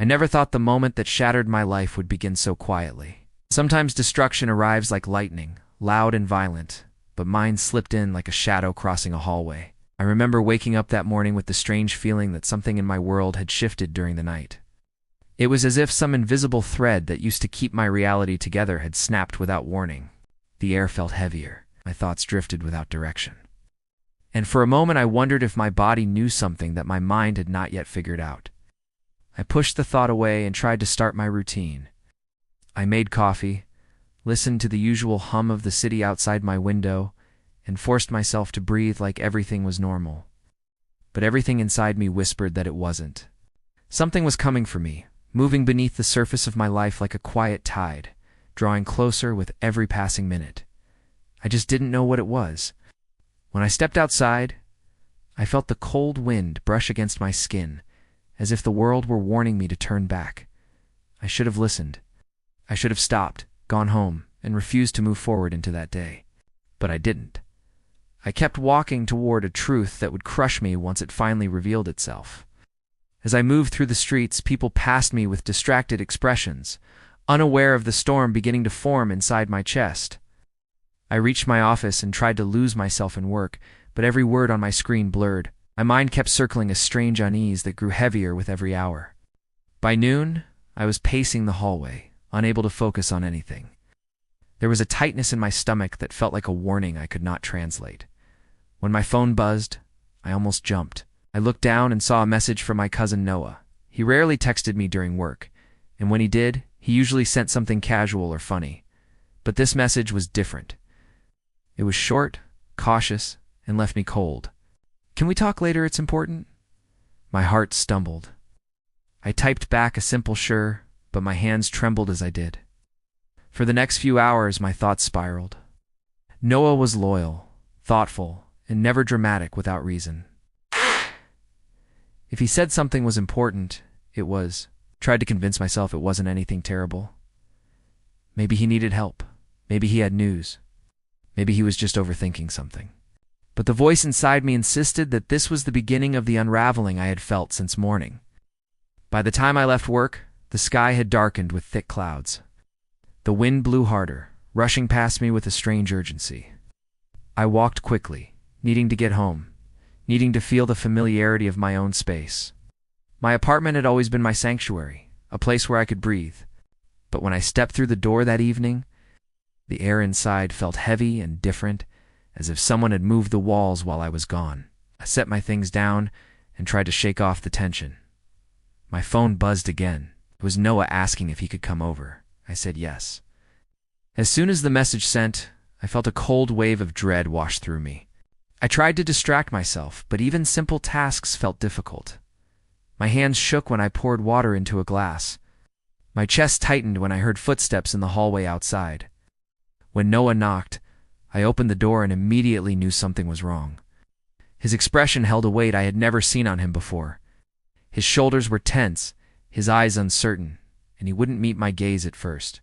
I never thought the moment that shattered my life would begin so quietly. Sometimes destruction arrives like lightning, loud and violent, but mine slipped in like a shadow crossing a hallway. I remember waking up that morning with the strange feeling that something in my world had shifted during the night. It was as if some invisible thread that used to keep my reality together had snapped without warning. The air felt heavier. My thoughts drifted without direction. And for a moment I wondered if my body knew something that my mind had not yet figured out. I pushed the thought away and tried to start my routine. I made coffee, listened to the usual hum of the city outside my window, and forced myself to breathe like everything was normal. But everything inside me whispered that it wasn't. Something was coming for me, moving beneath the surface of my life like a quiet tide, drawing closer with every passing minute. I just didn't know what it was. When I stepped outside, I felt the cold wind brush against my skin, as if the world were warning me to turn back. I should have listened. I should have stopped, gone home, and refused to move forward into that day. But I didn't. I kept walking toward a truth that would crush me once it finally revealed itself. As I moved through the streets, people passed me with distracted expressions, unaware of the storm beginning to form inside my chest. I reached my office and tried to lose myself in work, but every word on my screen blurred. My mind kept circling a strange unease that grew heavier with every hour. By noon, I was pacing the hallway, unable to focus on anything. There was a tightness in my stomach that felt like a warning I could not translate. When my phone buzzed, I almost jumped. I looked down and saw a message from my cousin Noah. He rarely texted me during work, and when he did, he usually sent something casual or funny. But this message was different. It was short, cautious, and left me cold. "Can we talk later? It's important." My heart stumbled. I typed back a simple sure, but my hands trembled as I did. For the next few hours, my thoughts spiraled. Noah was loyal, thoughtful, and never dramatic without reason. If he said something was important, it was. Tried to convince myself it wasn't anything terrible. Maybe he needed help. Maybe he had news. Maybe he was just overthinking something. But the voice inside me insisted that this was the beginning of the unraveling I had felt since morning. By the time I left work, the sky had darkened with thick clouds. The wind blew harder, rushing past me with a strange urgency. I walked quickly, needing to get home, needing to feel the familiarity of my own space. My apartment had always been my sanctuary, a place where I could breathe. But when I stepped through the door that evening, the air inside felt heavy and different, as if someone had moved the walls while I was gone. I set my things down and tried to shake off the tension. My phone buzzed again. It was Noah asking if he could come over. I said yes. As soon as the message sent, I felt a cold wave of dread wash through me. I tried to distract myself, but even simple tasks felt difficult. My hands shook when I poured water into a glass. My chest tightened when I heard footsteps in the hallway outside. When Noah knocked, I opened the door and immediately knew something was wrong. His expression held a weight I had never seen on him before. His shoulders were tense, his eyes uncertain, and he wouldn't meet my gaze at first.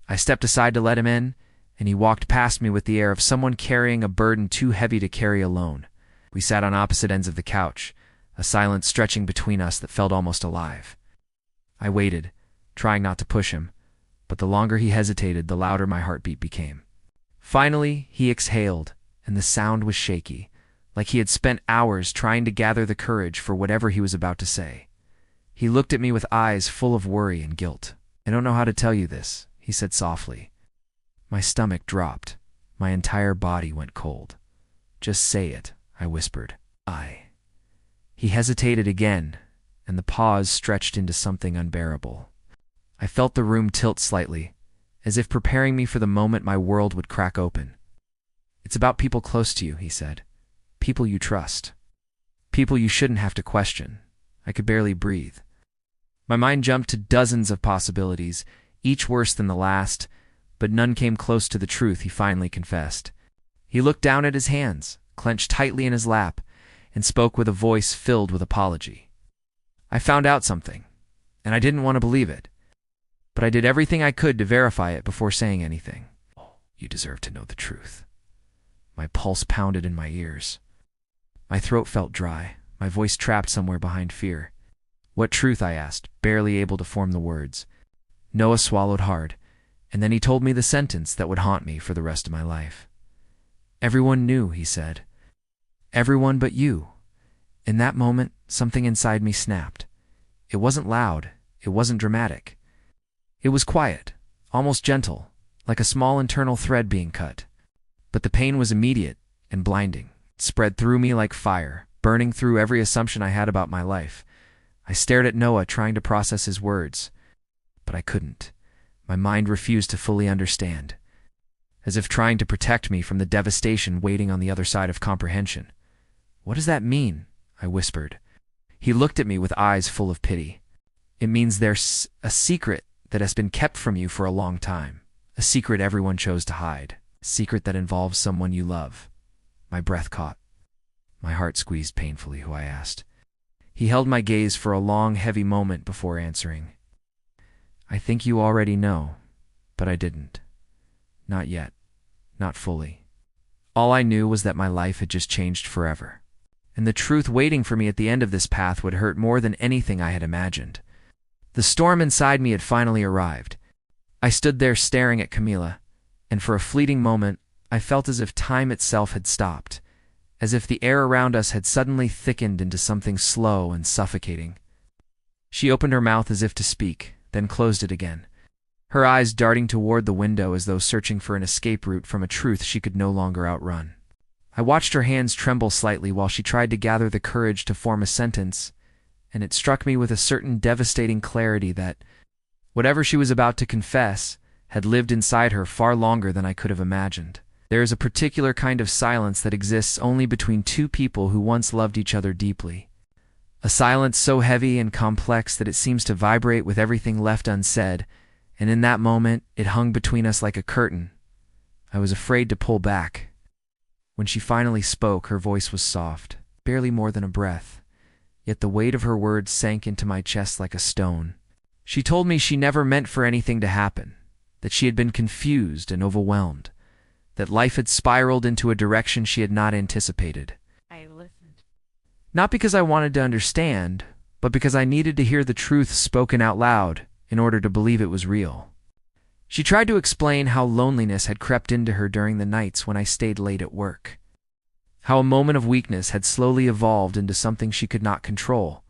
I stepped aside to let him in, and he walked past me with the air of someone carrying a burden too heavy to carry alone. We sat on opposite ends of the couch, a silence stretching between us that felt almost alive. I waited, trying not to push him, but the longer he hesitated, the louder my heartbeat became. Finally, he exhaled, and the sound was shaky, like he had spent hours trying to gather the courage for whatever he was about to say. He looked at me with eyes full of worry and guilt. "I don't know how to tell you this," he said softly. My stomach dropped. My entire body went cold. "Just say it," I whispered. He hesitated again, and the pause stretched into something unbearable. I felt the room tilt slightly, as if preparing me for the moment my world would crack open. "It's about people close to you," he said. "People you trust. People you shouldn't have to question." I could barely breathe. My mind jumped to dozens of possibilities, each worse than the last, but none came close to the truth he finally confessed. He looked down at his hands, clenched tightly in his lap, and spoke with a voice filled with apology. "I found out something, and I didn't want to believe it. But I did everything I could to verify it before saying anything." "You deserve to know the truth." My pulse pounded in my ears. My throat felt dry, my voice trapped somewhere behind fear. What truth? I asked, barely able to form the words. Noah swallowed hard, and then he told me the sentence that would haunt me for the rest of my life. Everyone knew, he said. Everyone but you. In that moment, something inside me snapped. It wasn't loud. It wasn't dramatic. It was quiet, almost gentle, like a small internal thread being cut. But the pain was immediate and blinding. It spread through me like fire, burning through every assumption I had about my life. I stared at Noah, trying to process his words. But I couldn't. My mind refused to fully understand, as if trying to protect me from the devastation waiting on the other side of comprehension. What does that mean? I whispered. He looked at me with eyes full of pity. It means there's a secret that has been kept from you for a long time. A secret everyone chose to hide. A secret that involves someone you love. My breath caught. My heart squeezed painfully. Who? I asked. He held my gaze for a long, heavy moment before answering. I think you already know, but I didn't. Not yet. Not fully. All I knew was that my life had just changed forever. And the truth waiting for me at the end of this path would hurt more than anything I had imagined. The storm inside me had finally arrived. I stood there staring at Camila, and for a fleeting moment, I felt as if time itself had stopped, as if the air around us had suddenly thickened into something slow and suffocating. She opened her mouth as if to speak, then closed it again, her eyes darting toward the window as though searching for an escape route from a truth she could no longer outrun. I watched her hands tremble slightly while she tried to gather the courage to form a sentence, and it struck me with a certain devastating clarity that whatever she was about to confess had lived inside her far longer than I could have imagined. There is a particular kind of silence that exists only between two people who once loved each other deeply. A silence so heavy and complex that it seems to vibrate with everything left unsaid, and in that moment it hung between us like a curtain. I was afraid to pull back. When she finally spoke, her voice was soft, barely more than a breath, yet the weight of her words sank into my chest like a stone. She told me she never meant for anything to happen, that she had been confused and overwhelmed, that life had spiraled into a direction she had not anticipated. I listened. Not because I wanted to understand, but because I needed to hear the truth spoken out loud in order to believe it was real. She tried to explain how loneliness had crept into her during the nights when I stayed late at work, how a moment of weakness had slowly evolved into something she could not control,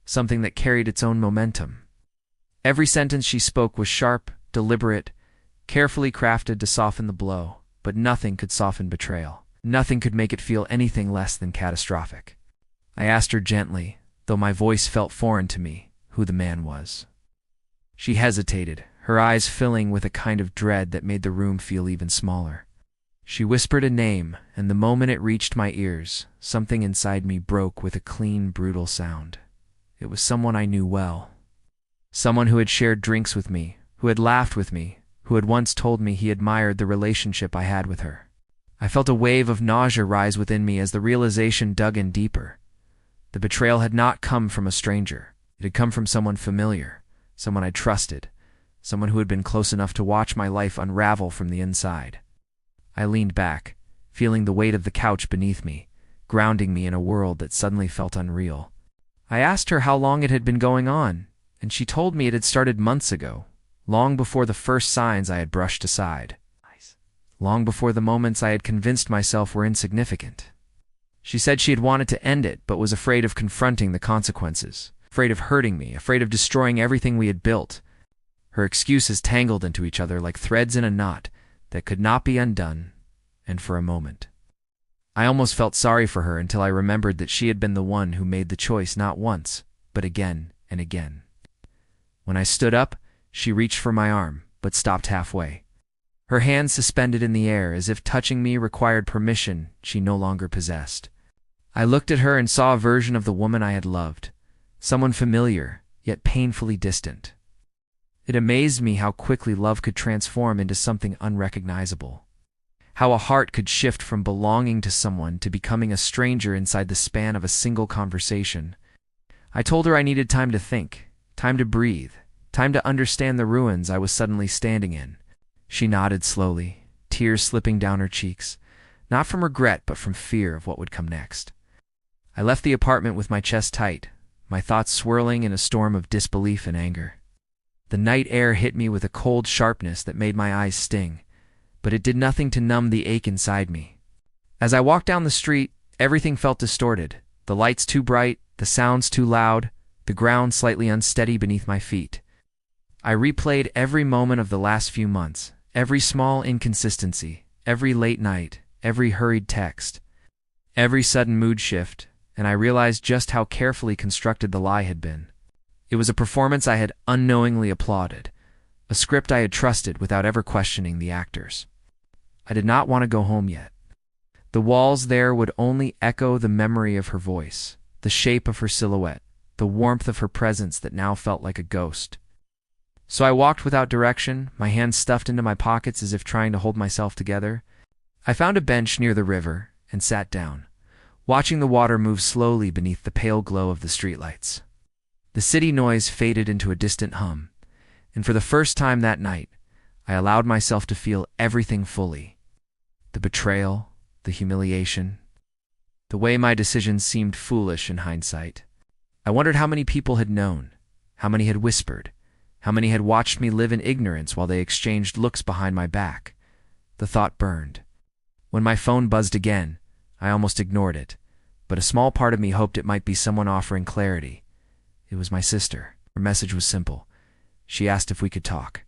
something that carried its own momentum. Every sentence she spoke was sharp, deliberate, carefully crafted to soften the blow, but nothing could soften betrayal. Nothing could make it feel anything less than catastrophic. I asked her gently, though my voice felt foreign to me, who the man was. She hesitated, her eyes filling with a kind of dread that made the room feel even smaller. She whispered a name, and the moment it reached my ears, something inside me broke with a clean, brutal sound. It was someone I knew well. Someone who had shared drinks with me, who had laughed with me, who had once told me he admired the relationship I had with her. I felt a wave of nausea rise within me as the realization dug in deeper. The betrayal had not come from a stranger. It had come from someone familiar, someone I trusted, someone who had been close enough to watch my life unravel from the inside. I leaned back, feeling the weight of the couch beneath me, grounding me in a world that suddenly felt unreal. I asked her how long it had been going on, and she told me it had started months ago, long before the first signs I had brushed aside. Long before the moments I had convinced myself were insignificant. She said she had wanted to end it, but was afraid of confronting the consequences, afraid of hurting me, afraid of destroying everything we had built. Her excuses tangled into each other like threads in a knot that could not be undone, and for a moment, I almost felt sorry for her until I remembered that she had been the one who made the choice not once, but again and again. When I stood up, she reached for my arm, but stopped halfway. Her hands suspended in the air as if touching me required permission she no longer possessed. I looked at her and saw a version of the woman I had loved, someone familiar, yet painfully distant. It amazed me how quickly love could transform into something unrecognizable, how a heart could shift from belonging to someone to becoming a stranger inside the span of a single conversation. I told her I needed time to think, time to breathe, time to understand the ruins I was suddenly standing in. She nodded slowly, tears slipping down her cheeks, not from regret but from fear of what would come next. I left the apartment with my chest tight, my thoughts swirling in a storm of disbelief and anger. The night air hit me with a cold sharpness that made my eyes sting, but it did nothing to numb the ache inside me. As I walked down the street, everything felt distorted. The lights too bright, the sounds too loud, the ground slightly unsteady beneath my feet. I replayed every moment of the last few months, every small inconsistency, every late night, every hurried text, every sudden mood shift, and I realized just how carefully constructed the lie had been. It was a performance I had unknowingly applauded, a script I had trusted without ever questioning the actors. I did not want to go home yet. The walls there would only echo the memory of her voice, the shape of her silhouette, the warmth of her presence that now felt like a ghost. So I walked without direction, my hands stuffed into my pockets as if trying to hold myself together. I found a bench near the river and sat down, watching the water move slowly beneath the pale glow of the streetlights. The city noise faded into a distant hum, and for the first time that night, I allowed myself to feel everything fully. The betrayal, the humiliation, the way my decisions seemed foolish in hindsight. I wondered how many people had known, how many had whispered, how many had watched me live in ignorance while they exchanged looks behind my back. The thought burned. When my phone buzzed again, I almost ignored it, but a small part of me hoped it might be someone offering clarity. It was my sister. Her message was simple. She asked if we could talk.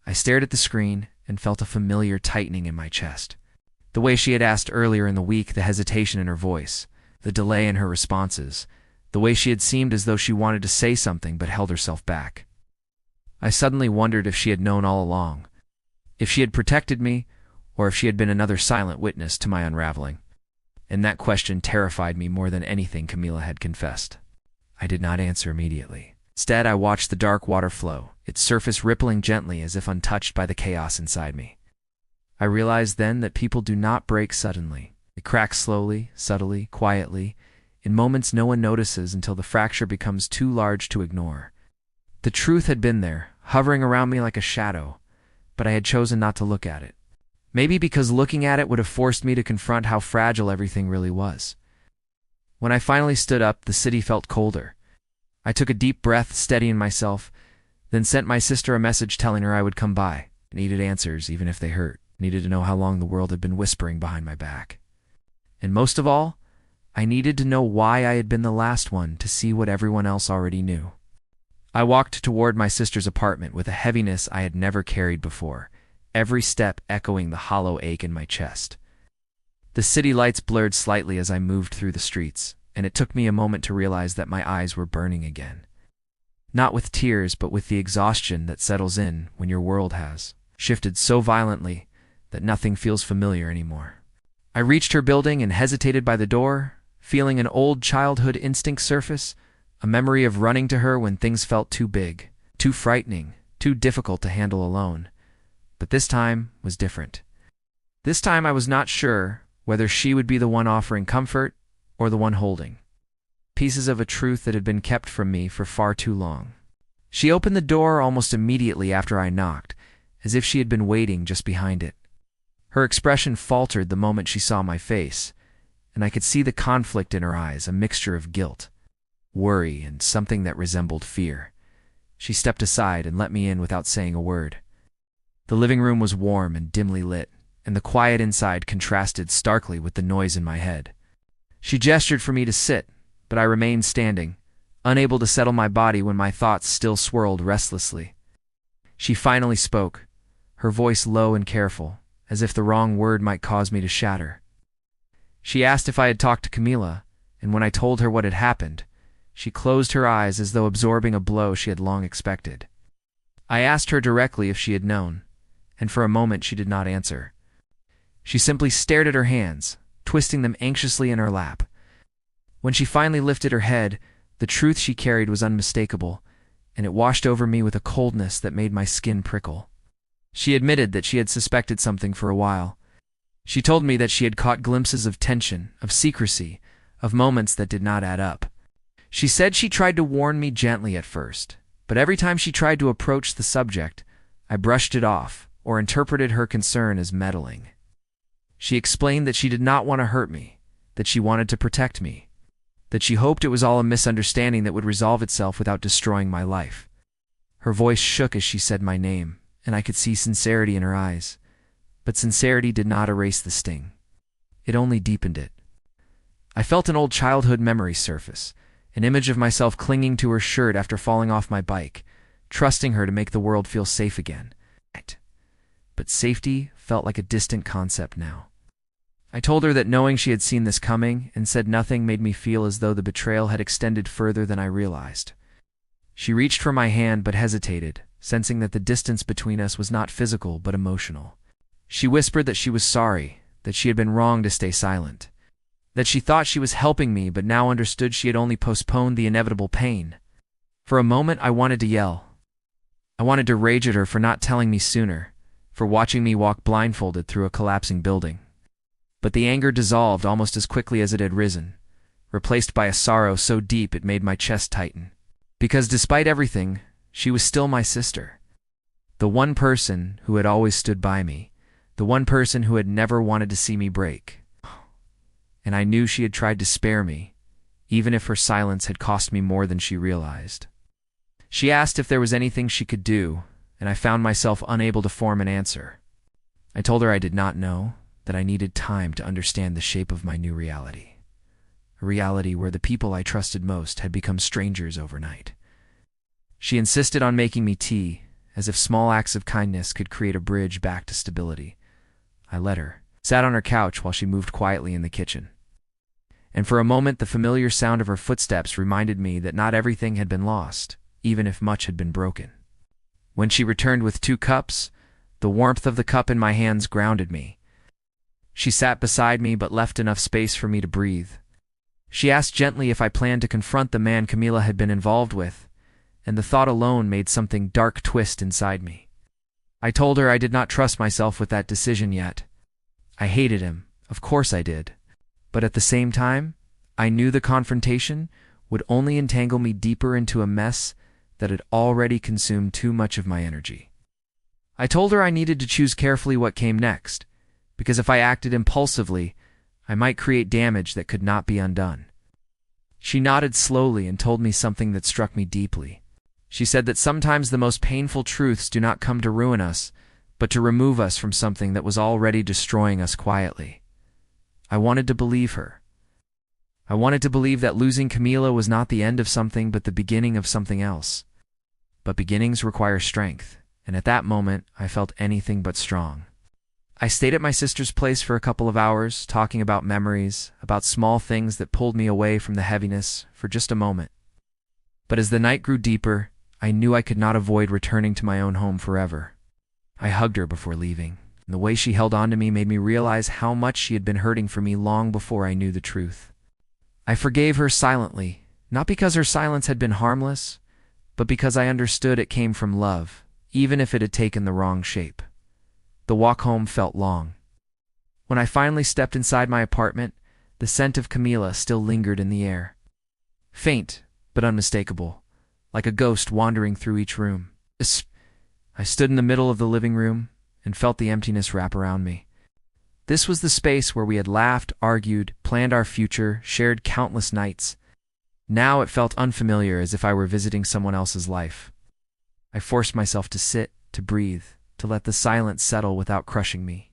I stared at the screen and felt a familiar tightening in my chest. The way she had asked earlier in the week, the hesitation in her voice, the delay in her responses, the way she had seemed as though she wanted to say something but held herself back. I suddenly wondered if she had known all along, if she had protected me, or if she had been another silent witness to my unraveling. And that question terrified me more than anything Camila had confessed. I did not answer immediately. Instead, I watched the dark water flow, its surface rippling gently as if untouched by the chaos inside me. I realized then that people do not break suddenly. They crack slowly, subtly, quietly, in moments no one notices until the fracture becomes too large to ignore. The truth had been there, hovering around me like a shadow, but I had chosen not to look at it. Maybe because looking at it would have forced me to confront how fragile everything really was. When I finally stood up, the city felt colder. I took a deep breath, steadying myself, then sent my sister a message telling her I would come by. I needed answers, even if they hurt. I needed to know how long the world had been whispering behind my back. And most of all, I needed to know why I had been the last one to see what everyone else already knew. I walked toward my sister's apartment with a heaviness I had never carried before, every step echoing the hollow ache in my chest. The city lights blurred slightly as I moved through the streets, and it took me a moment to realize that my eyes were burning again. Not with tears, but with the exhaustion that settles in when your world has shifted so violently that nothing feels familiar anymore. I reached her building and hesitated by the door, feeling an old childhood instinct surface, a memory of running to her when things felt too big, too frightening, too difficult to handle alone. But this time was different. This time I was not sure whether she would be the one offering comfort or the one holding pieces of a truth that had been kept from me for far too long. She opened the door almost immediately after I knocked, as if she had been waiting just behind it. Her expression faltered the moment she saw my face, and I could see the conflict in her eyes, a mixture of guilt, worry, and something that resembled fear. She stepped aside and let me in without saying a word. The living room was warm and dimly lit, and the quiet inside contrasted starkly with the noise in my head. She gestured for me to sit, but I remained standing, unable to settle my body when my thoughts still swirled restlessly. She finally spoke, her voice low and careful, as if the wrong word might cause me to shatter. She asked if I had talked to Camila, and when I told her what had happened, she closed her eyes as though absorbing a blow she had long expected. I asked her directly if she had known, and for a moment she did not answer. She simply stared at her hands, twisting them anxiously in her lap. When she finally lifted her head, the truth she carried was unmistakable, and it washed over me with a coldness that made my skin prickle. She admitted that she had suspected something for a while. She told me that she had caught glimpses of tension, of secrecy, of moments that did not add up. She said she tried to warn me gently at first, but every time she tried to approach the subject, I brushed it off or interpreted her concern as meddling. She explained that she did not want to hurt me, that she wanted to protect me. that she hoped it was all a misunderstanding that would resolve itself without destroying my life. Her voice shook as she said my name, and I could see sincerity in her eyes. But sincerity did not erase the sting. It only deepened it. I felt an old childhood memory surface, an image of myself clinging to her shirt after falling off my bike, trusting her to make the world feel safe again. But safety felt like a distant concept now. I told her that knowing she had seen this coming and said nothing made me feel as though the betrayal had extended further than I realized. She reached for my hand but hesitated, sensing that the distance between us was not physical but emotional. She whispered that she was sorry, that she had been wrong to stay silent, that she thought she was helping me but now understood she had only postponed the inevitable pain. For a moment I wanted to yell. I wanted to rage at her for not telling me sooner, for watching me walk blindfolded through a collapsing building. But the anger dissolved almost as quickly as it had risen, replaced by a sorrow so deep it made my chest tighten. Because despite everything, she was still my sister. The one person who had always stood by me, the one person who had never wanted to see me break. And I knew she had tried to spare me, even if her silence had cost me more than she realized. She asked if there was anything she could do, and I found myself unable to form an answer. I told her I did not know, that I needed time to understand the shape of my new reality. A reality where the people I trusted most had become strangers overnight. She insisted on making me tea, as if small acts of kindness could create a bridge back to stability. I let her, sat on her couch while she moved quietly in the kitchen. And for a moment the familiar sound of her footsteps reminded me that not everything had been lost, even if much had been broken. When she returned with 2 cups, the warmth of the cup in my hands grounded me. She sat beside me but left enough space for me to breathe. She asked gently if I planned to confront the man Camila had been involved with, and the thought alone made something dark twist inside me. I told her I did not trust myself with that decision yet. I hated him, of course I did, but at the same time, I knew the confrontation would only entangle me deeper into a mess that had already consumed too much of my energy. I told her I needed to choose carefully what came next, because if I acted impulsively, I might create damage that could not be undone. She nodded slowly and told me something that struck me deeply. She said that sometimes the most painful truths do not come to ruin us, but to remove us from something that was already destroying us quietly. I wanted to believe her. I wanted to believe that losing Camila was not the end of something but the beginning of something else. But beginnings require strength, and at that moment I felt anything but strong. I stayed at my sister's place for a couple of hours, talking about memories, about small things that pulled me away from the heaviness for just a moment. But as the night grew deeper, I knew I could not avoid returning to my own home forever. I hugged her before leaving, and the way she held on to me made me realize how much she had been hurting for me long before I knew the truth. I forgave her silently, not because her silence had been harmless, but because I understood it came from love, even if it had taken the wrong shape. The walk home felt long. When I finally stepped inside my apartment, the scent of Camila still lingered in the air. Faint, but unmistakable, like a ghost wandering through each room. I stood in the middle of the living room and felt the emptiness wrap around me. This was the space where we had laughed, argued, planned our future, shared countless nights. Now it felt unfamiliar, as if I were visiting someone else's life. I forced myself to sit, to breathe, to let the silence settle without crushing me.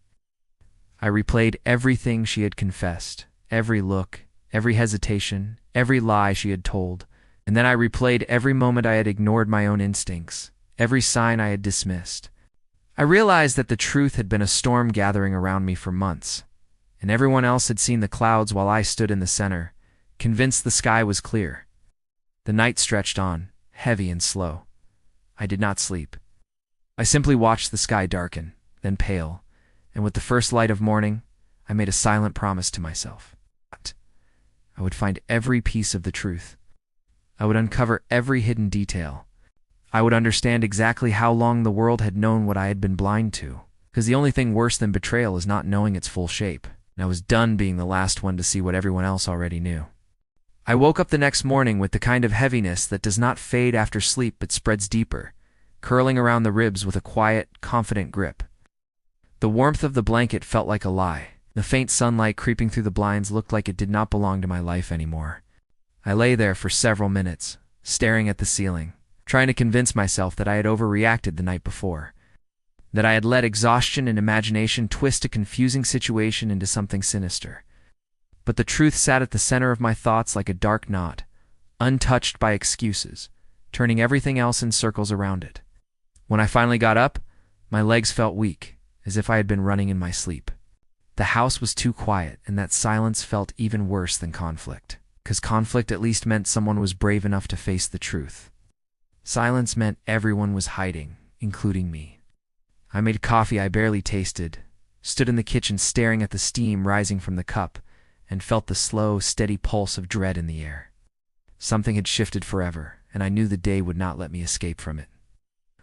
I replayed everything she had confessed, every look, every hesitation, every lie she had told, and then I replayed every moment I had ignored my own instincts, every sign I had dismissed. I realized that the truth had been a storm gathering around me for months, and everyone else had seen the clouds while I stood in the center, convinced the sky was clear. The night stretched on, heavy and slow. I did not sleep. I simply watched the sky darken, then pale, and with the first light of morning, I made a silent promise to myself. I would find every piece of the truth. I would uncover every hidden detail. I would understand exactly how long the world had known what I had been blind to, because the only thing worse than betrayal is not knowing its full shape, and I was done being the last one to see what everyone else already knew. I woke up the next morning with the kind of heaviness that does not fade after sleep but spreads deeper, curling around the ribs with a quiet, confident grip. The warmth of the blanket felt like a lie. The faint sunlight creeping through the blinds looked like it did not belong to my life anymore. I lay there for several minutes, staring at the ceiling, trying to convince myself that I had overreacted the night before, that I had let exhaustion and imagination twist a confusing situation into something sinister. But the truth sat at the center of my thoughts like a dark knot, untouched by excuses, turning everything else in circles around it. When I finally got up, my legs felt weak, as if I had been running in my sleep. The house was too quiet, and that silence felt even worse than conflict, because conflict at least meant someone was brave enough to face the truth. Silence meant everyone was hiding, including me. I made coffee I barely tasted, stood in the kitchen staring at the steam rising from the cup, and felt the slow, steady pulse of dread in the air. Something had shifted forever, and I knew the day would not let me escape from it.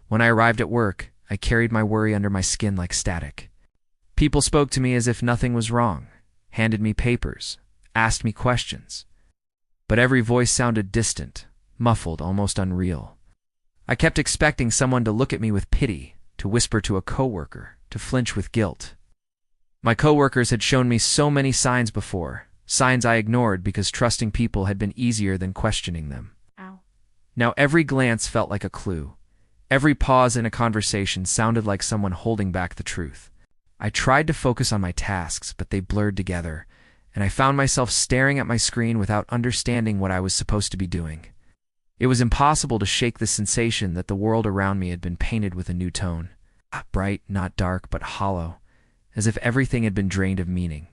When I arrived at work, I carried my worry under my skin like static. People spoke to me as if nothing was wrong, handed me papers, asked me questions. But every voice sounded distant, muffled, almost unreal. I kept expecting someone to look at me with pity, to whisper to a coworker, to flinch with guilt. My coworkers had shown me so many signs before, signs I ignored because trusting people had been easier than questioning them. Ow. Now every glance felt like a clue. Every pause in a conversation sounded like someone holding back the truth. I tried to focus on my tasks, but they blurred together, and I found myself staring at my screen without understanding what I was supposed to be doing. It was impossible to shake the sensation that the world around me had been painted with a new tone. Bright, not dark, but hollow, as if everything had been drained of meaning.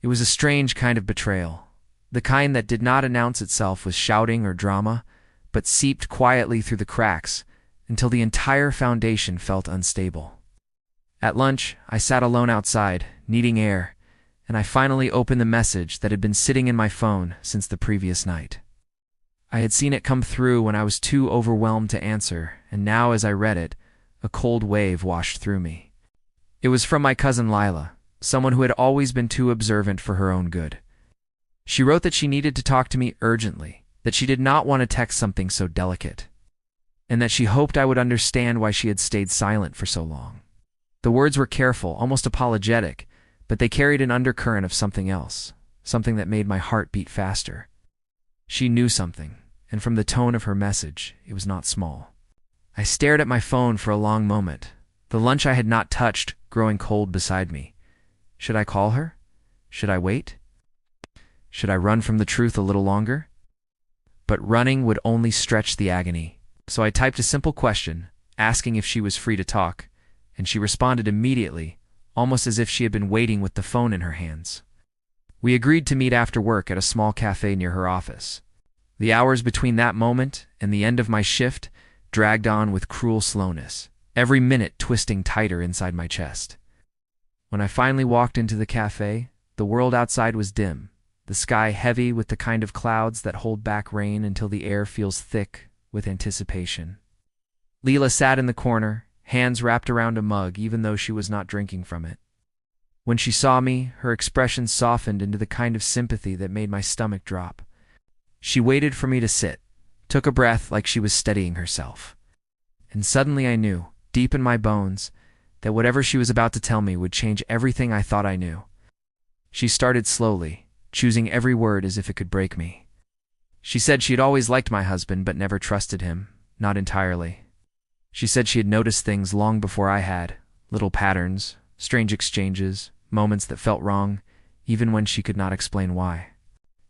It was a strange kind of betrayal, the kind that did not announce itself with shouting or drama, but seeped quietly through the cracks until the entire foundation felt unstable. At lunch, I sat alone outside, needing air, and I finally opened the message that had been sitting in my phone since the previous night. I had seen it come through when I was too overwhelmed to answer, and now as I read it, a cold wave washed through me. It was from my cousin Lila, someone who had always been too observant for her own good. She wrote that she needed to talk to me urgently, that she did not want to text something so delicate, and that she hoped I would understand why she had stayed silent for so long. The words were careful, almost apologetic, but they carried an undercurrent of something else, something that made my heart beat faster. She knew something, and from the tone of her message, it was not small. I stared at my phone for a long moment, the lunch I had not touched growing cold beside me. Should I call her? Should I wait? Should I run from the truth a little longer? But running would only stretch the agony, so I typed a simple question, asking if she was free to talk, and she responded immediately, almost as if she had been waiting with the phone in her hands. We agreed to meet after work at a small cafe near her office. The hours between that moment and the end of my shift dragged on with cruel slowness, every minute twisting tighter inside my chest. When I finally walked into the cafe, the world outside was dim, the sky heavy with the kind of clouds that hold back rain until the air feels thick with anticipation. Leela sat in the corner, hands wrapped around a mug even though she was not drinking from it. When she saw me, her expression softened into the kind of sympathy that made my stomach drop. She waited for me to sit, took a breath like she was steadying herself. And suddenly I knew, deep in my bones, that whatever she was about to tell me would change everything I thought I knew. She started slowly, choosing every word as if it could break me. She said she had always liked my husband but never trusted him, not entirely. She said she had noticed things long before I had, little patterns, strange exchanges, moments that felt wrong, even when she could not explain why.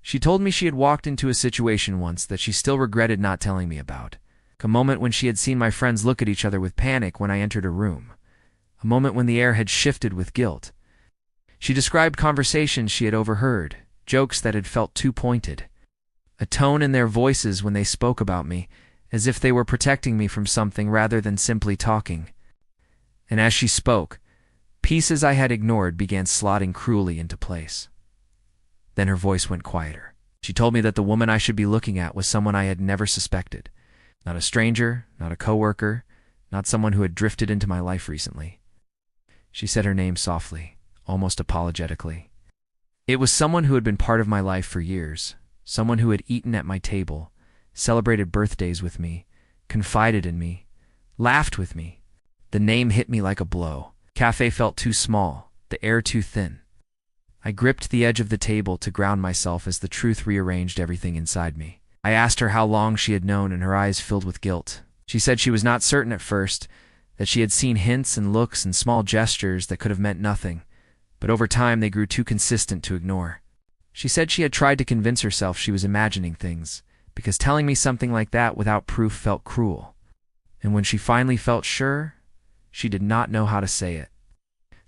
She told me she had walked into a situation once that she still regretted not telling me about, a moment when she had seen my friends look at each other with panic when I entered a room, a moment when the air had shifted with guilt. She described conversations she had overheard, jokes that had felt too pointed, a tone in their voices when they spoke about me, as if they were protecting me from something rather than simply talking. And as she spoke, pieces I had ignored began slotting cruelly into place. Then her voice went quieter. She told me that the woman I should be looking at was someone I had never suspected. Not a stranger, not a coworker, not someone who had drifted into my life recently. She said her name softly, almost apologetically. It was someone who had been part of my life for years, someone who had eaten at my table, celebrated birthdays with me, confided in me, laughed with me. The name hit me like a blow. Cafe felt too small, the air too thin. I gripped the edge of the table to ground myself as the truth rearranged everything inside me. I asked her how long she had known, and her eyes filled with guilt. She said she was not certain at first, that she had seen hints and looks and small gestures that could have meant nothing, but over time they grew too consistent to ignore. She said she had tried to convince herself she was imagining things, because telling me something like that without proof felt cruel. And when she finally felt sure, she did not know how to say it.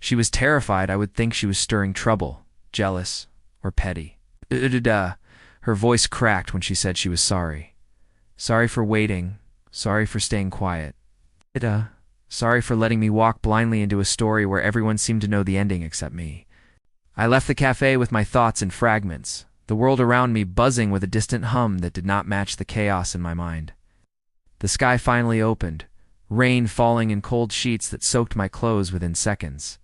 She was terrified I would think she was stirring trouble, jealous, or petty. Her voice cracked when she said she was sorry. Sorry for waiting. Sorry for staying quiet. Sorry for letting me walk blindly into a story where everyone seemed to know the ending except me. I left the cafe with my thoughts in fragments, the world around me buzzing with a distant hum that did not match the chaos in my mind. The sky finally opened, rain falling in cold sheets that soaked my clothes within seconds.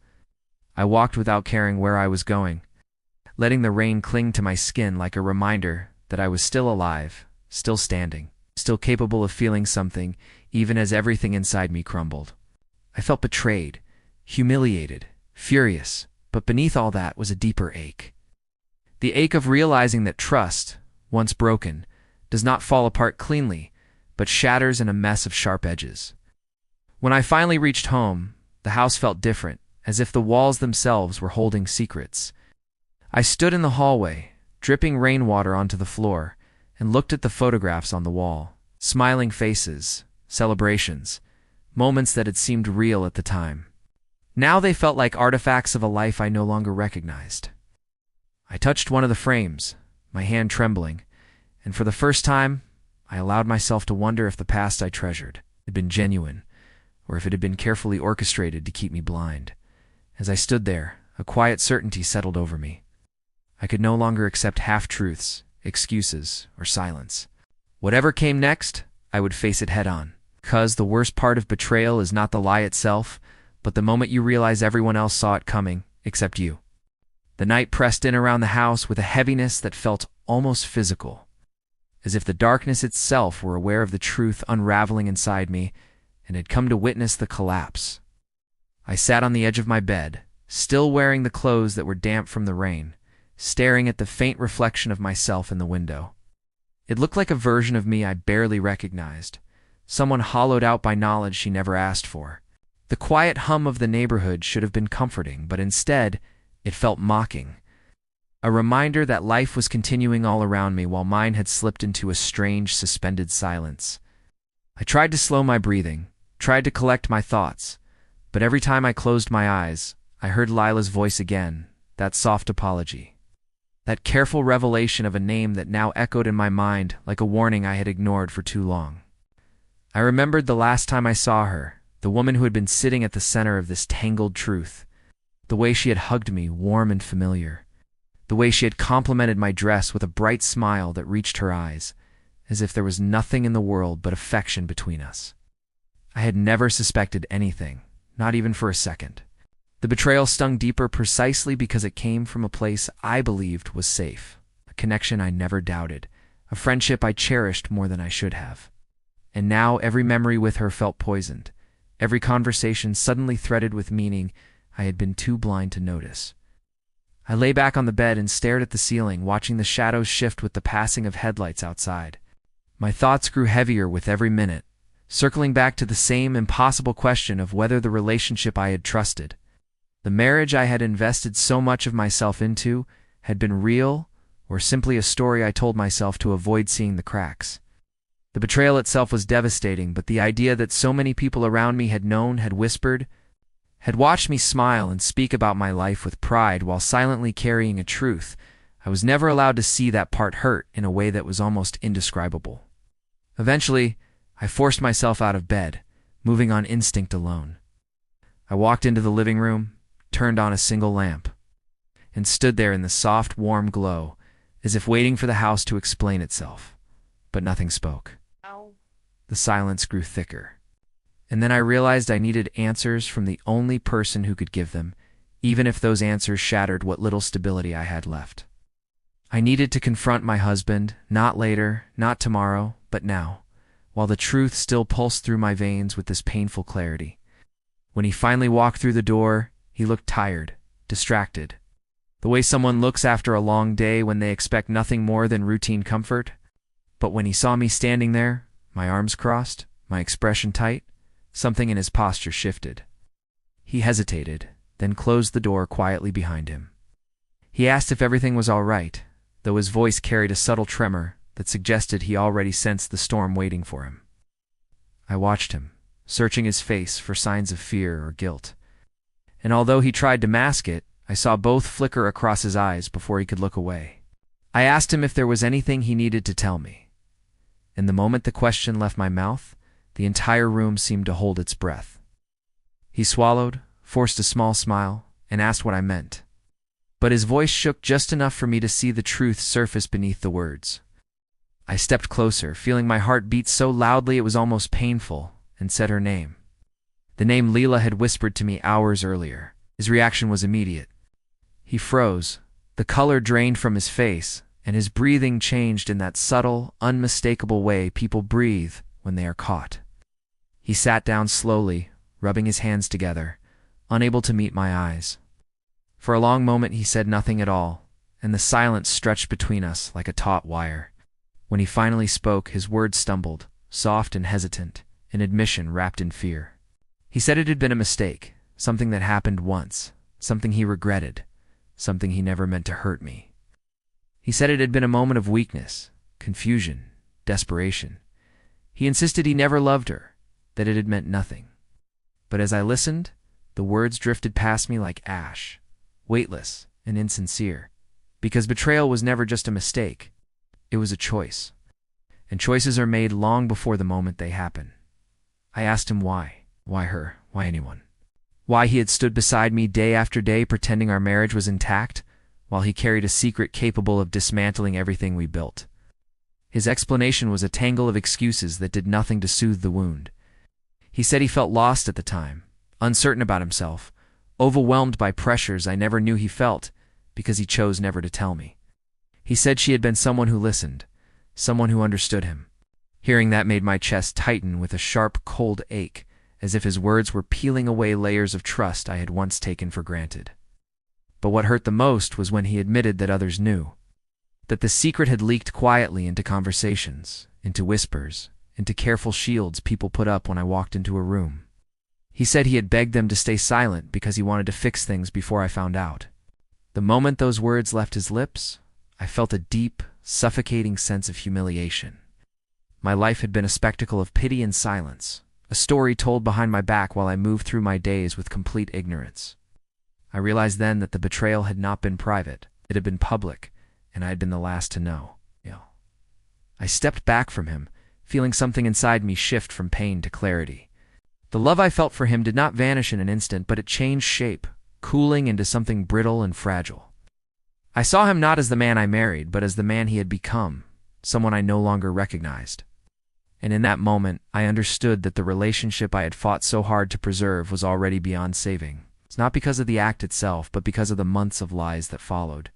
I walked without caring where I was going, letting the rain cling to my skin like a reminder that I was still alive, still standing, still capable of feeling something, even as everything inside me crumbled. I felt betrayed, humiliated, furious, but beneath all that was a deeper ache. The ache of realizing that trust, once broken, does not fall apart cleanly, but shatters in a mess of sharp edges. When I finally reached home, the house felt different, as if the walls themselves were holding secrets. I stood in the hallway, dripping rainwater onto the floor, and looked at the photographs on the wall. Smiling faces, celebrations, moments that had seemed real at the time. Now they felt like artifacts of a life I no longer recognized. I touched one of the frames, my hand trembling, and for the first time, I allowed myself to wonder if the past I treasured had been genuine, or if it had been carefully orchestrated to keep me blind. As I stood there, a quiet certainty settled over me. I could no longer accept half-truths, excuses, or silence. Whatever came next, I would face it head-on. Because the worst part of betrayal is not the lie itself, but the moment you realize everyone else saw it coming, except you. The night pressed in around the house with a heaviness that felt almost physical, as if the darkness itself were aware of the truth unraveling inside me and had come to witness the collapse. I sat on the edge of my bed, still wearing the clothes that were damp from the rain, staring at the faint reflection of myself in the window. It looked like a version of me I barely recognized, someone hollowed out by knowledge she never asked for. The quiet hum of the neighborhood should have been comforting, but instead, it felt mocking. A reminder that life was continuing all around me while mine had slipped into a strange, suspended silence. I tried to slow my breathing, tried to collect my thoughts, but every time I closed my eyes, I heard Lila's voice again, that soft apology. That careful revelation of a name that now echoed in my mind like a warning I had ignored for too long. I remembered the last time I saw her, the woman who had been sitting at the center of this tangled truth. The way she had hugged me, warm and familiar. The way she had complimented my dress with a bright smile that reached her eyes, as if there was nothing in the world but affection between us. I had never suspected anything, not even for a second. The betrayal stung deeper precisely because it came from a place I believed was safe, a connection I never doubted, a friendship I cherished more than I should have. And now every memory with her felt poisoned, every conversation suddenly threaded with meaning I had been too blind to notice. I lay back on the bed and stared at the ceiling, watching the shadows shift with the passing of headlights outside. My thoughts grew heavier with every minute, circling back to the same impossible question of whether the relationship I had trusted, the marriage I had invested so much of myself into, had been real or simply a story I told myself to avoid seeing the cracks. The betrayal itself was devastating, but the idea that so many people around me had known, had whispered, had watched me smile and speak about my life with pride while silently carrying a truth, I was never allowed to see that part hurt in a way that was almost indescribable. Eventually, I forced myself out of bed, moving on instinct alone. I walked into the living room, turned on a single lamp, and stood there in the soft, warm glow, as if waiting for the house to explain itself. But nothing spoke. The silence grew thicker. And then I realized I needed answers from the only person who could give them, even if those answers shattered what little stability I had left. I needed to confront my husband, not later, not tomorrow, but now, while the truth still pulsed through my veins with this painful clarity. When he finally walked through the door, he looked tired, distracted. The way someone looks after a long day when they expect nothing more than routine comfort. But when he saw me standing there, my arms crossed, my expression tight, something in his posture shifted. He hesitated, then closed the door quietly behind him. He asked if everything was all right, though his voice carried a subtle tremor that suggested he already sensed the storm waiting for him. I watched him, searching his face for signs of fear or guilt. And although he tried to mask it, I saw both flicker across his eyes before he could look away. I asked him if there was anything he needed to tell me. And the moment the question left my mouth, the entire room seemed to hold its breath. He swallowed, forced a small smile, and asked what I meant. But his voice shook just enough for me to see the truth surface beneath the words. I stepped closer, feeling my heart beat so loudly it was almost painful, and said her name. The name Leela had whispered to me hours earlier. His reaction was immediate. He froze, the color drained from his face, and his breathing changed in that subtle, unmistakable way people breathe when they are caught. He sat down slowly, rubbing his hands together, unable to meet my eyes. For a long moment he said nothing at all, and the silence stretched between us like a taut wire. When he finally spoke, his words stumbled, soft and hesitant, an admission wrapped in fear. He said it had been a mistake, something that happened once, something he regretted, something he never meant to hurt me. He said it had been a moment of weakness, confusion, desperation. He insisted he never loved her, that it had meant nothing. But as I listened, the words drifted past me like ash, weightless and insincere, because betrayal was never just a mistake. It was a choice, and choices are made long before the moment they happen. I asked him why her, why anyone? Why he had stood beside me day after day pretending our marriage was intact, while he carried a secret capable of dismantling everything we built. His explanation was a tangle of excuses that did nothing to soothe the wound. He said he felt lost at the time, uncertain about himself, overwhelmed by pressures I never knew he felt because he chose never to tell me. He said she had been someone who listened, someone who understood him. Hearing that made my chest tighten with a sharp, cold ache, as if his words were peeling away layers of trust I had once taken for granted. But what hurt the most was when he admitted that others knew, that the secret had leaked quietly into conversations, into whispers, into careful shields people put up when I walked into a room. He said he had begged them to stay silent because he wanted to fix things before I found out. The moment those words left his lips, I felt a deep, suffocating sense of humiliation. My life had been a spectacle of pity and silence, a story told behind my back while I moved through my days with complete ignorance. I realized then that the betrayal had not been private, it had been public, and I had been the last to know. I stepped back from him, feeling something inside me shift from pain to clarity. The love I felt for him did not vanish in an instant, but it changed shape, cooling into something brittle and fragile. I saw him not as the man I married, but as the man he had become, someone I no longer recognized. And in that moment, I understood that the relationship I had fought so hard to preserve was already beyond saving. It's not because of the act itself, but because of the months of lies that followed.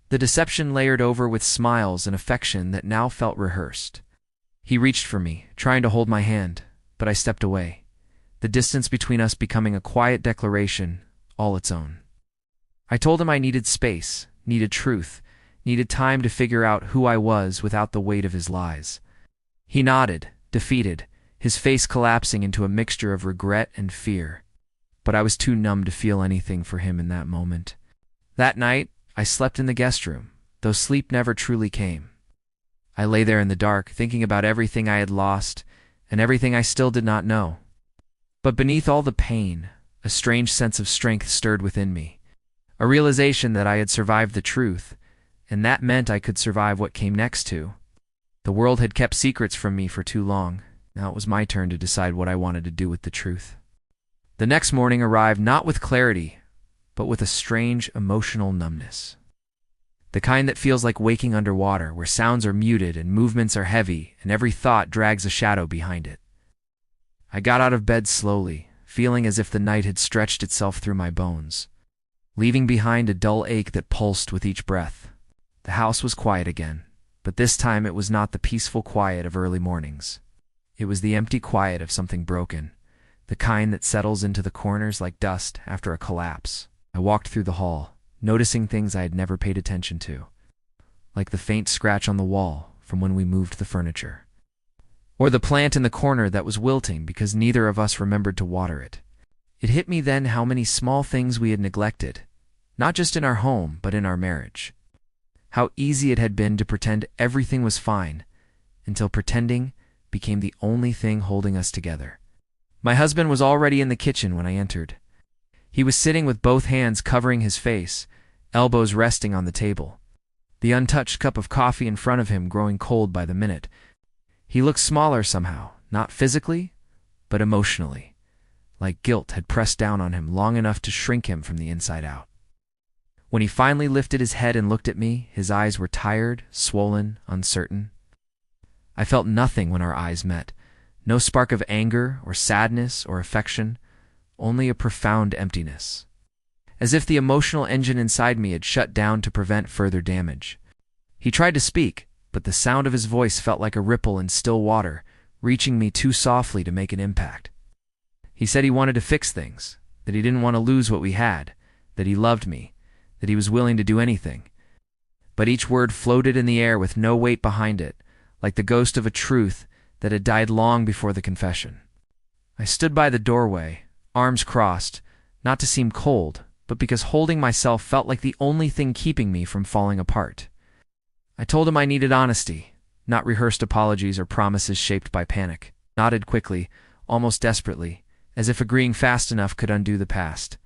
The deception layered over with smiles and affection that now felt rehearsed. He reached for me, trying to hold my hand, but I stepped away, the distance between us becoming a quiet declaration, all its own. I told him I needed space, needed truth, needed time to figure out who I was without the weight of his lies. He nodded, defeated, his face collapsing into a mixture of regret and fear. But I was too numb to feel anything for him in that moment. That night, I slept in the guest room, though sleep never truly came. I lay there in the dark, thinking about everything I had lost and everything I still did not know. But beneath all the pain, a strange sense of strength stirred within me, a realization that I had survived the truth, and that meant I could survive what came next too. The world had kept secrets from me for too long. Now it was my turn to decide what I wanted to do with the truth. The next morning arrived not with clarity, but with a strange emotional numbness. The kind that feels like waking underwater, where sounds are muted and movements are heavy, and every thought drags a shadow behind it. I got out of bed slowly, feeling as if the night had stretched itself through my bones, leaving behind a dull ache that pulsed with each breath. The house was quiet again, but this time it was not the peaceful quiet of early mornings. It was the empty quiet of something broken, the kind that settles into the corners like dust after a collapse. I walked through the hall, noticing things I had never paid attention to, like the faint scratch on the wall from when we moved the furniture, or the plant in the corner that was wilting because neither of us remembered to water it. It hit me then how many small things we had neglected, not just in our home, but in our marriage. How easy it had been to pretend everything was fine, until pretending became the only thing holding us together. My husband was already in the kitchen when I entered. He was sitting with both hands covering his face, elbows resting on the table, the untouched cup of coffee in front of him growing cold by the minute. He looked smaller somehow, not physically, but emotionally, like guilt had pressed down on him long enough to shrink him from the inside out. When he finally lifted his head and looked at me, his eyes were tired, swollen, uncertain. I felt nothing when our eyes met, no spark of anger or sadness or affection, only a profound emptiness, as if the emotional engine inside me had shut down to prevent further damage. He tried to speak, but the sound of his voice felt like a ripple in still water, reaching me too softly to make an impact. He said he wanted to fix things, that he didn't want to lose what we had, that he loved me, that he was willing to do anything. But each word floated in the air with no weight behind it, like the ghost of a truth that had died long before the confession. I stood by the doorway, arms crossed, not to seem cold, but because holding myself felt like the only thing keeping me from falling apart. I told him I needed honesty, not rehearsed apologies or promises shaped by panic. Nodded quickly, almost desperately, as if agreeing fast enough could undo the past.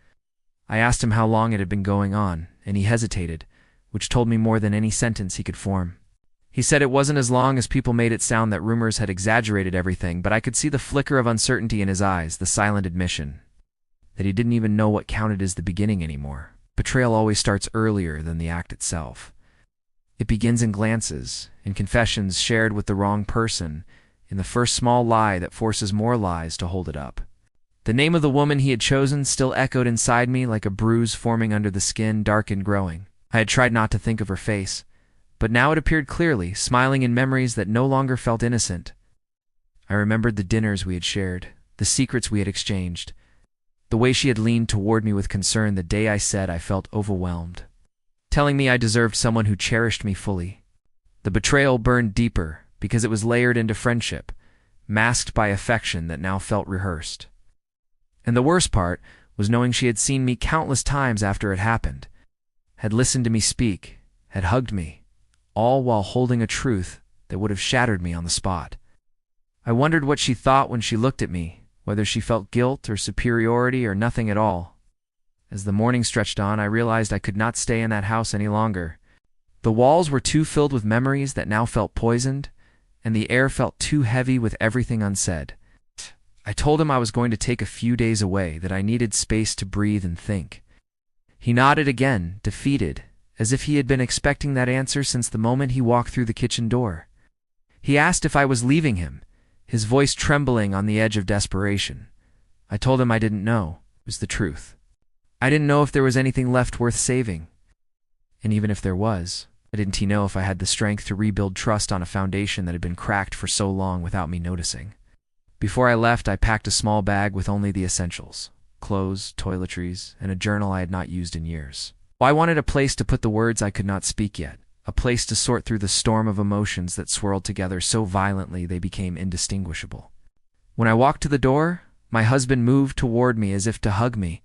I asked him how long it had been going on, and he hesitated, which told me more than any sentence he could form. He said it wasn't as long as people made it sound, that rumors had exaggerated everything, but I could see the flicker of uncertainty in his eyes, the silent admission that he didn't even know what counted as the beginning anymore. Betrayal always starts earlier than the act itself. It begins in glances, in confessions shared with the wrong person, in the first small lie that forces more lies to hold it up. The name of the woman he had chosen still echoed inside me like a bruise forming under the skin, dark and growing. I had tried not to think of her face, but now it appeared clearly, smiling in memories that no longer felt innocent. I remembered the dinners we had shared, the secrets we had exchanged, the way she had leaned toward me with concern the day I said I felt overwhelmed, telling me I deserved someone who cherished me fully. The betrayal burned deeper because it was layered into friendship, masked by affection that now felt rehearsed. And the worst part was knowing she had seen me countless times after it happened, had listened to me speak, had hugged me, all while holding a truth that would have shattered me on the spot. I wondered what she thought when she looked at me, whether she felt guilt or superiority or nothing at all. As the morning stretched on, I realized I could not stay in that house any longer. The walls were too filled with memories that now felt poisoned, and the air felt too heavy with everything unsaid. I told him I was going to take a few days away, that I needed space to breathe and think. He nodded again, defeated, as if he had been expecting that answer since the moment he walked through the kitchen door. He asked if I was leaving him, his voice trembling on the edge of desperation. I told him I didn't know. It was the truth. I didn't know if there was anything left worth saving. And even if there was, I didn't know if I had the strength to rebuild trust on a foundation that had been cracked for so long without me noticing. Before I left, I packed a small bag with only the essentials: clothes, toiletries, and a journal I had not used in years. I wanted a place to put the words I could not speak yet, a place to sort through the storm of emotions that swirled together so violently they became indistinguishable. When I walked to the door, my husband moved toward me as if to hug me,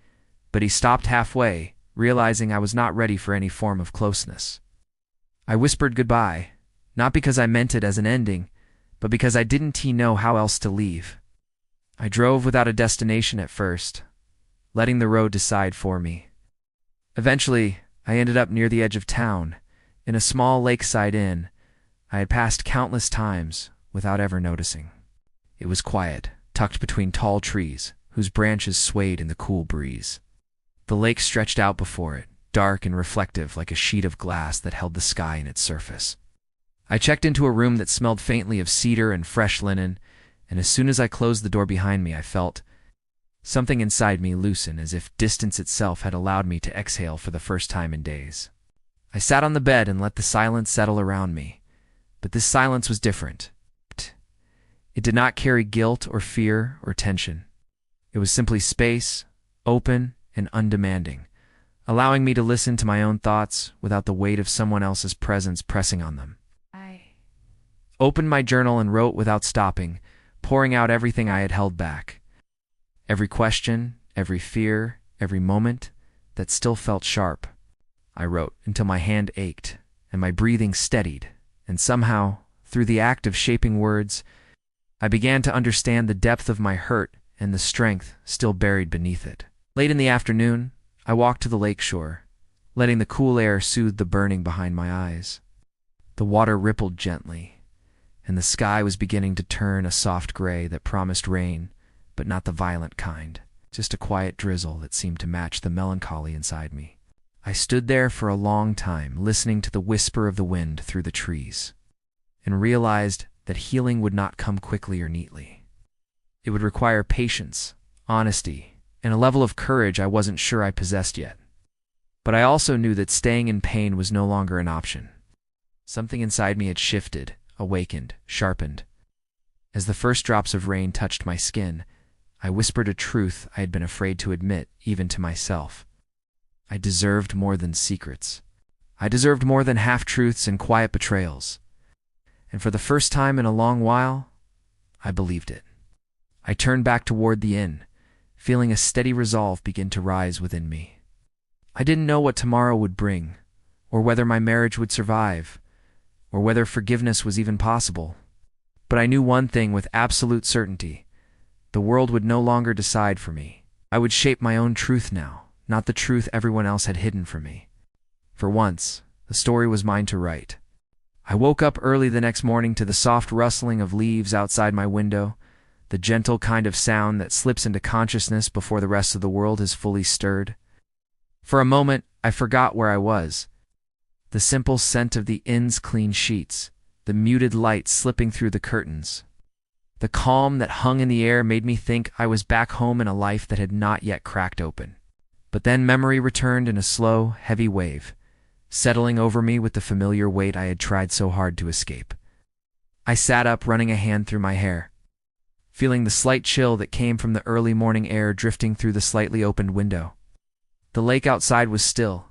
but he stopped halfway, realizing I was not ready for any form of closeness. I whispered goodbye, not because I meant it as an ending, but because I didn't know how else to leave. I drove without a destination at first, letting the road decide for me. Eventually, I ended up near the edge of town, in a small lakeside inn I had passed countless times without ever noticing. It was quiet, tucked between tall trees, whose branches swayed in the cool breeze. The lake stretched out before it, dark and reflective like a sheet of glass that held the sky in its surface. I checked into a room that smelled faintly of cedar and fresh linen, and as soon as I closed the door behind me, I felt something inside me loosen, as if distance itself had allowed me to exhale for the first time in days. I sat on the bed and let the silence settle around me, but this silence was different. It did not carry guilt or fear or tension. It was simply space, open and undemanding, allowing me to listen to my own thoughts without the weight of someone else's presence pressing on them. I opened my journal and wrote without stopping, pouring out everything I had held back. Every question, every fear, every moment that still felt sharp. I wrote until my hand ached and my breathing steadied, and somehow, through the act of shaping words, I began to understand the depth of my hurt and the strength still buried beneath it. Late in the afternoon, I walked to the lake shore, letting the cool air soothe the burning behind my eyes. The water rippled gently, and the sky was beginning to turn a soft gray that promised rain, but not the violent kind, just a quiet drizzle that seemed to match the melancholy inside me. I stood there for a long time, listening to the whisper of the wind through the trees, and realized that healing would not come quickly or neatly. It would require patience, honesty, and a level of courage I wasn't sure I possessed yet. But I also knew that staying in pain was no longer an option. Something inside me had shifted, awakened, sharpened. As the first drops of rain touched my skin, I whispered a truth I had been afraid to admit, even to myself. I deserved more than secrets. I deserved more than half-truths and quiet betrayals. And for the first time in a long while, I believed it. I turned back toward the inn, feeling a steady resolve begin to rise within me. I didn't know what tomorrow would bring, or whether my marriage would survive, or whether forgiveness was even possible. But I knew one thing with absolute certainty. The world would no longer decide for me. I would shape my own truth now, not the truth everyone else had hidden from me. For once, the story was mine to write. I woke up early the next morning to the soft rustling of leaves outside my window, the gentle kind of sound that slips into consciousness before the rest of the world has fully stirred. For a moment, I forgot where I was. The simple scent of the inn's clean sheets, the muted light slipping through the curtains. The calm that hung in the air made me think I was back home in a life that had not yet cracked open. But then memory returned in a slow, heavy wave, settling over me with the familiar weight I had tried so hard to escape. I sat up, running a hand through my hair, feeling the slight chill that came from the early morning air drifting through the slightly opened window. The lake outside was still,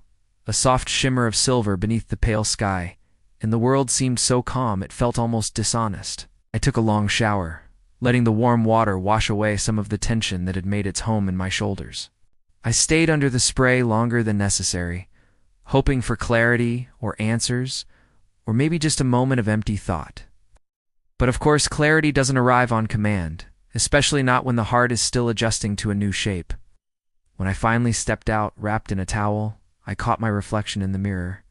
a soft shimmer of silver beneath the pale sky, and the world seemed so calm it felt almost dishonest. I took a long shower, letting the warm water wash away some of the tension that had made its home in my shoulders. I stayed under the spray longer than necessary, hoping for clarity or answers, or maybe just a moment of empty thought. But of course, clarity doesn't arrive on command, especially not when the heart is still adjusting to a new shape. When I finally stepped out, wrapped in a towel, I caught my reflection in the mirror.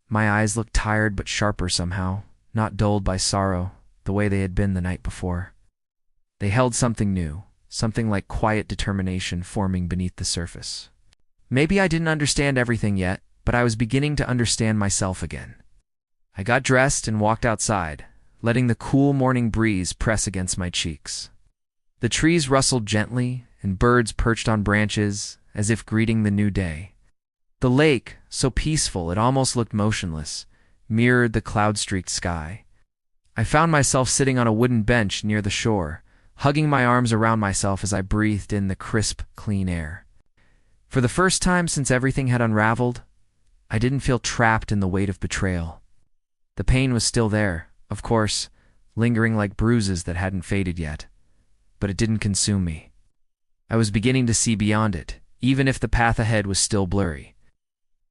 My eyes looked tired but sharper somehow, not dulled by sorrow, the way they had been the night before. They held something new, something like quiet determination forming beneath the surface. Maybe I didn't understand everything yet, but I was beginning to understand myself again. I got dressed and walked outside, letting the cool morning breeze press against my cheeks. The trees rustled gently, and birds perched on branches, as if greeting the new day. The lake, so peaceful it almost looked motionless, mirrored the cloud-streaked sky. I found myself sitting on a wooden bench near the shore, hugging my arms around myself as I breathed in the crisp, clean air. For the first time since everything had unraveled, I didn't feel trapped in the weight of betrayal. The pain was still there, of course, lingering like bruises that hadn't faded yet, but it didn't consume me. I was beginning to see beyond it, even if the path ahead was still blurry.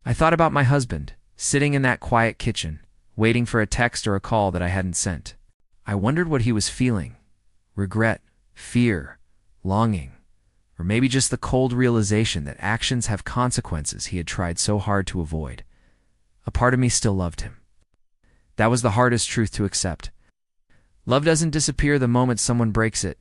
I thought about my husband, sitting in that quiet kitchen, waiting for a text or a call that I hadn't sent. I wondered what he was feeling. Regret, fear, longing, or maybe just the cold realization that actions have consequences he had tried so hard to avoid. A part of me still loved him. That was the hardest truth to accept. Love doesn't disappear the moment someone breaks it.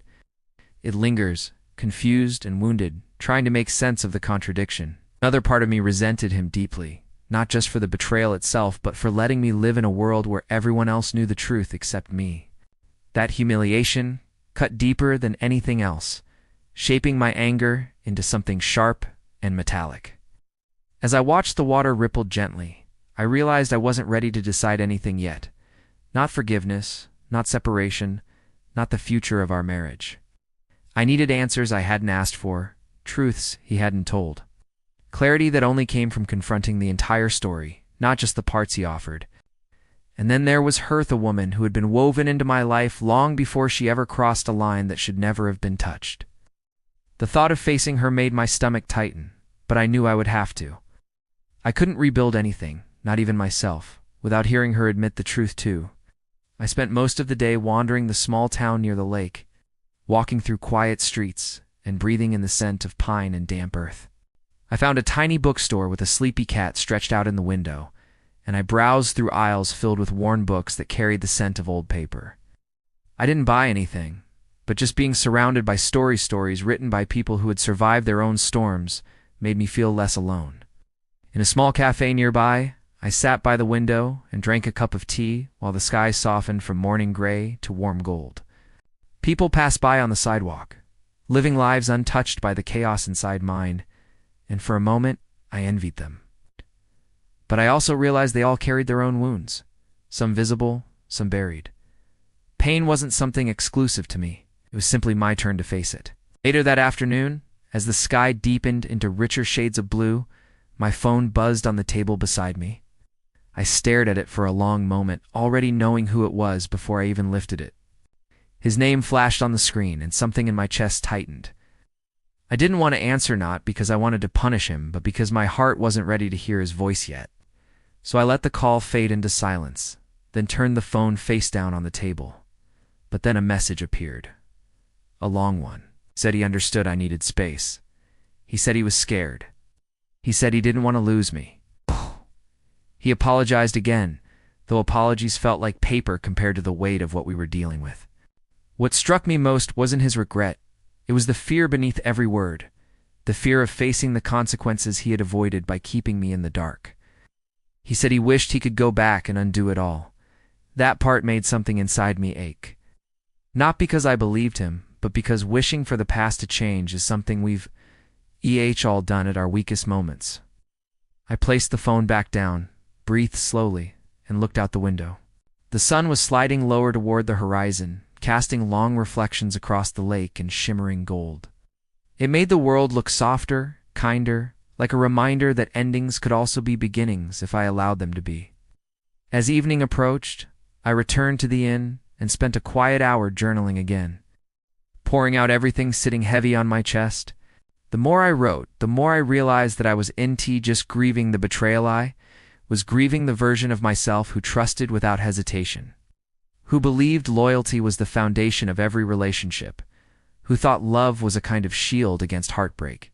It lingers, confused and wounded, trying to make sense of the contradiction. Another part of me resented him deeply, not just for the betrayal itself, but for letting me live in a world where everyone else knew the truth except me. That humiliation cut deeper than anything else, shaping my anger into something sharp and metallic. As I watched the water ripple gently, I realized I wasn't ready to decide anything yet. Not forgiveness, not separation, not the future of our marriage. I needed answers I hadn't asked for, truths he hadn't told. Clarity that only came from confronting the entire story, not just the parts he offered. And then there was Her, the woman who had been woven into my life long before she ever crossed a line that should never have been touched. The thought of facing her made my stomach tighten, but I knew I would have to. I couldn't rebuild anything, not even myself, without hearing her admit the truth too. I spent most of the day wandering the small town near the lake, walking through quiet streets and breathing in the scent of pine and damp earth. I found a tiny bookstore with a sleepy cat stretched out in the window, and I browsed through aisles filled with worn books that carried the scent of old paper. I didn't buy anything, but just being surrounded by stories written by people who had survived their own storms made me feel less alone. In a small cafe nearby, I sat by the window and drank a cup of tea while the sky softened from morning gray to warm gold. People passed by on the sidewalk, living lives untouched by the chaos inside mine, and for a moment, I envied them. But I also realized they all carried their own wounds, some visible, some buried. Pain wasn't something exclusive to me. It was simply my turn to face it. Later that afternoon, as the sky deepened into richer shades of blue, my phone buzzed on the table beside me. I stared at it for a long moment, already knowing who it was before I even lifted it. His name flashed on the screen, and something in my chest tightened. I didn't want to answer, not because I wanted to punish him, but because my heart wasn't ready to hear his voice yet. So I let the call fade into silence, then turned the phone face down on the table. But then a message appeared. A long one. He said he understood I needed space. He said he was scared. He said he didn't want to lose me. He apologized again, though apologies felt like paper compared to the weight of what we were dealing with. What struck me most wasn't his regret. It was the fear beneath every word, the fear of facing the consequences he had avoided by keeping me in the dark. He said he wished he could go back and undo it all. That part made something inside me ache. Not because I believed him, but because wishing for the past to change is something we've all done at our weakest moments. I placed the phone back down, breathed slowly, and looked out the window. The sun was sliding lower toward the horizon, casting long reflections across the lake in shimmering gold. It made the world look softer, kinder, like a reminder that endings could also be beginnings if I allowed them to be. As evening approached, I returned to the inn and spent a quiet hour journaling again, pouring out everything sitting heavy on my chest. The more I wrote, the more I realized that I was just grieving the betrayal I was grieving the version of myself who trusted without hesitation, who believed loyalty was the foundation of every relationship, who thought love was a kind of shield against heartbreak.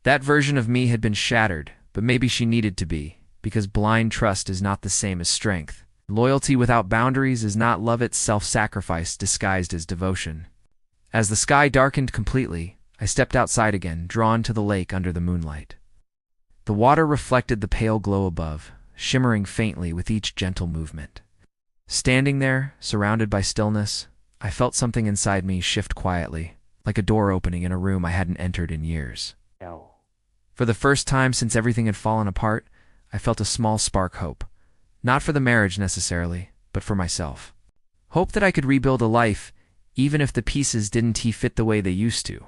That version of me had been shattered, but maybe she needed to be, because blind trust is not the same as strength. Loyalty without boundaries is not love, it's self-sacrifice disguised as devotion. As the sky darkened completely, I stepped outside again, drawn to the lake under the moonlight. The water reflected the pale glow above, shimmering faintly with each gentle movement. Standing there, surrounded by stillness, I felt something inside me shift quietly, like a door opening in a room I hadn't entered in years. For the first time since everything had fallen apart, I felt a small spark hope. Not for the marriage necessarily, but for myself. Hope that I could rebuild a life, even if the pieces didn't fit the way they used to.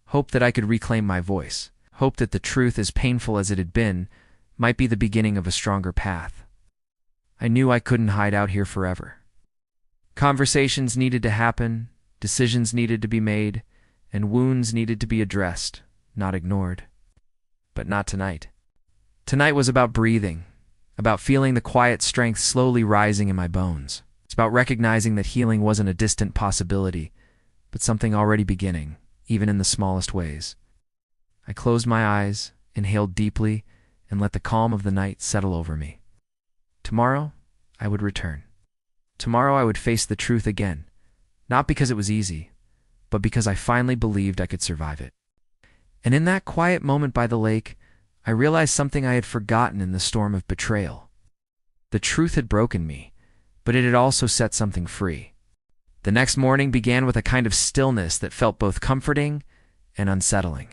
Hope that I could reclaim my voice. Hope that the truth, as painful as it had been, might be the beginning of a stronger path. I knew I couldn't hide out here forever. Conversations needed to happen, decisions needed to be made, and wounds needed to be addressed, not ignored. But not tonight. Tonight was about breathing, about feeling the quiet strength slowly rising in my bones. It's about recognizing that healing wasn't a distant possibility, but something already beginning, even in the smallest ways. I closed my eyes, inhaled deeply, and let the calm of the night settle over me. Tomorrow, I would return. Tomorrow I would face the truth again, not because it was easy, but because I finally believed I could survive it. And in that quiet moment by the lake, I realized something I had forgotten in the storm of betrayal. The truth had broken me, but it had also set something free. The next morning began with a kind of stillness that felt both comforting and unsettling.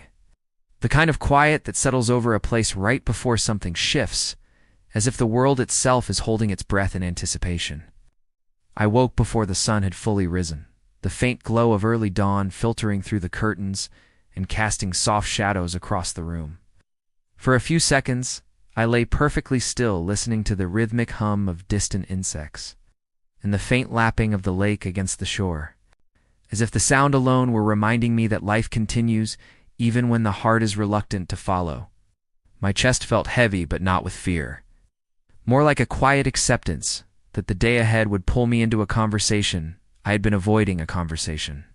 The kind of quiet that settles over a place right before something shifts, as if the world itself is holding its breath in anticipation. I woke before the sun had fully risen, the faint glow of early dawn filtering through the curtains and casting soft shadows across the room. For a few seconds, I lay perfectly still, listening to the rhythmic hum of distant insects and the faint lapping of the lake against the shore, as if the sound alone were reminding me that life continues even when the heart is reluctant to follow. My chest felt heavy, but not with fear. More like a quiet acceptance that the day ahead would pull me into a conversation I had been avoiding, a conversation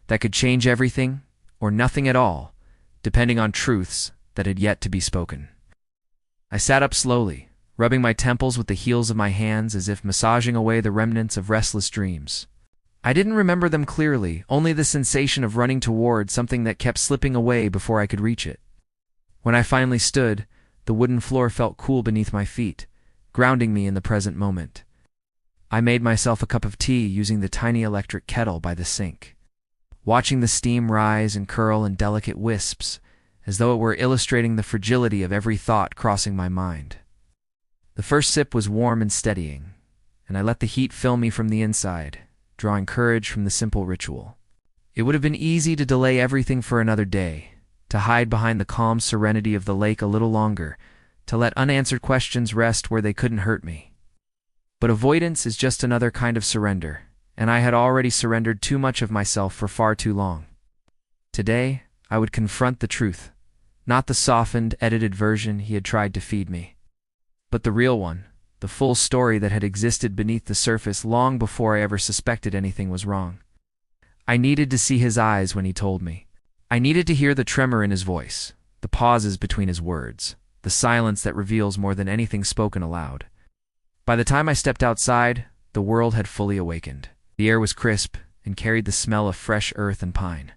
that could change everything or nothing at all, depending on truths that had yet to be spoken. I sat up slowly, rubbing my temples with the heels of my hands as if massaging away the remnants of restless dreams. I didn't remember them clearly, only the sensation of running toward something that kept slipping away before I could reach it. When I finally stood, the wooden floor felt cool beneath my feet, grounding me in the present moment. I made myself a cup of tea using the tiny electric kettle by the sink, watching the steam rise and curl in delicate wisps, as though it were illustrating the fragility of every thought crossing my mind. The first sip was warm and steadying, and I let the heat fill me from the inside, drawing courage from the simple ritual. It would have been easy to delay everything for another day, to hide behind the calm serenity of the lake a little longer, to let unanswered questions rest where they couldn't hurt me. But avoidance is just another kind of surrender, and I had already surrendered too much of myself for far too long. Today, I would confront the truth, not the softened, edited version he had tried to feed me, but the real one, the full story that had existed beneath the surface long before I ever suspected anything was wrong. I needed to see his eyes when he told me. I needed to hear the tremor in his voice, the pauses between his words, the silence that reveals more than anything spoken aloud. By the time I stepped outside, the world had fully awakened. The air was crisp and carried the smell of fresh earth and pine,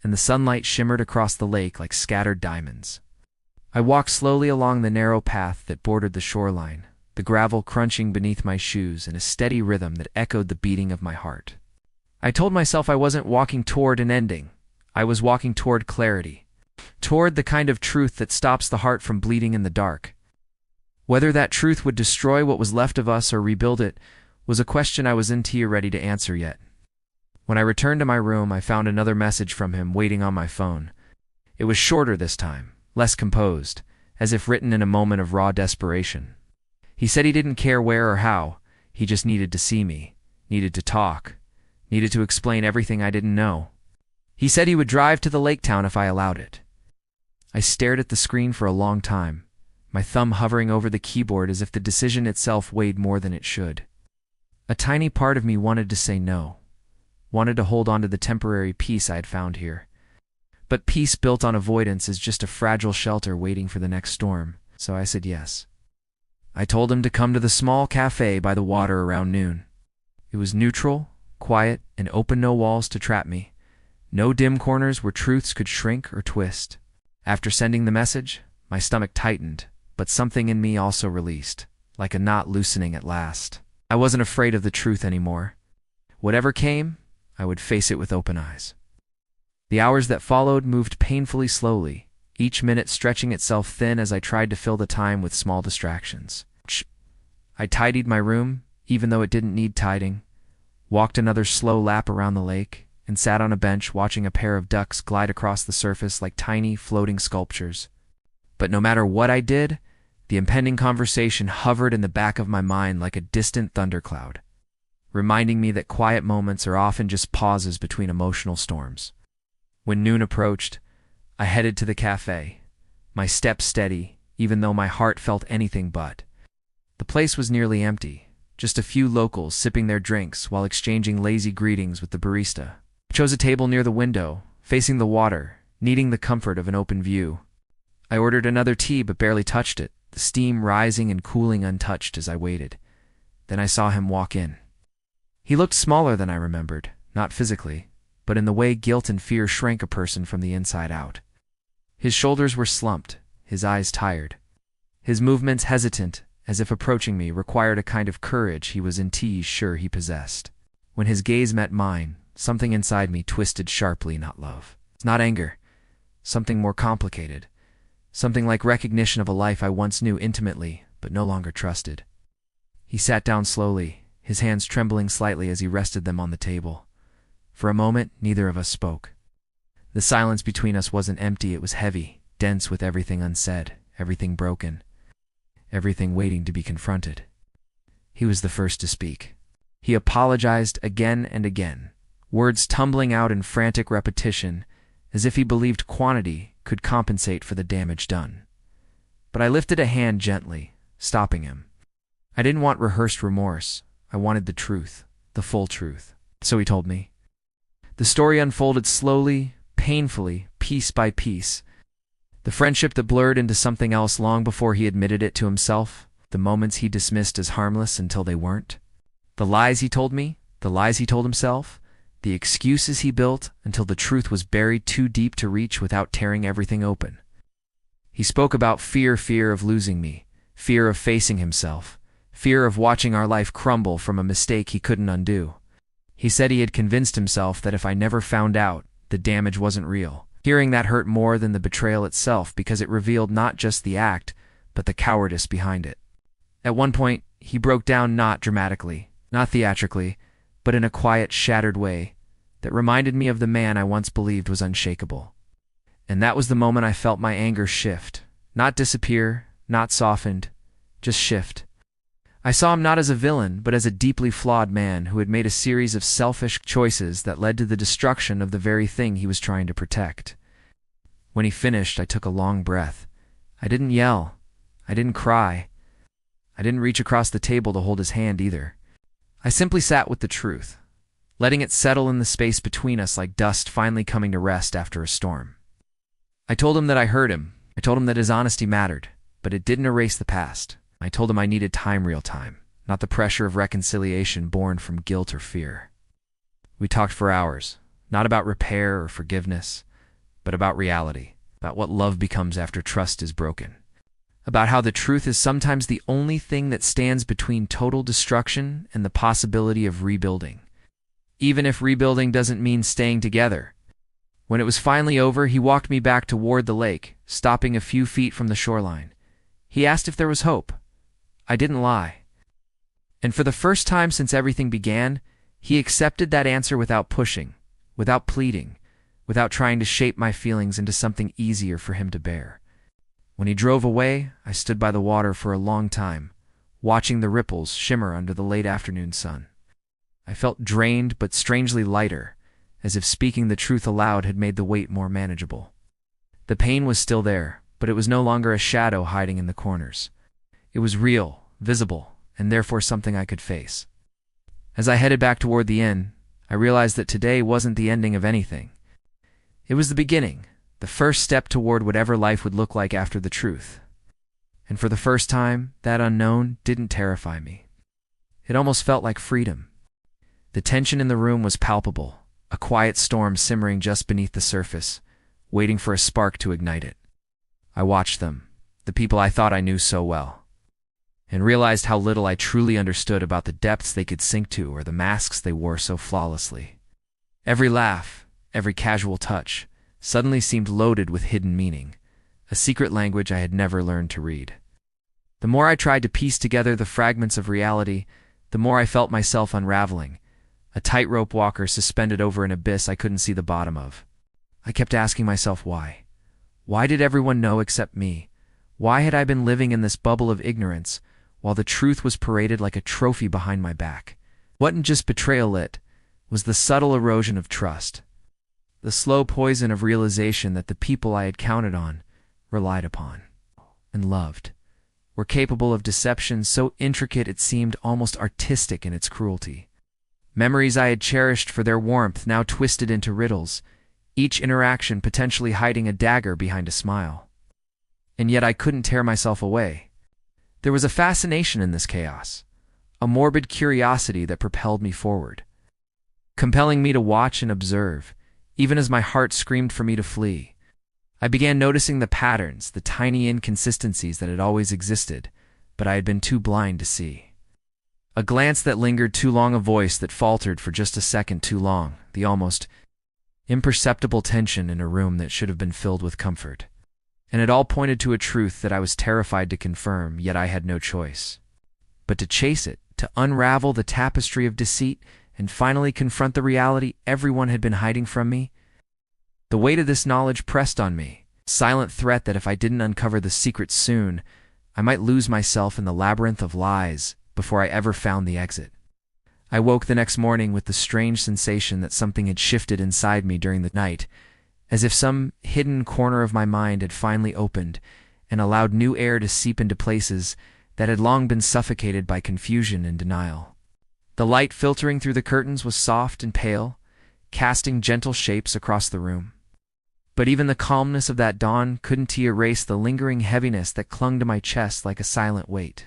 and the sunlight shimmered across the lake like scattered diamonds. I walked slowly along the narrow path that bordered the shoreline, the gravel crunching beneath my shoes in a steady rhythm that echoed the beating of my heart. I told myself I wasn't walking toward an ending. I was walking toward clarity, toward the kind of truth that stops the heart from bleeding in the dark. Whether that truth would destroy what was left of us or rebuild it was a question I wasn't ready to answer yet. When I returned to my room, I found another message from him waiting on my phone. It was shorter this time, less composed, as if written in a moment of raw desperation. He said he didn't care where or how, he just needed to see me, needed to talk, needed to explain everything I didn't know. He said he would drive to the lake town if I allowed it. I stared at the screen for a long time, my thumb hovering over the keyboard as if the decision itself weighed more than it should. A tiny part of me wanted to say no, wanted to hold on to the temporary peace I had found here. But peace built on avoidance is just a fragile shelter waiting for the next storm, so I said yes. I told him to come to the small cafe by the water around noon. It was neutral, quiet, and open, no walls to trap me, no dim corners where truths could shrink or twist. After sending the message, my stomach tightened, but something in me also released, like a knot loosening at last. I wasn't afraid of the truth anymore. Whatever came, I would face it with open eyes. The hours that followed moved painfully slowly, each minute stretching itself thin as I tried to fill the time with small distractions. I tidied my room, even though it didn't need tidying, walked another slow lap around the lake, and sat on a bench watching a pair of ducks glide across the surface like tiny, floating sculptures. But no matter what I did, the impending conversation hovered in the back of my mind like a distant thundercloud, reminding me that quiet moments are often just pauses between emotional storms. When noon approached, I headed to the cafe, my steps steady, even though my heart felt anything but. The place was nearly empty, just a few locals sipping their drinks while exchanging lazy greetings with the barista. I chose a table near the window, facing the water, needing the comfort of an open view. I ordered another tea but barely touched it, the steam rising and cooling untouched as I waited. Then I saw him walk in. He looked smaller than I remembered, not physically, but in the way guilt and fear shrank a person from the inside out. His shoulders were slumped, his eyes tired. His movements hesitant, as if approaching me required a kind of courage he was indeed sure he possessed. When his gaze met mine, something inside me twisted sharply, not love, not anger, something more complicated, something like recognition of a life I once knew intimately but no longer trusted. He sat down slowly, his hands trembling slightly as he rested them on the table. For a moment, neither of us spoke. The silence between us wasn't empty, it was heavy, dense with everything unsaid, everything broken, everything waiting to be confronted. He was the first to speak. He apologized again and again, words tumbling out in frantic repetition, as if he believed quantity could compensate for the damage done. But I lifted a hand gently, stopping him. I didn't want rehearsed remorse. I wanted the truth, the full truth. So he told me. The story unfolded slowly, painfully, piece by piece. The friendship that blurred into something else long before he admitted it to himself, the moments he dismissed as harmless until they weren't. The lies he told me, the lies he told himself, the excuses he built until the truth was buried too deep to reach without tearing everything open. He spoke about fear of losing me, fear of facing himself, fear of watching our life crumble from a mistake he couldn't undo. He said he had convinced himself that if I never found out, the damage wasn't real. Hearing that hurt more than the betrayal itself because it revealed not just the act, but the cowardice behind it. At one point, he broke down not dramatically, not theatrically, but in a quiet, shattered way that reminded me of the man I once believed was unshakable. And that was the moment I felt my anger shift. Not disappear, not softened, just shift. I saw him not as a villain, but as a deeply flawed man who had made a series of selfish choices that led to the destruction of the very thing he was trying to protect. When he finished, I took a long breath. I didn't yell. I didn't cry. I didn't reach across the table to hold his hand either. I simply sat with the truth, letting it settle in the space between us like dust finally coming to rest after a storm. I told him that I heard him. I told him that his honesty mattered, but it didn't erase the past. I told him I needed time, real time, not the pressure of reconciliation born from guilt or fear. We talked for hours, not about repair or forgiveness, but about reality, about what love becomes after trust is broken, about how the truth is sometimes the only thing that stands between total destruction and the possibility of rebuilding, even if rebuilding doesn't mean staying together. When it was finally over, he walked me back toward the lake, stopping a few feet from the shoreline. He asked if there was hope. I didn't lie. And for the first time since everything began, he accepted that answer without pushing, without pleading, without trying to shape my feelings into something easier for him to bear. When he drove away, I stood by the water for a long time, watching the ripples shimmer under the late afternoon sun. I felt drained but strangely lighter, as if speaking the truth aloud had made the weight more manageable. The pain was still there, but it was no longer a shadow hiding in the corners. It was real, visible, and therefore something I could face. As I headed back toward the inn, I realized that today wasn't the ending of anything. It was the beginning, the first step toward whatever life would look like after the truth. And for the first time, that unknown didn't terrify me. It almost felt like freedom. The tension in the room was palpable, a quiet storm simmering just beneath the surface, waiting for a spark to ignite it. I watched them, the people I thought I knew so well, and realized how little I truly understood about the depths they could sink to or the masks they wore so flawlessly. Every laugh, every casual touch, suddenly seemed loaded with hidden meaning, a secret language I had never learned to read. The more I tried to piece together the fragments of reality, the more I felt myself unraveling, a tightrope walker suspended over an abyss I couldn't see the bottom of. I kept asking myself why. Why did everyone know except me? Why had I been living in this bubble of ignorance, while the truth was paraded like a trophy behind my back? Wasn't just betrayal it, was the subtle erosion of trust, the slow poison of realization that the people I had counted on, relied upon, and loved, were capable of deception so intricate it seemed almost artistic in its cruelty. Memories I had cherished for their warmth now twisted into riddles, each interaction potentially hiding a dagger behind a smile. And yet I couldn't tear myself away. There was a fascination in this chaos, a morbid curiosity that propelled me forward, compelling me to watch and observe, even as my heart screamed for me to flee. I began noticing the patterns, the tiny inconsistencies that had always existed, but I had been too blind to see. A glance that lingered too long, a voice that faltered for just a second too long, the almost imperceptible tension in a room that should have been filled with comfort. And it all pointed to a truth that I was terrified to confirm, yet I had no choice but to chase it, to unravel the tapestry of deceit, and finally confront the reality everyone had been hiding from me. The weight of this knowledge pressed on me, Silent threat that if I didn't uncover the secret soon, I might lose myself in the labyrinth of lies before I ever found the exit. I woke the next morning with the strange sensation that something had shifted inside me during the night, as if some hidden corner of my mind had finally opened and allowed new air to seep into places that had long been suffocated by confusion and denial. The light filtering through the curtains was soft and pale, casting gentle shapes across the room. But even the calmness of that dawn couldn't erase the lingering heaviness that clung to my chest like a silent weight.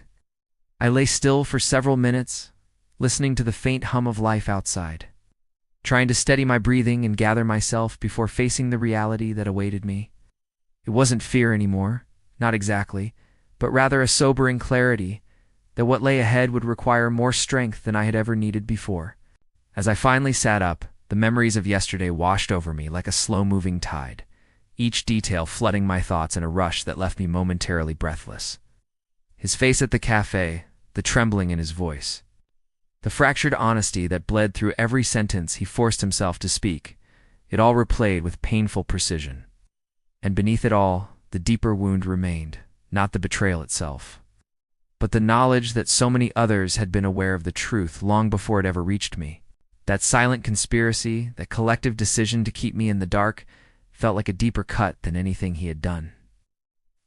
I lay still for several minutes, listening to the faint hum of life outside, trying to steady my breathing and gather myself before facing the reality that awaited me. It wasn't fear anymore, not exactly, but rather a sobering clarity that what lay ahead would require more strength than I had ever needed before. As I finally sat up, the memories of yesterday washed over me like a slow-moving tide, each detail flooding my thoughts in a rush that left me momentarily breathless. His face at the cafe, the trembling in his voice, the fractured honesty that bled through every sentence he forced himself to speak, it all replayed with painful precision. And beneath it all, the deeper wound remained, not the betrayal itself, but the knowledge that so many others had been aware of the truth long before it ever reached me. That silent conspiracy, that collective decision to keep me in the dark, felt like a deeper cut than anything he had done.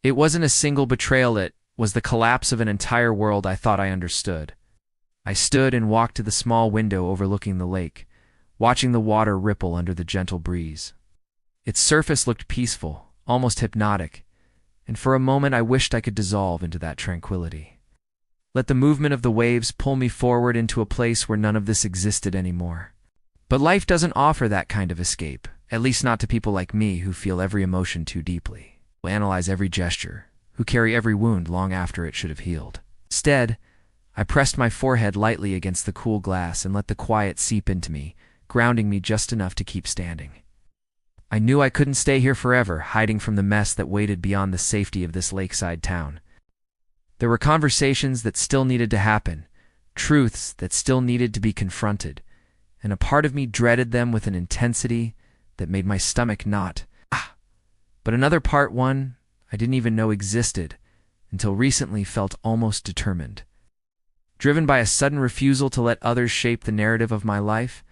It wasn't a single betrayal, it was the collapse of an entire world I thought I understood. I stood and walked to the small window overlooking the lake, watching the water ripple under the gentle breeze. Its surface looked peaceful, almost hypnotic, and for a moment I wished I could dissolve into that tranquility. Let the movement of the waves pull me forward into a place where none of this existed anymore. But life doesn't offer that kind of escape, at least not to people like me who feel every emotion too deeply, who analyze every gesture, who carry every wound long after it should have healed. Instead, I pressed my forehead lightly against the cool glass and let the quiet seep into me, grounding me just enough to keep standing. I knew I couldn't stay here forever, hiding from the mess that waited beyond the safety of this lakeside town. There were conversations that still needed to happen, truths that still needed to be confronted, and a part of me dreaded them with an intensity that made my stomach knot. But another part, one I didn't even know existed, until recently felt almost determined. Driven by a sudden refusal to let others shape the narrative of my life,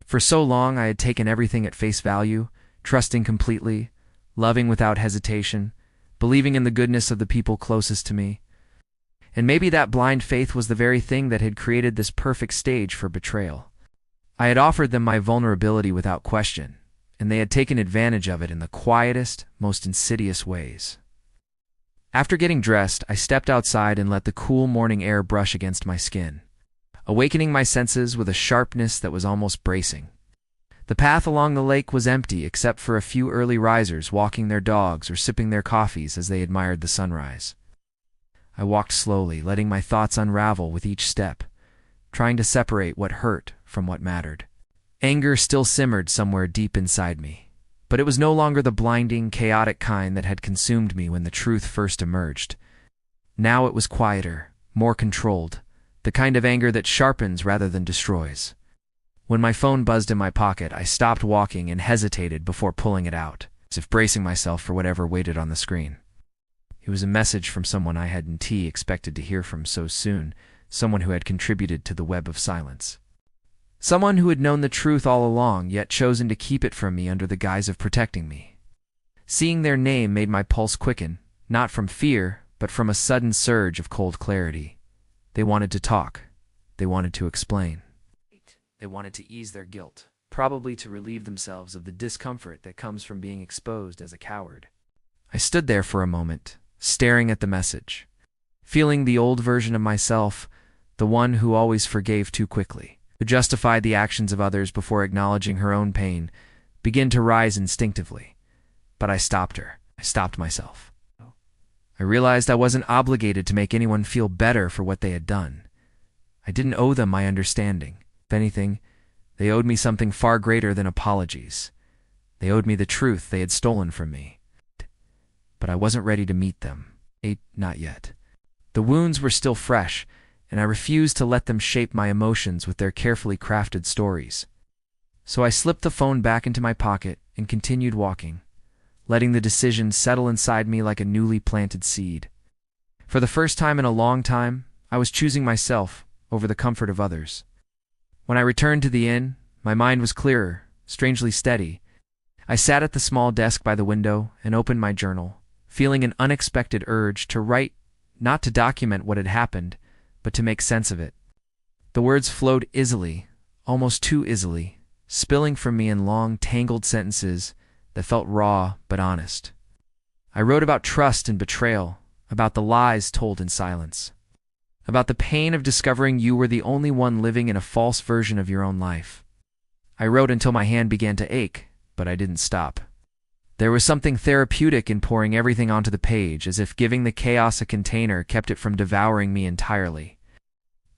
for so long I had taken everything at face value, trusting completely, loving without hesitation, believing in the goodness of the people closest to me. And maybe that blind faith was the very thing that had created this perfect stage for betrayal. I had offered them my vulnerability without question, and they had taken advantage of it in the quietest, most insidious ways. After getting dressed, I stepped outside and let the cool morning air brush against my skin, awakening my senses with a sharpness that was almost bracing. The path along the lake was empty except for a few early risers walking their dogs or sipping their coffees as they admired the sunrise. I walked slowly, letting my thoughts unravel with each step, trying to separate what hurt from what mattered. Anger still simmered somewhere deep inside me, but it was no longer the blinding, chaotic kind that had consumed me when the truth first emerged. Now it was quieter, more controlled, the kind of anger that sharpens rather than destroys. When my phone buzzed in my pocket, I stopped walking and hesitated before pulling it out, as if bracing myself for whatever waited on the screen. It was a message from someone I hadn't expected to hear from so soon, someone who had contributed to the web of silence. Someone who had known the truth all along, yet chosen to keep it from me under the guise of protecting me. Seeing their name made my pulse quicken, not from fear, but from a sudden surge of cold clarity. They wanted to talk. They wanted to explain. They wanted to ease their guilt, probably to relieve themselves of the discomfort that comes from being exposed as a coward. I stood there for a moment, staring at the message, feeling the old version of myself, the one who always forgave too quickly, who justified the actions of others before acknowledging her own pain, begin to rise instinctively. But I stopped her. I stopped myself. I realized I wasn't obligated to make anyone feel better for what they had done. I didn't owe them my understanding. If anything, they owed me something far greater than apologies. They owed me the truth they had stolen from me. But I wasn't ready to meet them. Not yet. The wounds were still fresh, and I refused to let them shape my emotions with their carefully crafted stories. So I slipped the phone back into my pocket and continued walking, letting the decision settle inside me like a newly planted seed. For the first time in a long time, I was choosing myself over the comfort of others. When I returned to the inn, my mind was clearer, strangely steady. I sat at the small desk by the window and opened my journal, feeling an unexpected urge to write, not to document what had happened, but to make sense of it. The words flowed easily, almost too easily, spilling from me in long, tangled sentences that felt raw but honest. I wrote about trust and betrayal, about the lies told in silence, about the pain of discovering you were the only one living in a false version of your own life. I wrote until my hand began to ache, but I didn't stop. There was something therapeutic in pouring everything onto the page, as if giving the chaos a container kept it from devouring me entirely.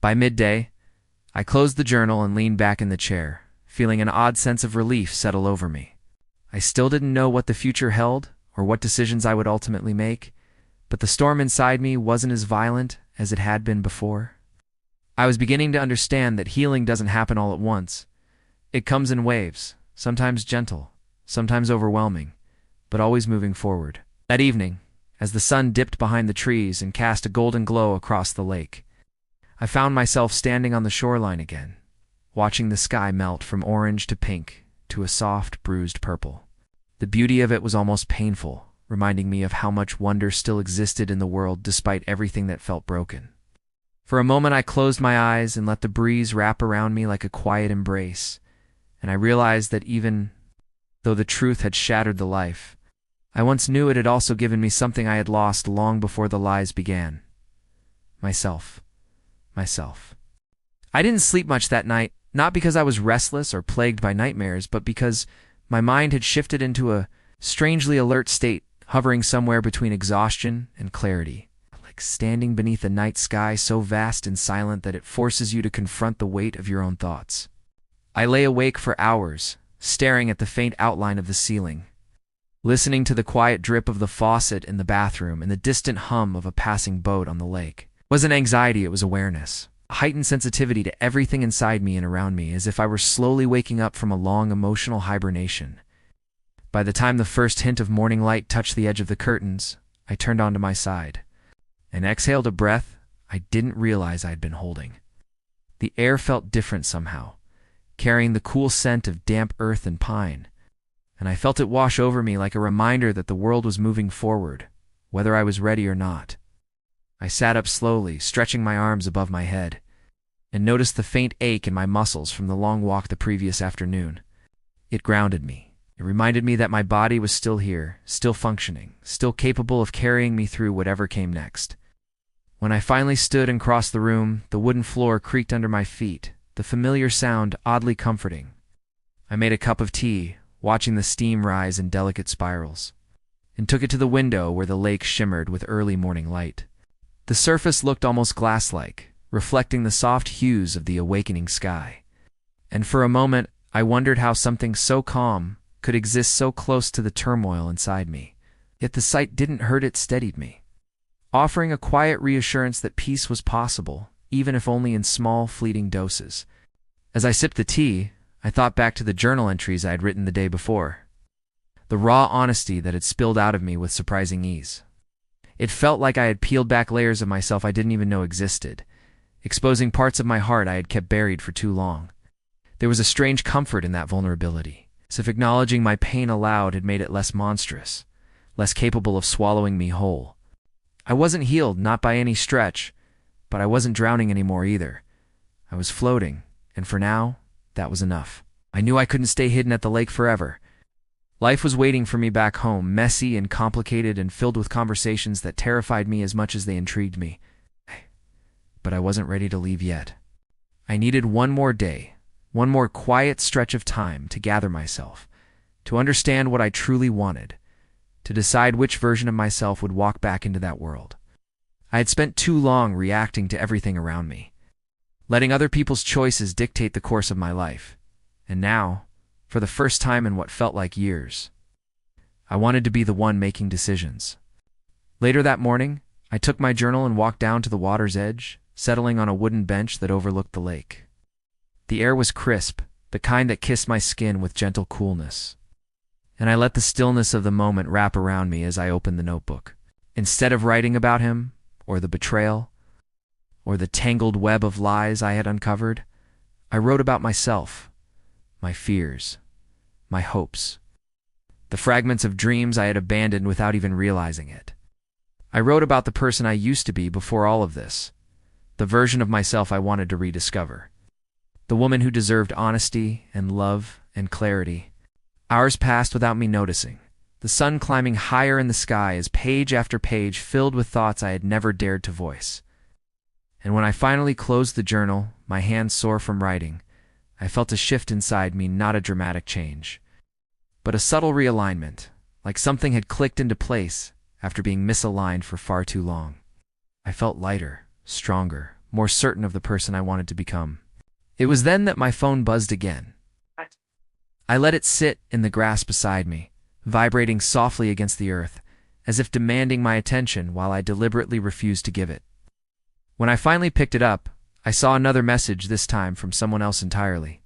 By midday, I closed the journal and leaned back in the chair, feeling an odd sense of relief settle over me. I still didn't know what the future held or what decisions I would ultimately make, but the storm inside me wasn't as violent as it had been before. I was beginning to understand that healing doesn't happen all at once. It comes in waves, sometimes gentle, sometimes overwhelming, but always moving forward. That evening, as the sun dipped behind the trees and cast a golden glow across the lake, I found myself standing on the shoreline again, watching the sky melt from orange to pink to a soft, bruised purple. The beauty of it was almost painful, reminding me of how much wonder still existed in the world despite everything that felt broken. For a moment I closed my eyes and let the breeze wrap around me like a quiet embrace, and I realized that even though the truth had shattered the life I once knew, it had also given me something I had lost long before the lies began. Myself. I didn't sleep much that night, not because I was restless or plagued by nightmares, but because my mind had shifted into a strangely alert state, hovering somewhere between exhaustion and clarity, like standing beneath a night sky so vast and silent that it forces you to confront the weight of your own thoughts. I lay awake for hours, staring at the faint outline of the ceiling, listening to the quiet drip of the faucet in the bathroom and the distant hum of a passing boat on the lake. It wasn't anxiety, it was awareness, a heightened sensitivity to everything inside me and around me, as if I were slowly waking up from a long emotional hibernation. By the time the first hint of morning light touched the edge of the curtains, I turned onto my side and exhaled a breath I didn't realize I had been holding. The air felt different somehow, carrying the cool scent of damp earth and pine, and I felt it wash over me like a reminder that the world was moving forward, whether I was ready or not. I sat up slowly, stretching my arms above my head, and noticed the faint ache in my muscles from the long walk the previous afternoon. It grounded me. It reminded me that my body was still here, still functioning, still capable of carrying me through whatever came next. When I finally stood and crossed the room, the wooden floor creaked under my feet, the familiar sound oddly comforting. I made a cup of tea, watching the steam rise in delicate spirals, and took it to the window where the lake shimmered with early morning light. The surface looked almost glass-like, reflecting the soft hues of the awakening sky. And for a moment, I wondered how something so calm could exist so close to the turmoil inside me. Yet the sight didn't hurt, it steadied me, offering a quiet reassurance that peace was possible, even if only in small, fleeting doses. As I sipped the tea, I thought back to the journal entries I had written the day before. The raw honesty that had spilled out of me with surprising ease. It felt like I had peeled back layers of myself I didn't even know existed, exposing parts of my heart I had kept buried for too long. There was a strange comfort in that vulnerability, as if acknowledging my pain aloud had made it less monstrous, less capable of swallowing me whole. I wasn't healed, not by any stretch, but I wasn't drowning anymore either. I was floating, and for now, that was enough. I knew I couldn't stay hidden at the lake forever. Life was waiting for me back home, messy and complicated and filled with conversations that terrified me as much as they intrigued me. But I wasn't ready to leave yet. I needed one more day, one more quiet stretch of time to gather myself, to understand what I truly wanted, to decide which version of myself would walk back into that world. I had spent too long reacting to everything around me, letting other people's choices dictate the course of my life. And now, for the first time in what felt like years, I wanted to be the one making decisions. Later that morning, I took my journal and walked down to the water's edge, settling on a wooden bench that overlooked the lake. The air was crisp, the kind that kissed my skin with gentle coolness. and I let the stillness of the moment wrap around me as I opened the notebook. Instead of writing about him, or the betrayal, or the tangled web of lies I had uncovered, I wrote about myself, my fears, my hopes, the fragments of dreams I had abandoned without even realizing it. I wrote about the person I used to be before all of this, the version of myself I wanted to rediscover, the woman who deserved honesty and love and clarity. Hours passed without me noticing, the sun climbing higher in the sky as page after page filled with thoughts I had never dared to voice. And when I finally closed the journal, my hands sore from writing, I felt a shift inside me, not a dramatic change, but a subtle realignment, like something had clicked into place after being misaligned for far too long. I felt lighter, stronger, more certain of the person I wanted to become. It was then that my phone buzzed again. I let it sit in the grass beside me, vibrating softly against the earth, as if demanding my attention while I deliberately refused to give it. When I finally picked it up, I saw another message, this time from someone else entirely.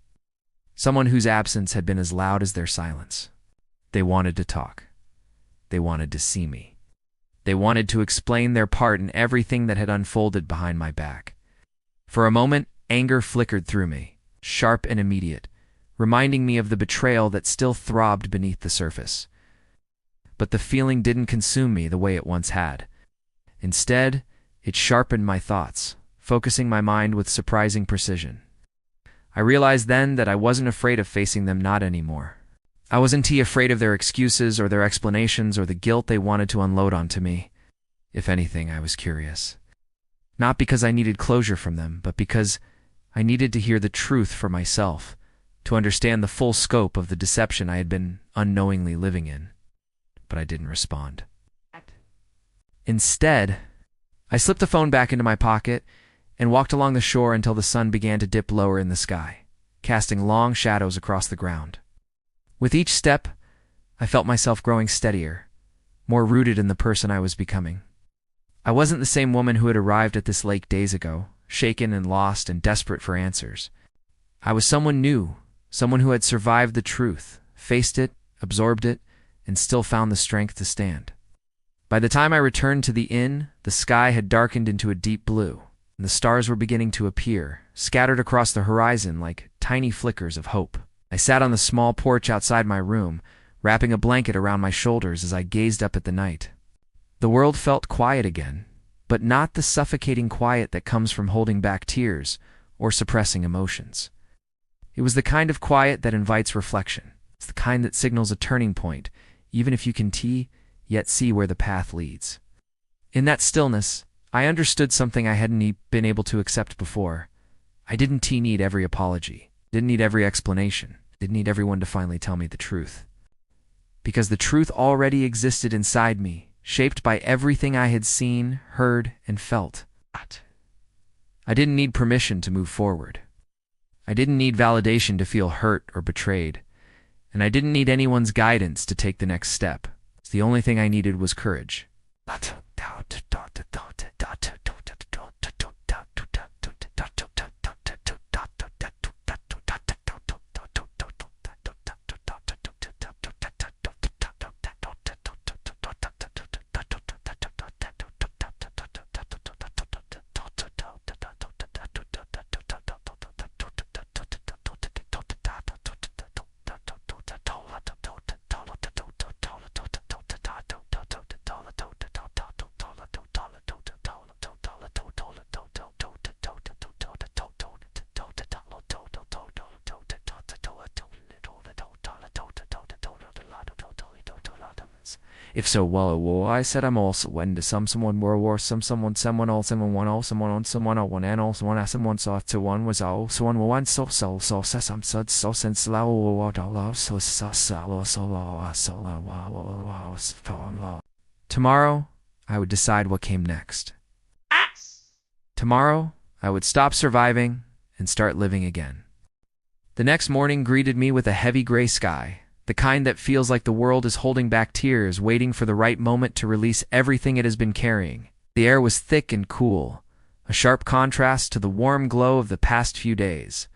Someone whose absence had been as loud as their silence. They wanted to talk. They wanted to see me. They wanted to explain their part in everything that had unfolded behind my back. For a moment, anger flickered through me, sharp and immediate, reminding me of the betrayal that still throbbed beneath the surface. But the feeling didn't consume me the way it once had. Instead, it sharpened my thoughts, focusing my mind with surprising precision. I realized then that I wasn't afraid of facing them, not anymore. I wasn't afraid of their excuses or their explanations or the guilt they wanted to unload onto me. If anything, I was curious. Not because I needed closure from them, but because I needed to hear the truth for myself, to understand the full scope of the deception I had been unknowingly living in. But I didn't respond. Instead, I slipped the phone back into my pocket and walked along the shore until the sun began to dip lower in the sky, casting long shadows across the ground. With each step, I felt myself growing steadier, more rooted in the person I was becoming. I wasn't the same woman who had arrived at this lake days ago, shaken and lost and desperate for answers. I was someone new, someone who had survived the truth, faced it, absorbed it, and still found the strength to stand. By the time I returned to the inn, the sky had darkened into a deep blue, and the stars were beginning to appear, scattered across the horizon like tiny flickers of hope. I sat on the small porch outside my room, wrapping a blanket around my shoulders as I gazed up at the night. The world felt quiet again, but not the suffocating quiet that comes from holding back tears or suppressing emotions. It was the kind of quiet that invites reflection. It's the kind that signals a turning point, even if you can yet see where the path leads. In that stillness, I understood something I hadn't been able to accept before. I didn't need every apology, didn't need every explanation, didn't need everyone to finally tell me the truth. Because the truth already existed inside me, shaped by everything I had seen, heard, and felt. I didn't need permission to move forward. I didn't need validation to feel hurt or betrayed. And I didn't need anyone's guidance to take the next step. The only thing I needed was courage. If so, well, I said I'm also when to someone were someone else someone one and also one someone saw to one was all so one so some sud so since Tomorrow, I would decide what came next. Tomorrow, I would stop surviving and start living again. The next morning greeted me with a heavy gray sky. The kind that feels like the world is holding back tears, waiting for the right moment to release everything it has been carrying. The air was thick and cool, a sharp contrast to the warm glow of the past few days.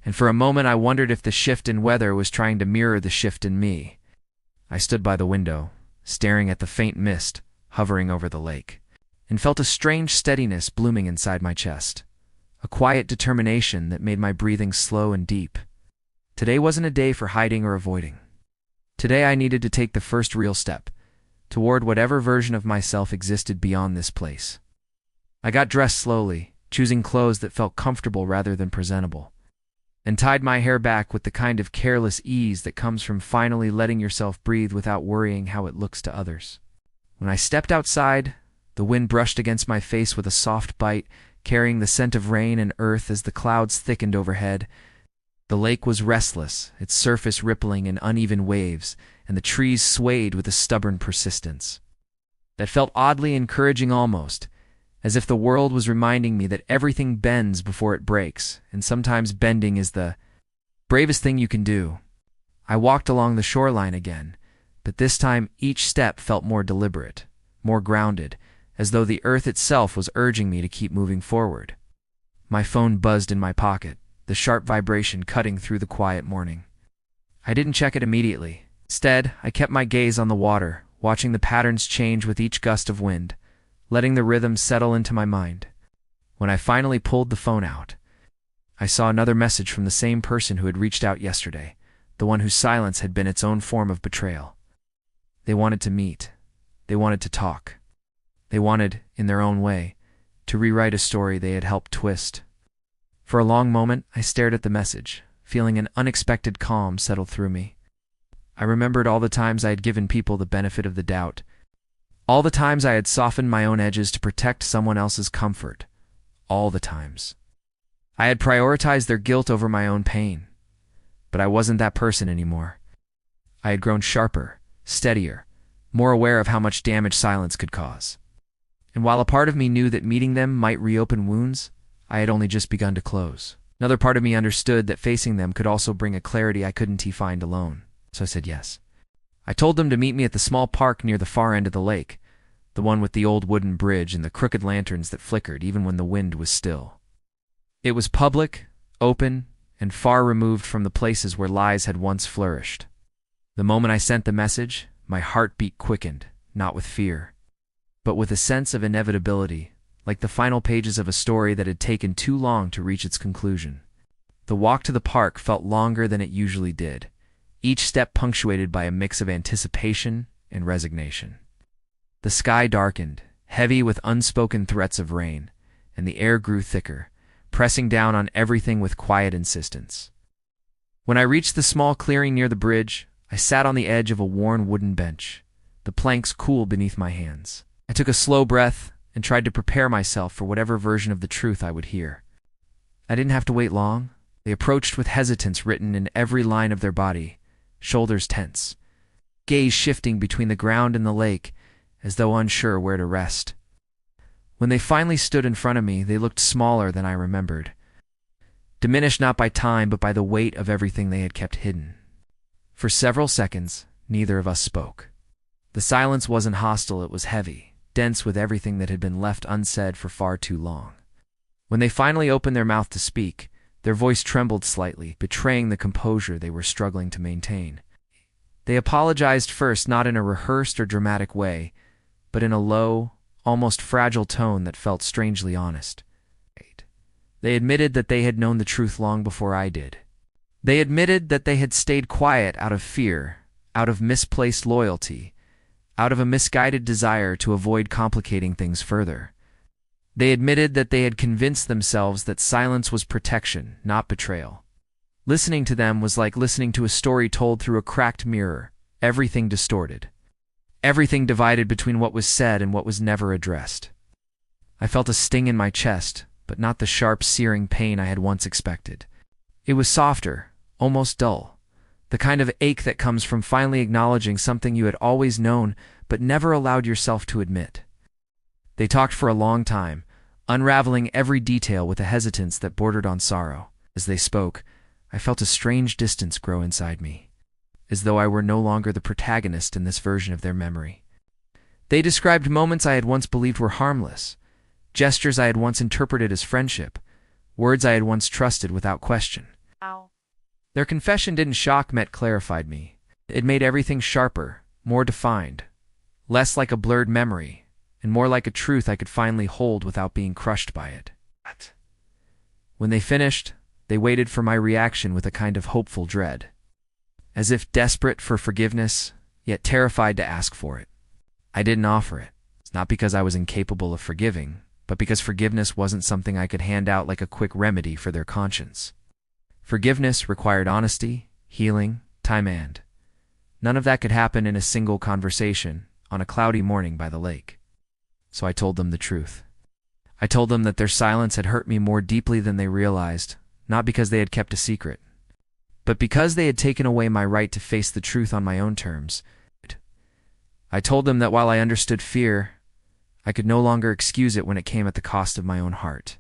And for a moment I wondered if the shift in weather was trying to mirror the shift in me. I stood by the window, staring at the faint mist hovering over the lake, and felt a strange steadiness blooming inside my chest, a quiet determination that made my breathing slow and deep. Today wasn't a day for hiding or avoiding. Today I needed to take the first real step toward whatever version of myself existed beyond this place. I got dressed slowly, choosing clothes that felt comfortable rather than presentable, and tied my hair back with the kind of careless ease that comes from finally letting yourself breathe without worrying how it looks to others. When I stepped outside, the wind brushed against my face with a soft bite, carrying the scent of rain and earth as the clouds thickened overhead. The lake was restless, its surface rippling in uneven waves, and the trees swayed with a stubborn persistence that felt oddly encouraging, almost as if the world was reminding me that everything bends before it breaks, and sometimes bending is the bravest thing you can do. I walked along the shoreline again, but this time each step felt more deliberate, more grounded, as though the earth itself was urging me to keep moving forward. My phone buzzed in my pocket, the sharp vibration cutting through the quiet morning. I didn't check it immediately. Instead, I kept my gaze on the water, watching the patterns change with each gust of wind, letting the rhythm settle into my mind. When I finally pulled the phone out, I saw another message from the same person who had reached out yesterday, the one whose silence had been its own form of betrayal. They wanted to meet. They wanted to talk. They wanted, in their own way, to rewrite a story they had helped twist. For a long moment, I stared at the message, feeling an unexpected calm settle through me. I remembered all the times I had given people the benefit of the doubt, all the times I had softened my own edges to protect someone else's comfort, all the times I had prioritized their guilt over my own pain. But I wasn't that person anymore. I had grown sharper, steadier, more aware of how much damage silence could cause. And while a part of me knew that meeting them might reopen wounds, I had only just begun to close. Another part of me understood that facing them could also bring a clarity I couldn't find alone. So I said yes. I told them to meet me at the small park near the far end of the lake, the one with the old wooden bridge and the crooked lanterns that flickered even when the wind was still. It was public, open, and far removed from the places where lies had once flourished. The moment I sent the message, my heartbeat quickened, not with fear, but with a sense of inevitability, like the final pages of a story that had taken too long to reach its conclusion. The walk to the park felt longer than it usually did, each step punctuated by a mix of anticipation and resignation. The sky darkened, heavy with unspoken threats of rain, and the air grew thicker, pressing down on everything with quiet insistence. When I reached the small clearing near the bridge, I sat on the edge of a worn wooden bench, the planks cool beneath my hands. I took a slow breath and tried to prepare myself for whatever version of the truth I would hear. I didn't have to wait long. They approached with hesitance written in every line of their body, shoulders tense, gaze shifting between the ground and the lake, as though unsure where to rest. When they finally stood in front of me, they looked smaller than I remembered, diminished not by time but by the weight of everything they had kept hidden. For several seconds, neither of us spoke. The silence wasn't hostile, it was heavy, dense with everything that had been left unsaid for far too long. When they finally opened their mouth to speak, their voice trembled slightly, betraying the composure they were struggling to maintain. They apologized first, not in a rehearsed or dramatic way, but in a low, almost fragile tone that felt strangely honest. They admitted that they had known the truth long before I did. They admitted that they had stayed quiet out of fear, out of misplaced loyalty, out of a misguided desire to avoid complicating things further. They admitted that they had convinced themselves that silence was protection, not betrayal. Listening to them was like listening to a story told through a cracked mirror, everything distorted. Everything divided between what was said and what was never addressed. I felt a sting in my chest, but not the sharp, searing pain I had once expected. It was softer, almost dull, the kind of ache that comes from finally acknowledging something you had always known but never allowed yourself to admit. They talked for a long time, unraveling every detail with a hesitance that bordered on sorrow. As they spoke, I felt a strange distance grow inside me, as though I were no longer the protagonist in this version of their memory. They described moments I had once believed were harmless, gestures I had once interpreted as friendship, words I had once trusted without question. Ow. Their confession didn't shock me, it clarified me. It made everything sharper, more defined, less like a blurred memory, and more like a truth I could finally hold without being crushed by it. When they finished, they waited for my reaction with a kind of hopeful dread, as if desperate for forgiveness, yet terrified to ask for it. I didn't offer it. It's not because I was incapable of forgiving, but because forgiveness wasn't something I could hand out like a quick remedy for their conscience. Forgiveness required honesty, healing, time, and none of that could happen in a single conversation on a cloudy morning by the lake. So I told them the truth. I told them that their silence had hurt me more deeply than they realized, not because they had kept a secret, but because they had taken away my right to face the truth on my own terms. I told them that while I understood fear, I could no longer excuse it when it came at the cost of my own heart.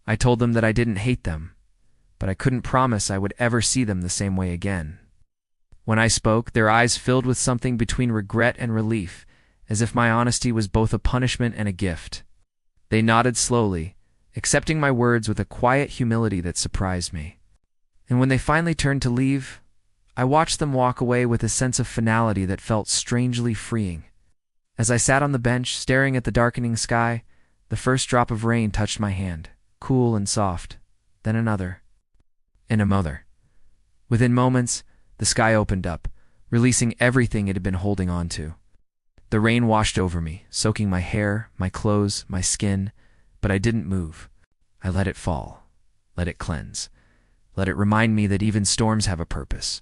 I told them that I didn't hate them, but I couldn't promise I would ever see them the same way again. When I spoke, their eyes filled with something between regret and relief, as if my honesty was both a punishment and a gift. They nodded slowly, accepting my words with a quiet humility that surprised me. And when they finally turned to leave, I watched them walk away with a sense of finality that felt strangely freeing. As I sat on the bench, staring at the darkening sky, the first drop of rain touched my hand, cool and soft, then another, and another. Within moments, the sky opened up, releasing everything it had been holding on to. The rain washed over me, soaking my hair, my clothes, my skin, but I didn't move. I let it fall, let it cleanse, let it remind me that even storms have a purpose.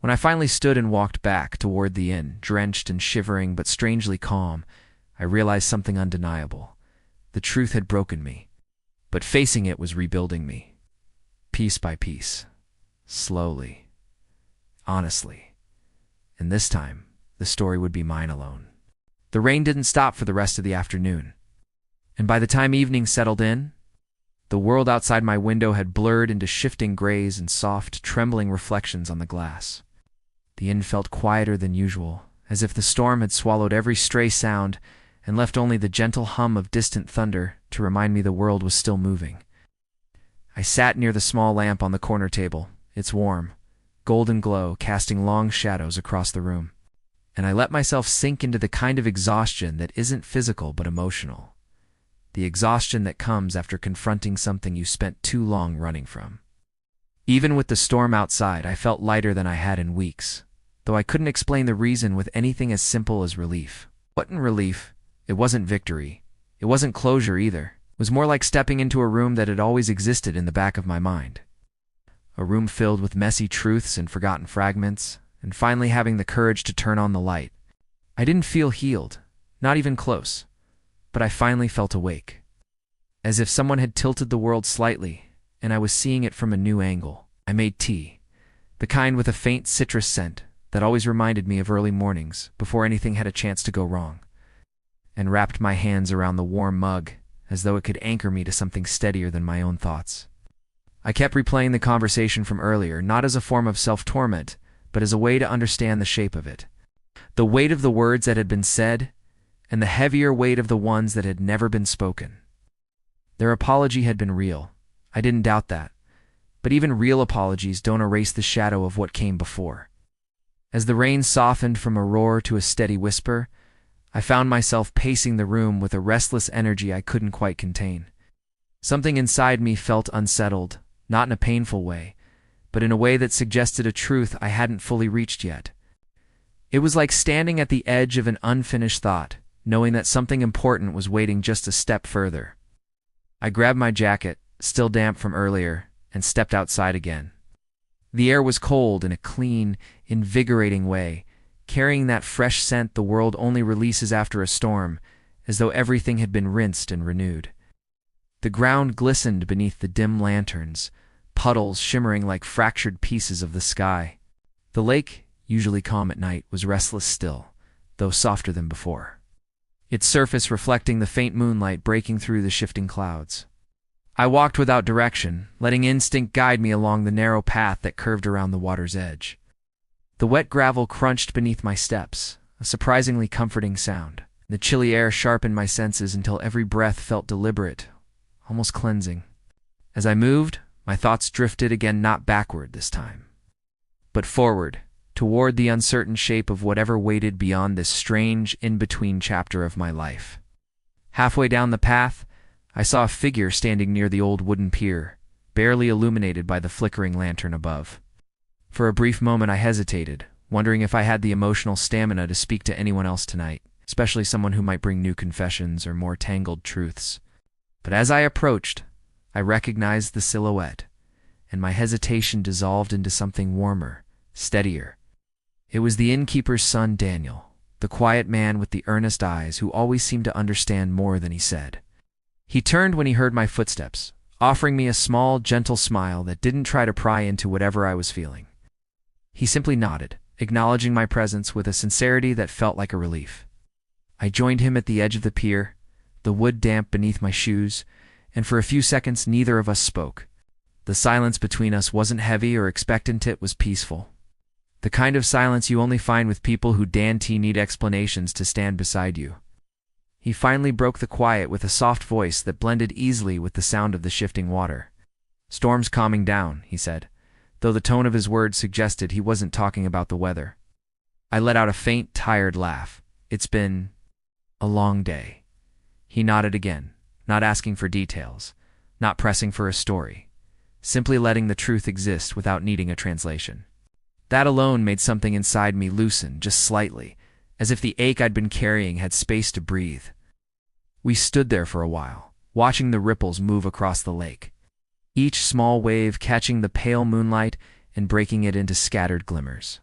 When I finally stood and walked back toward the inn, drenched and shivering but strangely calm, I realized something undeniable. The truth had broken me, but facing it was rebuilding me. Piece by piece, slowly, honestly. And this time, the story would be mine alone. The rain didn't stop for the rest of the afternoon, and by the time evening settled in, the world outside my window had blurred into shifting grays and soft, trembling reflections on the glass. The inn felt quieter than usual, as if the storm had swallowed every stray sound and left only the gentle hum of distant thunder to remind me the world was still moving. I sat near the small lamp on the corner table, its warm, golden glow casting long shadows across the room, and I let myself sink into the kind of exhaustion that isn't physical but emotional. The exhaustion that comes after confronting something you spent too long running from. Even with the storm outside, I felt lighter than I had in weeks, though I couldn't explain the reason with anything as simple as relief. What in relief? It wasn't victory. It wasn't closure either. It was more like stepping into a room that had always existed in the back of my mind. A room filled with messy truths and forgotten fragments, and finally having the courage to turn on the light. I didn't feel healed, not even close, but I finally felt awake. As if someone had tilted the world slightly, and I was seeing it from a new angle. I made tea, the kind with a faint citrus scent that always reminded me of early mornings before anything had a chance to go wrong, and wrapped my hands around the warm mug as though it could anchor me to something steadier than my own thoughts. I kept replaying the conversation from earlier, not as a form of self-torment, but as a way to understand the shape of it. The weight of the words that had been said, and the heavier weight of the ones that had never been spoken. Their apology had been real. I didn't doubt that. But even real apologies don't erase the shadow of what came before. As the rain softened from a roar to a steady whisper, I found myself pacing the room with a restless energy I couldn't quite contain. Something inside me felt unsettled, not in a painful way, but in a way that suggested a truth I hadn't fully reached yet. It was like standing at the edge of an unfinished thought, knowing that something important was waiting just a step further. I grabbed my jacket, still damp from earlier, and stepped outside again. The air was cold in a clean, invigorating way, carrying that fresh scent the world only releases after a storm, as though everything had been rinsed and renewed. The ground glistened beneath the dim lanterns, puddles shimmering like fractured pieces of the sky. The lake, usually calm at night, was restless still, though softer than before, its surface reflecting the faint moonlight breaking through the shifting clouds. I walked without direction, letting instinct guide me along the narrow path that curved around the water's edge. The wet gravel crunched beneath my steps, a surprisingly comforting sound. The chilly air sharpened my senses until every breath felt deliberate, almost cleansing. As I moved, my thoughts drifted again, not backward this time, but forward, toward the uncertain shape of whatever waited beyond this strange, in-between chapter of my life. Halfway down the path, I saw a figure standing near the old wooden pier, barely illuminated by the flickering lantern above. For a brief moment I hesitated, wondering if I had the emotional stamina to speak to anyone else tonight, especially someone who might bring new confessions or more tangled truths. But as I approached, I recognized the silhouette, and my hesitation dissolved into something warmer, steadier. It was the innkeeper's son, Daniel, the quiet man with the earnest eyes who always seemed to understand more than he said. He turned when he heard my footsteps, offering me a small, gentle smile that didn't try to pry into whatever I was feeling. He simply nodded, acknowledging my presence with a sincerity that felt like a relief. I joined him at the edge of the pier, the wood damp beneath my shoes, and for a few seconds neither of us spoke. The silence between us wasn't heavy or expectant, it was peaceful. The kind of silence you only find with people who need explanations to stand beside you. He finally broke the quiet with a soft voice that blended easily with the sound of the shifting water. "Storm's calming down," he said, though the tone of his words suggested he wasn't talking about the weather. I let out a faint, tired laugh. "It's been a long day." He nodded again, not asking for details, not pressing for a story, simply letting the truth exist without needing a translation. That alone made something inside me loosen, just slightly, as if the ache I'd been carrying had space to breathe. We stood there for a while, watching the ripples move across the lake, each small wave catching the pale moonlight and breaking it into scattered glimmers.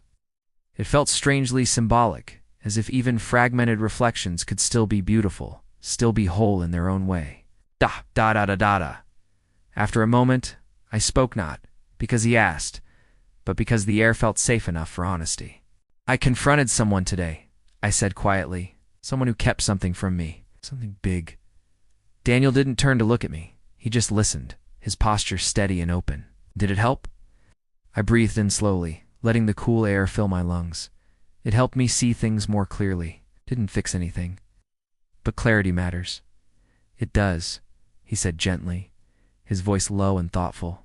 It felt strangely symbolic, as if even fragmented reflections could still be beautiful, still be whole in their own way. Da. After a moment, I spoke not because he asked, but because the air felt safe enough for honesty. "I confronted someone today," I said quietly, "someone who kept something from me, something big." Daniel didn't turn to look at me. He just listened, his posture steady and open. "Did it help?" I breathed in slowly, letting the cool air fill my lungs. It helped me see things more clearly. Didn't fix anything. But clarity matters. "It does," he said gently, his voice low and thoughtful.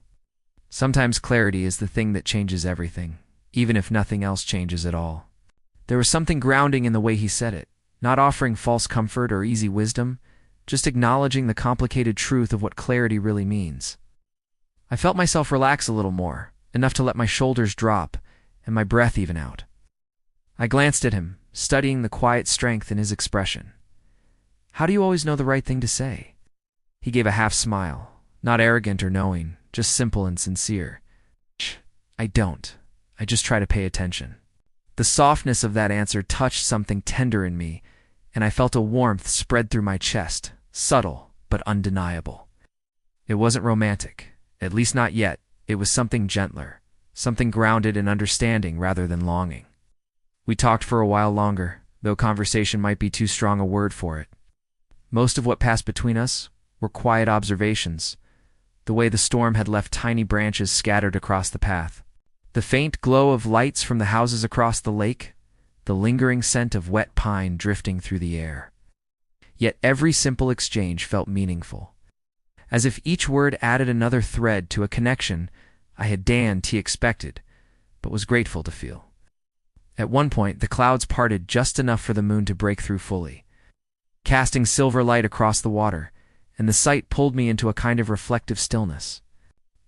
"Sometimes clarity is the thing that changes everything, even if nothing else changes at all." There was something grounding in the way he said it, not offering false comfort or easy wisdom, just acknowledging the complicated truth of what clarity really means. I felt myself relax a little more, enough to let my shoulders drop and my breath even out. I glanced at him, studying the quiet strength in his expression. "How do you always know the right thing to say?" He gave a half smile, not arrogant or knowing, just simple and sincere. "I don't. I just try to pay attention." The softness of that answer touched something tender in me, and I felt a warmth spread through my chest, subtle but undeniable. It wasn't romantic, at least not yet. It was something gentler, something grounded in understanding rather than longing. We talked for a while longer, though conversation might be too strong a word for it. Most of what passed between us were quiet observations, the way the storm had left tiny branches scattered across the path, the faint glow of lights from the houses across the lake, the lingering scent of wet pine drifting through the air. Yet every simple exchange felt meaningful, as if each word added another thread to a connection I had expected, but was grateful to feel. At one point, the clouds parted just enough for the moon to break through fully, casting silver light across the water, and the sight pulled me into a kind of reflective stillness.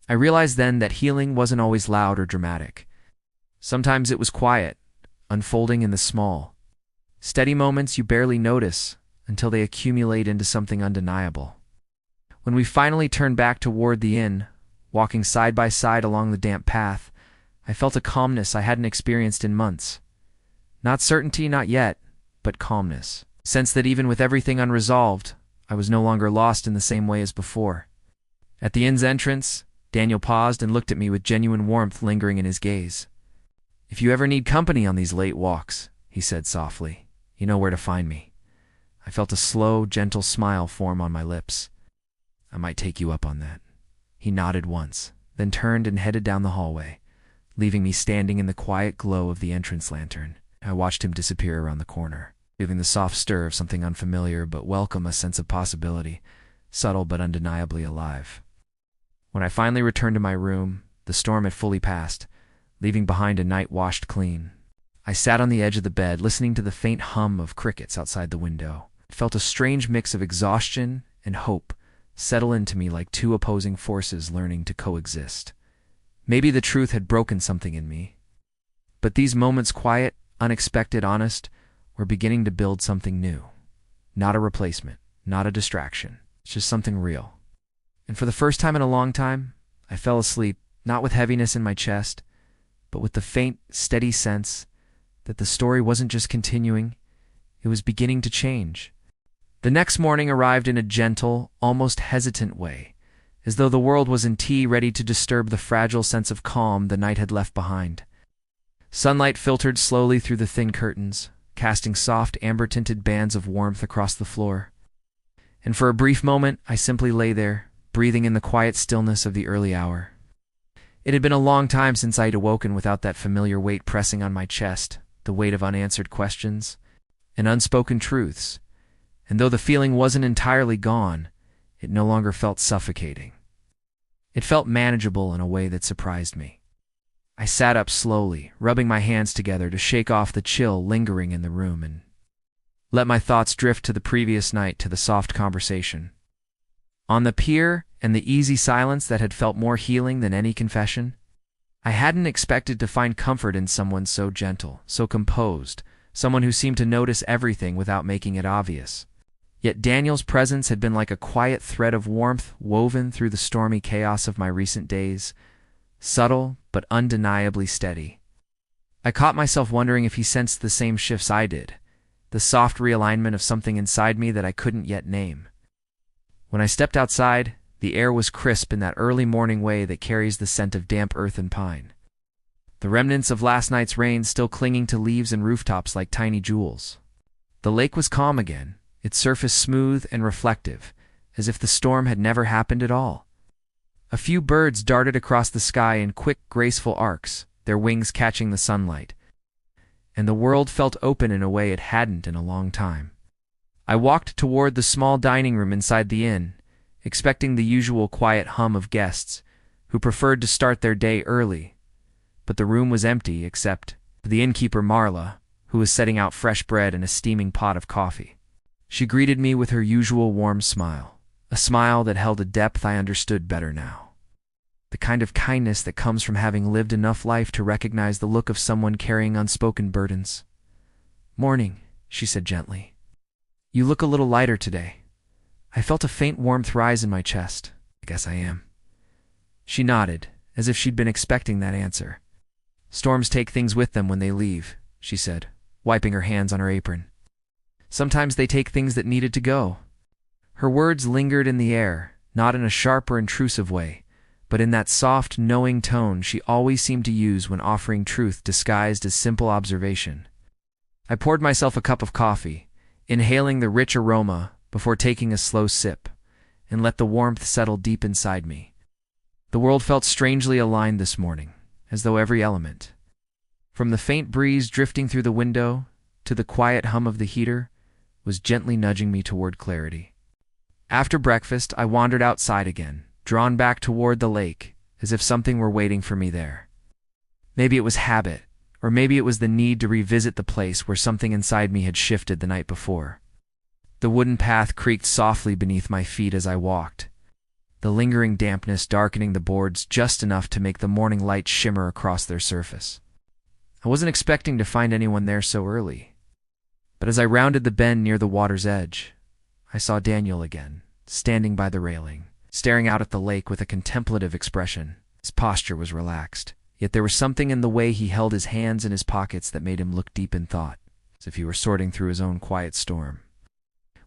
I realized then that healing wasn't always loud or dramatic. Sometimes it was quiet, unfolding in the small, steady moments you barely notice until they accumulate into something undeniable. When we finally turned back toward the inn, walking side by side along the damp path, I felt a calmness I hadn't experienced in months. Not certainty, not yet, but calmness. Sense that even with everything unresolved, I was no longer lost in the same way as before. At the inn's entrance, Daniel paused and looked at me with genuine warmth lingering in his gaze. "If you ever need company on these late walks," he said softly, "you know where to find me." I felt a slow, gentle smile form on my lips. "I might take you up on that." He nodded once, then turned and headed down the hallway, leaving me standing in the quiet glow of the entrance lantern. I watched him disappear around the corner, feeling the soft stir of something unfamiliar but welcome, a sense of possibility, subtle but undeniably alive. When I finally returned to my room, the storm had fully passed, leaving behind a night washed clean. I sat on the edge of the bed, listening to the faint hum of crickets outside the window. I felt a strange mix of exhaustion and hope settle into me like two opposing forces learning to coexist. Maybe the truth had broken something in me. But these moments, quiet, unexpected, honest, were beginning to build something new. Not a replacement, not a distraction, just something real. And for the first time in a long time, I fell asleep, not with heaviness in my chest, but with the faint, steady sense that the story wasn't just continuing, it was beginning to change. The next morning arrived in a gentle, almost hesitant way, as though the world was in tea, ready to disturb the fragile sense of calm the night had left behind. Sunlight filtered slowly through the thin curtains, casting soft, amber-tinted bands of warmth across the floor. And for a brief moment, I simply lay there, breathing in the quiet stillness of the early hour. It had been a long time since I had awoken without that familiar weight pressing on my chest, the weight of unanswered questions and unspoken truths. And though the feeling wasn't entirely gone, it no longer felt suffocating. It felt manageable in a way that surprised me. I sat up slowly, rubbing my hands together to shake off the chill lingering in the room, and let my thoughts drift to the previous night, to the soft conversation on the pier and the easy silence that had felt more healing than any confession. I hadn't expected to find comfort in someone so gentle, so composed, someone who seemed to notice everything without making it obvious. Yet Daniel's presence had been like a quiet thread of warmth woven through the stormy chaos of my recent days, subtle but undeniably steady. I caught myself wondering if he sensed the same shifts I did, the soft realignment of something inside me that I couldn't yet name. When I stepped outside, the air was crisp in that early morning way that carries the scent of damp earth and pine. The remnants of last night's rain still clinging to leaves and rooftops like tiny jewels. The lake was calm again, its surface smooth and reflective, as if the storm had never happened at all. A few birds darted across the sky in quick, graceful arcs, their wings catching the sunlight, and the world felt open in a way it hadn't in a long time. I walked toward the small dining room inside the inn, expecting the usual quiet hum of guests who preferred to start their day early, but the room was empty except for the innkeeper Marla, who was setting out fresh bread and a steaming pot of coffee. She greeted me with her usual warm smile, a smile that held a depth I understood better now. The kind of kindness that comes from having lived enough life to recognize the look of someone carrying unspoken burdens. "Morning," she said gently. "You look a little lighter today." I felt a faint warmth rise in my chest. "I guess I am." She nodded, as if she'd been expecting that answer. "Storms take things with them when they leave," she said, wiping her hands on her apron. "Sometimes they take things that needed to go." Her words lingered in the air, not in a sharp or intrusive way, but in that soft, knowing tone she always seemed to use when offering truth disguised as simple observation. I poured myself a cup of coffee, inhaling the rich aroma before taking a slow sip, and let the warmth settle deep inside me. The world felt strangely aligned this morning, as though every element, from the faint breeze drifting through the window to the quiet hum of the heater, was gently nudging me toward clarity. After breakfast, I wandered outside again, drawn back toward the lake, as if something were waiting for me there. Maybe it was habit, or maybe it was the need to revisit the place where something inside me had shifted the night before. The wooden path creaked softly beneath my feet as I walked, the lingering dampness darkening the boards just enough to make the morning light shimmer across their surface. I wasn't expecting to find anyone there so early, but as I rounded the bend near the water's edge, I saw Daniel again, standing by the railing, staring out at the lake with a contemplative expression. His posture was relaxed, yet there was something in the way he held his hands in his pockets that made him look deep in thought, as if he were sorting through his own quiet storm.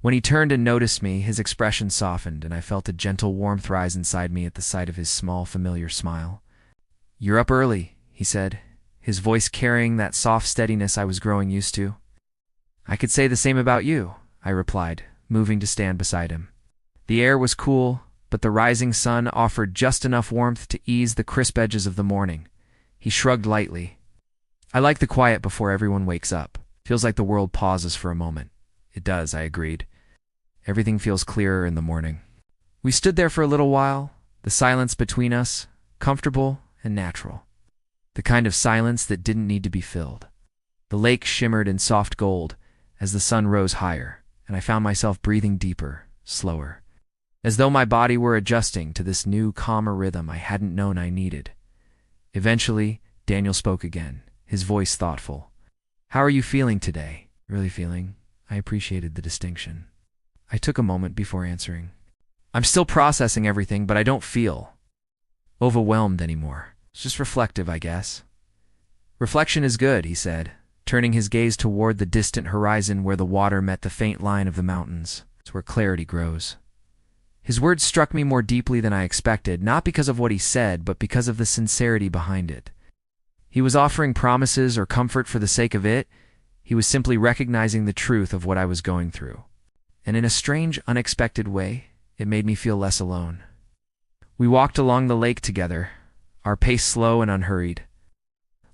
When he turned and noticed me, his expression softened, and I felt a gentle warmth rise inside me at the sight of his small, familiar smile. "You're up early," he said, his voice carrying that soft steadiness I was growing used to. "I could say the same about you," I replied, moving to stand beside him. The air was cool, but the rising sun offered just enough warmth to ease the crisp edges of the morning. He shrugged lightly. "I like the quiet before everyone wakes up. Feels like the world pauses for a moment." "It does," I agreed. "Everything feels clearer in the morning." We stood there for a little while, the silence between us, comfortable and natural. the kind of silence that didn't need to be filled. The lake shimmered in soft gold as the sun rose higher, and I found myself breathing deeper, slower, as though my body were adjusting to this new, calmer rhythm I hadn't known I needed. Eventually, Daniel spoke again, his voice thoughtful. "How are you feeling today?" "Really feeling?" I appreciated the distinction. I took a moment before answering. "I'm still processing everything, but I don't feel overwhelmed anymore. It's just reflective, I guess." "Reflection is good," he said, turning his gaze toward the distant horizon where the water met the faint line of the mountains. It's where clarity grows. His words struck me more deeply than I expected, not because of what he said, but because of the sincerity behind it. He was offering promises or comfort for the sake of it. He was simply recognizing the truth of what I was going through. And in a strange, unexpected way, it made me feel less alone. We walked along the lake together, our pace slow and unhurried,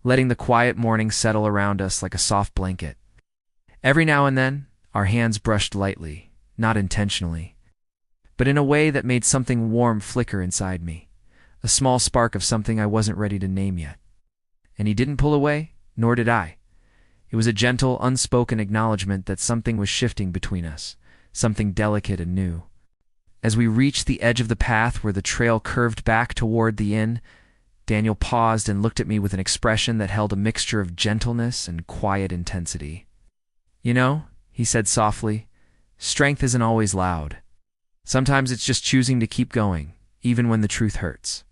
letting the quiet morning settle around us like a soft blanket. Every now and then, our hands brushed lightly, not intentionally, but in a way that made something warm flicker inside me, a small spark of something I wasn't ready to name yet. And he didn't pull away, nor did I. It was a gentle, unspoken acknowledgement that something was shifting between us, something delicate and new. As we reached the edge of the path where the trail curved back toward the inn, Daniel paused and looked at me with an expression that held a mixture of gentleness and quiet intensity. "You know," he said softly, "strength isn't always loud. Sometimes it's just choosing to keep going, even when the truth hurts."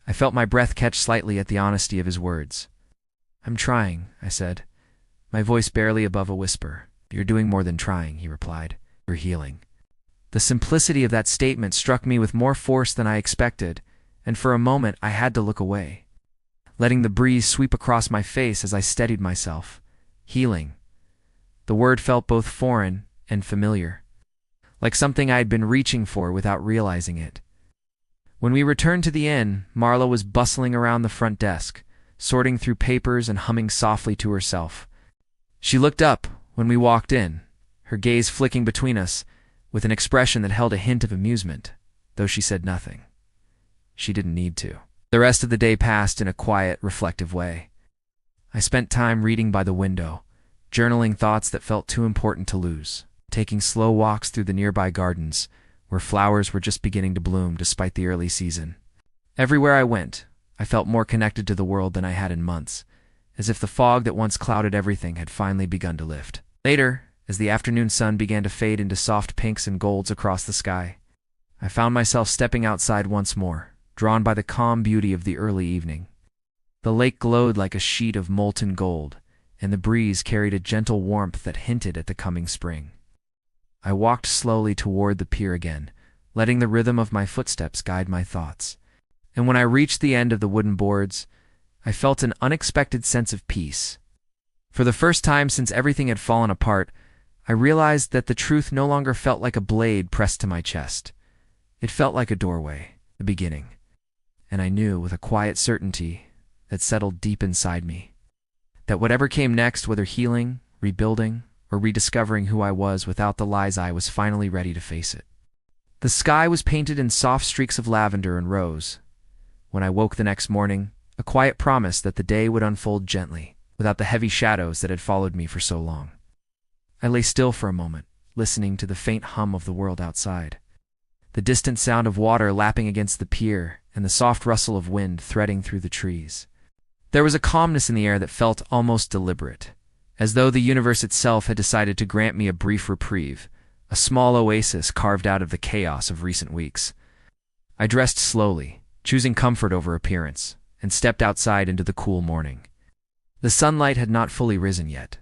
I felt my breath catch slightly at the honesty of his words. "I'm trying," I said, my voice barely above a whisper. "You're doing more than trying," he replied. "You're healing." The simplicity of that statement struck me with more force than I expected, and for a moment I had to look away, letting the breeze sweep across my face as I steadied myself. Healing. The word felt both foreign and familiar, like something I had been reaching for without realizing it. When we returned to the inn, Marla was bustling around the front desk, sorting through papers and humming softly to herself. She looked up when we walked in, her gaze flicking between us, with an expression that held a hint of amusement, though she said nothing. She didn't need to. The rest of the day passed in a quiet, reflective way. I spent time reading by the window, journaling thoughts that felt too important to lose, taking slow walks through the nearby gardens, where flowers were just beginning to bloom despite the early season. Everywhere I went, I felt more connected to the world than I had in months, as if the fog that once clouded everything had finally begun to lift. Later, as the afternoon sun began to fade into soft pinks and golds across the sky, I found myself stepping outside once more, drawn by the calm beauty of the early evening. The lake glowed like a sheet of molten gold, and the breeze carried a gentle warmth that hinted at the coming spring. I walked slowly toward the pier again, letting the rhythm of my footsteps guide my thoughts. And when I reached the end of the wooden boards, I felt an unexpected sense of peace. For the first time since everything had fallen apart, I realized that the truth no longer felt like a blade pressed to my chest. It felt like a doorway, the beginning. And I knew with a quiet certainty that settled deep inside me, that whatever came next, whether healing, rebuilding, or rediscovering who I was without the lies, I was finally ready to face it. The sky was painted in soft streaks of lavender and rose. When I woke the next morning, a quiet promise that the day would unfold gently, without the heavy shadows that had followed me for so long. I lay still for a moment, listening to the faint hum of the world outside, the distant sound of water lapping against the pier, and the soft rustle of wind threading through the trees. There was a calmness in the air that felt almost deliberate, as though the universe itself had decided to grant me a brief reprieve, a small oasis carved out of the chaos of recent weeks. I dressed slowly, choosing comfort over appearance, and stepped outside into the cool morning. The sunlight had not fully risen yet,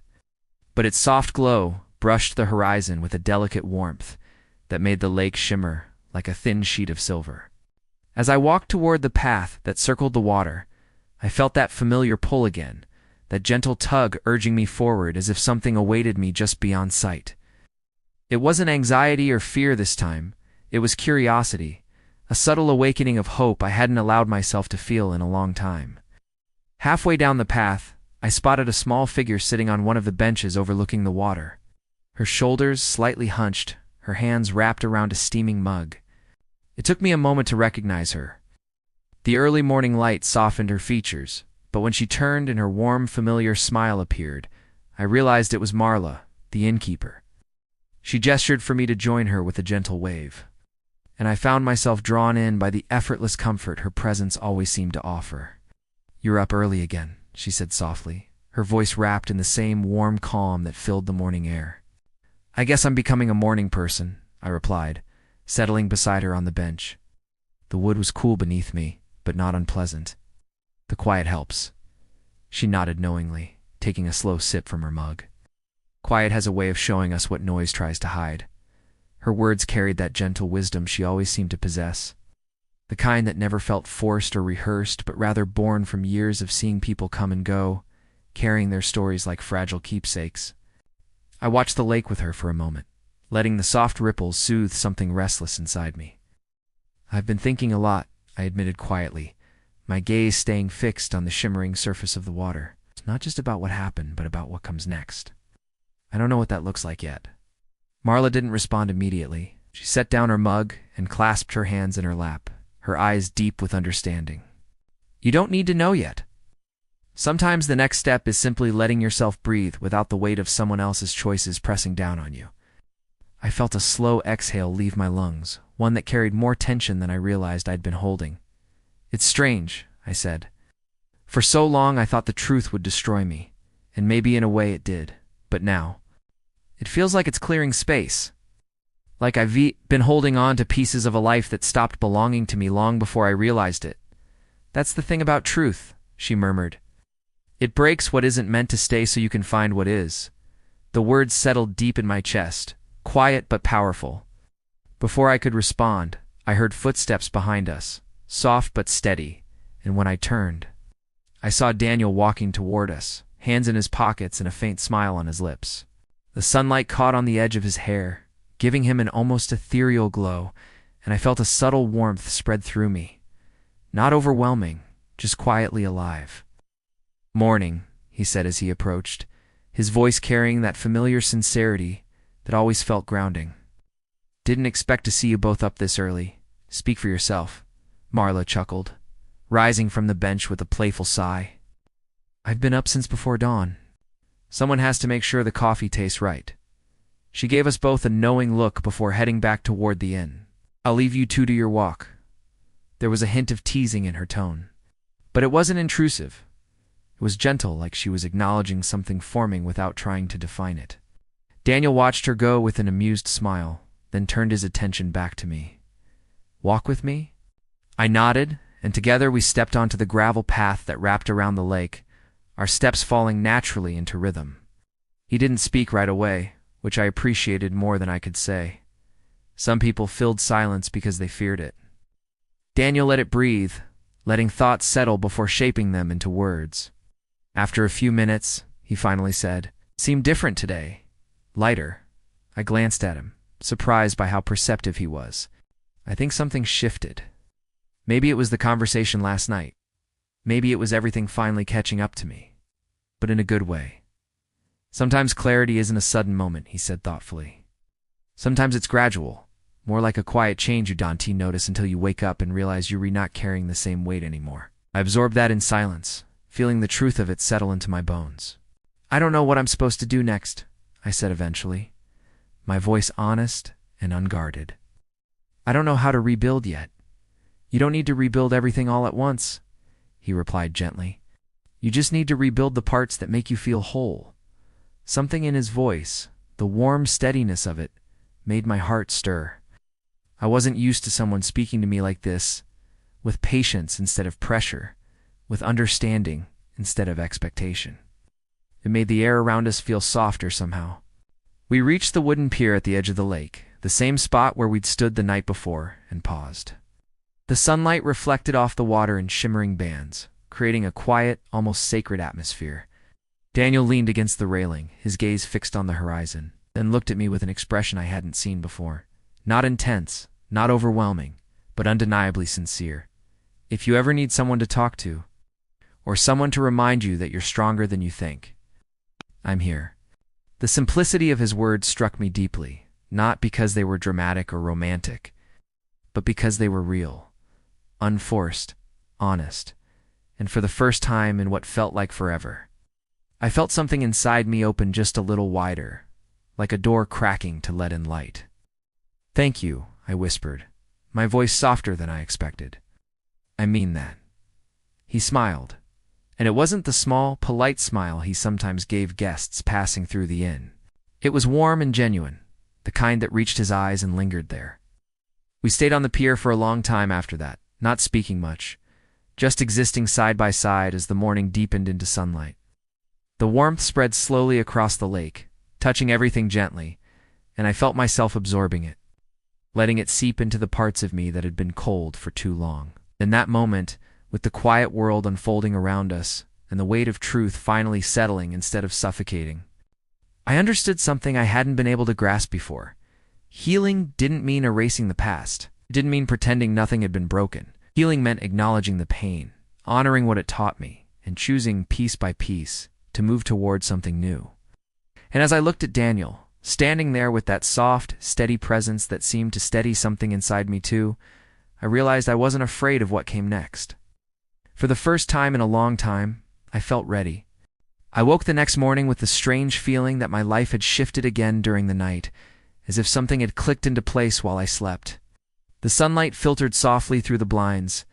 but its soft glow brushed the horizon with a delicate warmth that made the lake shimmer like a thin sheet of silver. As I walked toward the path that circled the water, I felt that familiar pull again, that gentle tug urging me forward as if something awaited me just beyond sight. It wasn't anxiety or fear this time, it was curiosity, a subtle awakening of hope I hadn't allowed myself to feel in a long time. Halfway down the path, I spotted a small figure sitting on one of the benches overlooking the water. Her shoulders slightly hunched, her hands wrapped around a steaming mug. It took me a moment to recognize her. The early morning light softened her features, but when she turned and her warm, familiar smile appeared, I realized it was Marla, the innkeeper. She gestured for me to join her with a gentle wave, and I found myself drawn in by the effortless comfort her presence always seemed to offer. "You're up early again," she said softly, her voice wrapped in the same warm calm that filled the morning air. "I guess I'm becoming a morning person," I replied, settling beside her on the bench. The wood was cool beneath me, but not unpleasant. "The quiet helps." She nodded knowingly, taking a slow sip from her mug. Quiet has a way of showing us what noise tries to hide. Her words carried that gentle wisdom she always seemed to possess, the kind that never felt forced or rehearsed, but rather born from years of seeing people come and go, carrying their stories like fragile keepsakes. I watched the lake with her for a moment, letting the soft ripples soothe something restless inside me. "I've been thinking a lot," I admitted quietly, my gaze staying fixed on the shimmering surface of the water. "It's not just about what happened, but about what comes next. I don't know what that looks like yet." Marla didn't respond immediately. She set down her mug and clasped her hands in her lap, her eyes deep with understanding. "You don't need to know yet. Sometimes the next step is simply letting yourself breathe without the weight of someone else's choices pressing down on you." I felt a slow exhale leave my lungs, one that carried more tension than I realized I'd been holding. "It's strange," I said. "For so long I thought the truth would destroy me, and maybe in a way it did. But now, it feels like it's clearing space. Like I've been holding on to pieces of a life that stopped belonging to me long before I realized it. That's the thing about truth," she murmured. "It breaks what isn't meant to stay so you can find what is." The words settled deep in my chest, quiet but powerful. Before I could respond, I heard footsteps behind us, soft but steady, and when I turned, I saw Daniel walking toward us, hands in his pockets and a faint smile on his lips. The sunlight caught on the edge of his hair, giving him an almost ethereal glow, and I felt a subtle warmth spread through me. Not overwhelming, just quietly alive. "Morning," he said as he approached, his voice carrying that familiar sincerity that always felt grounding. "Didn't expect to see you both up this early. Speak for yourself," Marla chuckled, rising from the bench with a playful sigh. "I've been up since before dawn. Someone has to make sure the coffee tastes right." She gave us both a knowing look before heading back toward the inn. "I'll leave you two to your walk." There was a hint of teasing in her tone, but it wasn't intrusive. It was gentle, like she was acknowledging something forming without trying to define it. Daniel watched her go with an amused smile, then turned his attention back to me. "Walk with me?" I nodded, and together we stepped onto the gravel path that wrapped around the lake, our steps falling naturally into rhythm. He didn't speak right away, which I appreciated more than I could say. Some people filled silence because they feared it. Daniel let it breathe, letting thoughts settle before shaping them into words. After a few minutes, he finally said, "Seemed different today. Lighter." I glanced at him, surprised by how perceptive he was. I think something shifted. Maybe it was the conversation last night. Maybe it was everything finally catching up to me. But in a good way. "Sometimes clarity isn't a sudden moment," he said thoughtfully. "Sometimes it's gradual, more like a quiet change you don't notice until you wake up and realize you're not carrying the same weight anymore." I absorbed that in silence, feeling the truth of it settle into my bones. "I don't know what I'm supposed to do next," I said eventually, my voice honest and unguarded. "I don't know how to rebuild yet." "You don't need to rebuild everything all at once," he replied gently. "You just need to rebuild the parts that make you feel whole." Something in his voice, the warm steadiness of it, made my heart stir. I wasn't used to someone speaking to me like this, with patience instead of pressure, with understanding instead of expectation. It made the air around us feel softer somehow. We reached the wooden pier at the edge of the lake, the same spot where we'd stood the night before, and paused. The sunlight reflected off the water in shimmering bands, creating a quiet, almost sacred atmosphere. Daniel leaned against the railing, his gaze fixed on the horizon, then looked at me with an expression I hadn't seen before. Not intense, not overwhelming, but undeniably sincere. "If you ever need someone to talk to, or someone to remind you that you're stronger than you think, I'm here." The simplicity of his words struck me deeply, not because they were dramatic or romantic, but because they were real, unforced, honest, and for the first time in what felt like forever, I felt something inside me open just a little wider, like a door cracking to let in light. "Thank you," I whispered, my voice softer than I expected. "I mean that." He smiled, and it wasn't the small, polite smile he sometimes gave guests passing through the inn. It was warm and genuine, the kind that reached his eyes and lingered there. We stayed on the pier for a long time after that, not speaking much, just existing side by side as the morning deepened into sunlight. The warmth spread slowly across the lake, touching everything gently, and I felt myself absorbing it, letting it seep into the parts of me that had been cold for too long. In that moment, with the quiet world unfolding around us and the weight of truth finally settling instead of suffocating, I understood something I hadn't been able to grasp before. Healing didn't mean erasing the past. It didn't mean pretending nothing had been broken. Healing meant acknowledging the pain, honoring what it taught me, and choosing piece by piece to move toward something new. And as I looked at Daniel, standing there with that soft, steady presence that seemed to steady something inside me too, I realized I wasn't afraid of what came next. For the first time in a long time, I felt ready. I woke the next morning with the strange feeling that my life had shifted again during the night, as if something had clicked into place while I slept. The sunlight filtered softly through the blinds,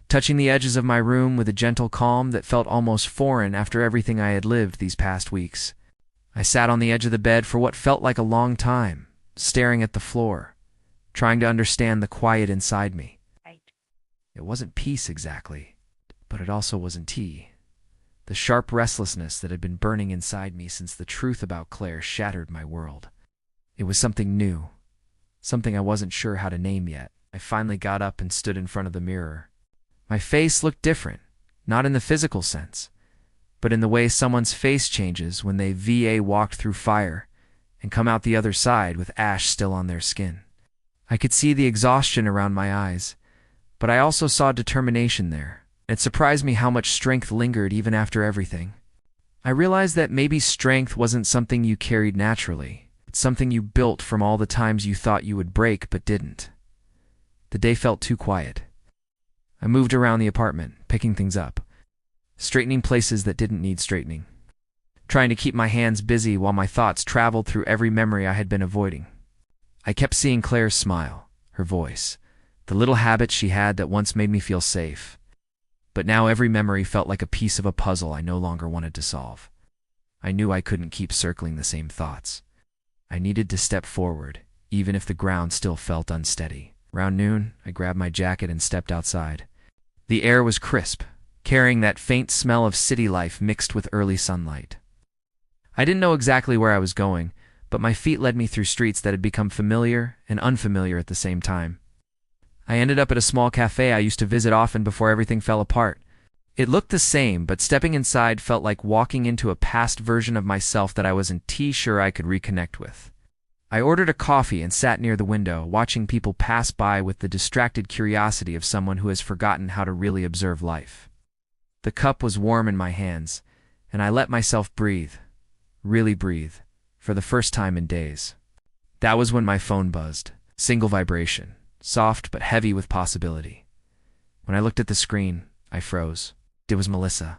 touching the edges of my room with a gentle calm that felt almost foreign after everything I had lived these past weeks. I sat on the edge of the bed for what felt like a long time, staring at the floor, trying to understand the quiet inside me. It wasn't peace exactly, but it also wasn't tea. The sharp restlessness that had been burning inside me since the truth about Claire shattered my world. It was something new, something I wasn't sure how to name yet. I finally got up and stood in front of the mirror. My face looked different, not in the physical sense, but in the way someone's face changes when they VA walked through fire and come out the other side with ash still on their skin. I could see the exhaustion around my eyes, but I also saw determination there. It surprised me how much strength lingered even after everything. I realized that maybe strength wasn't something you carried naturally. It's something you built from all the times you thought you would break but didn't. The day felt too quiet. I moved around the apartment, picking things up, straightening places that didn't need straightening, trying to keep my hands busy while my thoughts traveled through every memory I had been avoiding. I kept seeing Claire's smile, her voice, the little habits she had that once made me feel safe. But now every memory felt like a piece of a puzzle I no longer wanted to solve. I knew I couldn't keep circling the same thoughts. I needed to step forward, even if the ground still felt unsteady. Around noon, I grabbed my jacket and stepped outside. The air was crisp, carrying that faint smell of city life mixed with early sunlight. I didn't know exactly where I was going, but my feet led me through streets that had become familiar and unfamiliar at the same time. I ended up at a small cafe I used to visit often before everything fell apart. It looked the same, but stepping inside felt like walking into a past version of myself that I wasn't sure I could reconnect with. I ordered a coffee and sat near the window, watching people pass by with the distracted curiosity of someone who has forgotten how to really observe life. The cup was warm in my hands, and I let myself breathe, really breathe, for the first time in days. That was when my phone buzzed, single vibration, soft but heavy with possibility. When I looked at the screen, I froze. It was Melissa.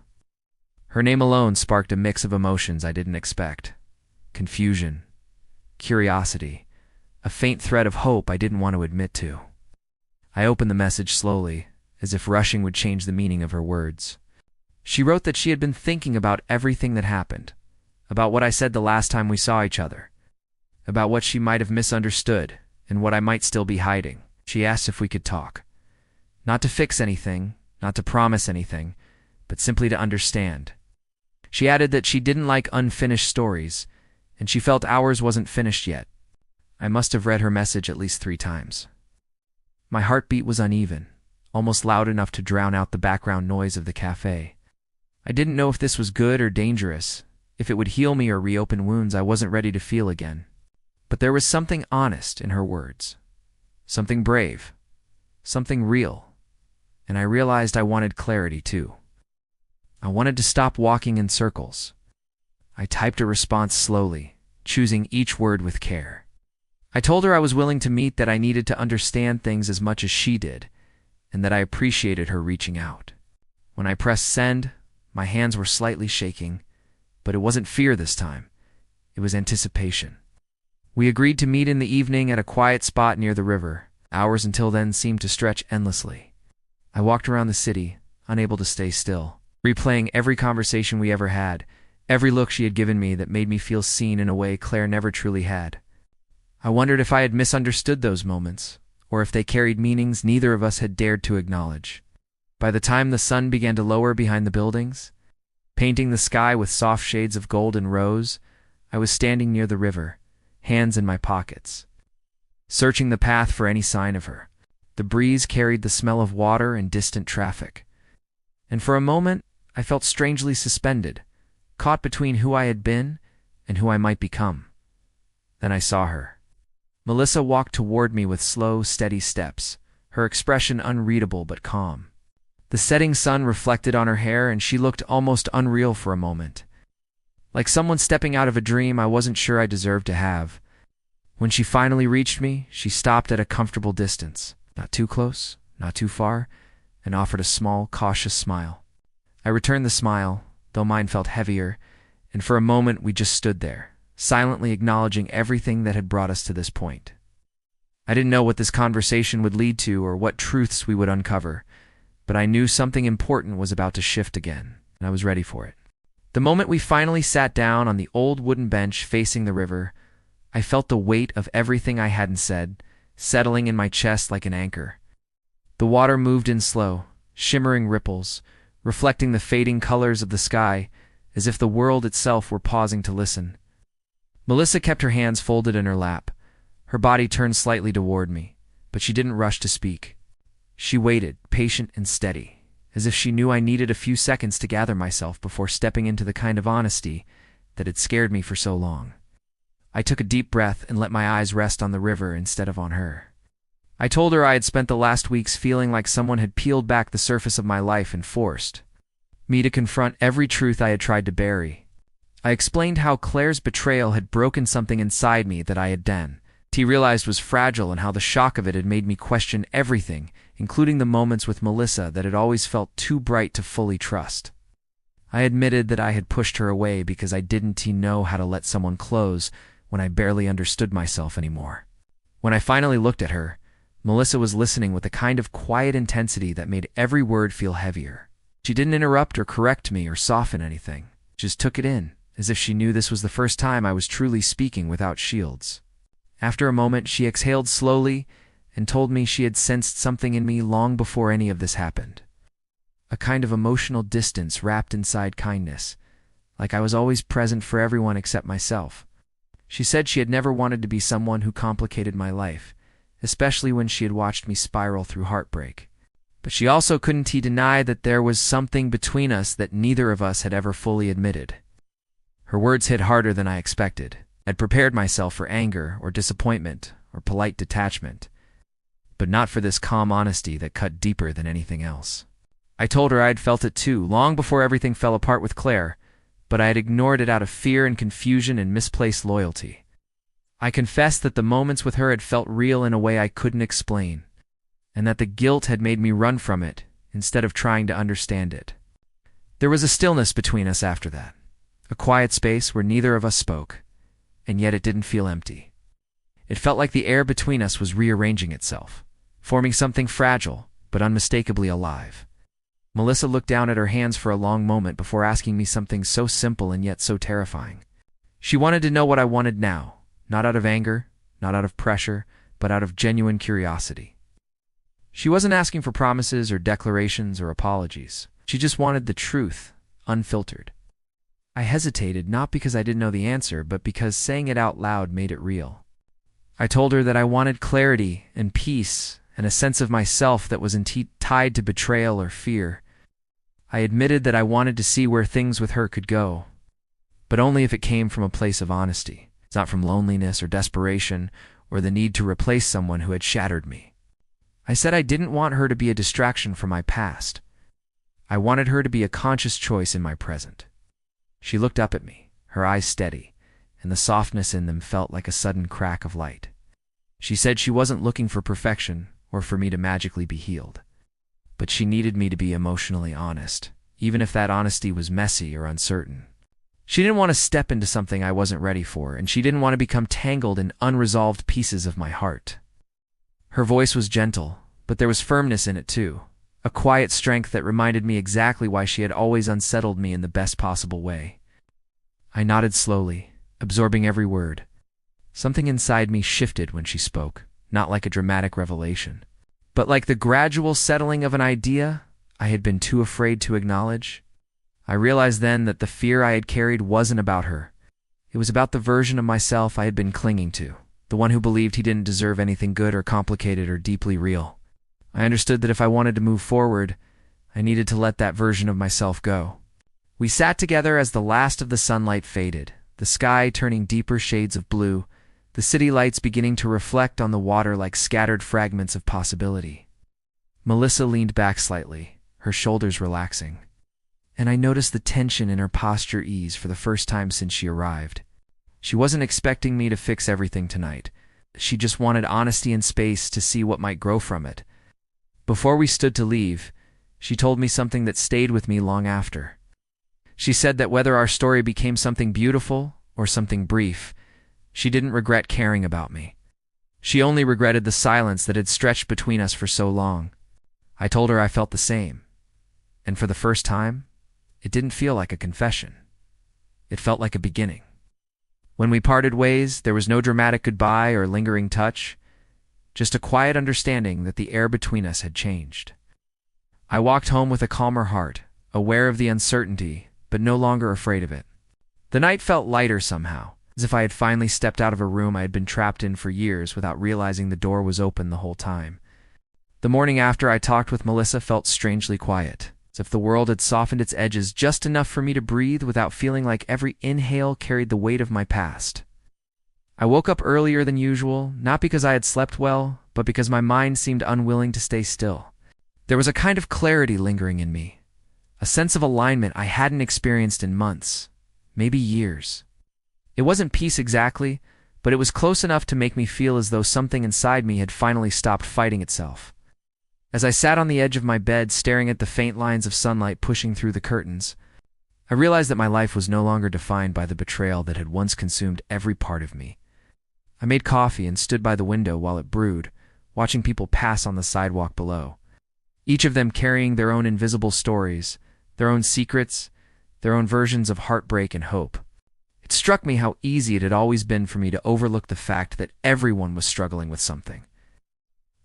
Her name alone sparked a mix of emotions I didn't expect. Confusion, curiosity, a faint thread of hope I didn't want to admit to. I opened the message slowly, as if rushing would change the meaning of her words. She wrote that she had been thinking about everything that happened, about what I said the last time we saw each other, about what she might have misunderstood and what I might still be hiding. She asked if we could talk. Not to fix anything, not to promise anything, but simply to understand. She added that she didn't like unfinished stories, and she felt ours wasn't finished yet. I must have read her message at least 3 times. My heartbeat was uneven, almost loud enough to drown out the background noise of the cafe. I didn't know if this was good or dangerous, if it would heal me or reopen wounds I wasn't ready to feel again. But there was something honest in her words. Something brave, something real, and I realized I wanted clarity too. I wanted to stop walking in circles. I typed a response slowly, choosing each word with care. I told her I was willing to meet, that I needed to understand things as much as she did, and that I appreciated her reaching out. When I pressed send, my hands were slightly shaking, but it wasn't fear this time. It was anticipation. We agreed to meet in the evening at a quiet spot near the river. Hours until then seemed to stretch endlessly. I walked around the city, unable to stay still, replaying every conversation we ever had, every look she had given me that made me feel seen in a way Claire never truly had. I wondered if I had misunderstood those moments, or if they carried meanings neither of us had dared to acknowledge. By the time the sun began to lower behind the buildings, painting the sky with soft shades of gold and rose, I was standing near the river, hands in my pockets, searching the path for any sign of her. The breeze carried the smell of water and distant traffic, and for a moment I felt strangely suspended, caught between who I had been and who I might become. Then I saw her. Melissa walked toward me with slow, steady steps, her expression unreadable but calm. The setting sun reflected on her hair, and she looked almost unreal for a moment. Like someone stepping out of a dream I wasn't sure I deserved to have. When she finally reached me, she stopped at a comfortable distance, not too close, not too far, and offered a small, cautious smile. I returned the smile, though mine felt heavier, and for a moment we just stood there, silently acknowledging everything that had brought us to this point. I didn't know what this conversation would lead to or what truths we would uncover, but I knew something important was about to shift again, and I was ready for it. The moment we finally sat down on the old wooden bench facing the river, I felt the weight of everything I hadn't said, settling in my chest like an anchor. The water moved in slow, shimmering ripples, reflecting the fading colors of the sky, as if the world itself were pausing to listen. Melissa kept her hands folded in her lap, her body turned slightly toward me, but she didn't rush to speak. She waited, patient and steady, as if she knew I needed a few seconds to gather myself before stepping into the kind of honesty that had scared me for so long. I took a deep breath and let my eyes rest on the river instead of on her. I told her I had spent the last weeks feeling like someone had peeled back the surface of my life and forced me to confront every truth I had tried to bury. I explained how Claire's betrayal had broken something inside me that I had then realized was fragile, and how the shock of it had made me question everything, including the moments with Melissa that had always felt too bright to fully trust. I admitted that I had pushed her away because I didn't know how to let someone close when I barely understood myself anymore. When I finally looked at her, Melissa was listening with a kind of quiet intensity that made every word feel heavier. She didn't interrupt or correct me or soften anything, just took it in, as if she knew this was the first time I was truly speaking without shields. After a moment, she exhaled slowly and told me she had sensed something in me long before any of this happened. A kind of emotional distance wrapped inside kindness, like I was always present for everyone except myself. She said she had never wanted to be someone who complicated my life, especially when she had watched me spiral through heartbreak. But she also couldn't deny that there was something between us that neither of us had ever fully admitted. Her words hit harder than I expected. I'd prepared myself for anger or disappointment or polite detachment, but not for this calm honesty that cut deeper than anything else. I told her I had felt it too, long before everything fell apart with Claire, but I had ignored it out of fear and confusion and misplaced loyalty. I confessed that the moments with her had felt real in a way I couldn't explain, and that the guilt had made me run from it instead of trying to understand it. There was a stillness between us after that, a quiet space where neither of us spoke, and yet it didn't feel empty. It felt like the air between us was rearranging itself, forming something fragile but unmistakably alive. Melissa looked down at her hands for a long moment before asking me something so simple and yet so terrifying. She wanted to know what I wanted now, not out of anger, not out of pressure, but out of genuine curiosity. She wasn't asking for promises or declarations or apologies. She just wanted the truth, unfiltered. I hesitated, not because I didn't know the answer, but because saying it out loud made it real. I told her that I wanted clarity and peace and a sense of myself that wasn't tied to betrayal or fear. I admitted that I wanted to see where things with her could go, but only if it came from a place of honesty. It's not from loneliness or desperation or the need to replace someone who had shattered me. I said I didn't want her to be a distraction from my past. I wanted her to be a conscious choice in my present. She looked up at me, her eyes steady, and the softness in them felt like a sudden crack of light. She said she wasn't looking for perfection or for me to magically be healed. but she needed me to be emotionally honest, even if that honesty was messy or uncertain. She didn't want to step into something I wasn't ready for, and she didn't want to become tangled in unresolved pieces of my heart. Her voice was gentle, but there was firmness in it too, a quiet strength that reminded me exactly why she had always unsettled me in the best possible way. I nodded slowly, absorbing every word. Something inside me shifted when she spoke, not like a dramatic revelation, but like the gradual settling of an idea I had been too afraid to acknowledge. I realized then that the fear I had carried wasn't about her. It was about the version of myself I had been clinging to, the one who believed he didn't deserve anything good or complicated or deeply real. I understood that if I wanted to move forward, I needed to let that version of myself go. We sat together as the last of the sunlight faded, the sky turning deeper shades of blue, the city lights beginning to reflect on the water like scattered fragments of possibility. Melissa leaned back slightly, her shoulders relaxing, and I noticed the tension in her posture ease for the first time since she arrived. She wasn't expecting me to fix everything tonight. She just wanted honesty and space to see what might grow from it. Before we stood to leave, she told me something that stayed with me long after. She said that whether our story became something beautiful or something brief, she didn't regret caring about me. She only regretted the silence that had stretched between us for so long. I told her I felt the same, and for the first time, it didn't feel like a confession. It felt like a beginning. When we parted ways, there was no dramatic goodbye or lingering touch, just a quiet understanding that the air between us had changed. I walked home with a calmer heart, aware of the uncertainty, but no longer afraid of it. The night felt lighter somehow, as if I had finally stepped out of a room I had been trapped in for years without realizing the door was open the whole time. The morning after I talked with Melissa felt strangely quiet, as if the world had softened its edges just enough for me to breathe without feeling like every inhale carried the weight of my past. I woke up earlier than usual, not because I had slept well, but because my mind seemed unwilling to stay still. There was a kind of clarity lingering in me, a sense of alignment I hadn't experienced in months, maybe years. It wasn't peace exactly, but it was close enough to make me feel as though something inside me had finally stopped fighting itself. As I sat on the edge of my bed staring at the faint lines of sunlight pushing through the curtains, I realized that my life was no longer defined by the betrayal that had once consumed every part of me. I made coffee and stood by the window while it brewed, watching people pass on the sidewalk below, each of them carrying their own invisible stories, their own secrets, their own versions of heartbreak and hope. It struck me how easy it had always been for me to overlook the fact that everyone was struggling with something.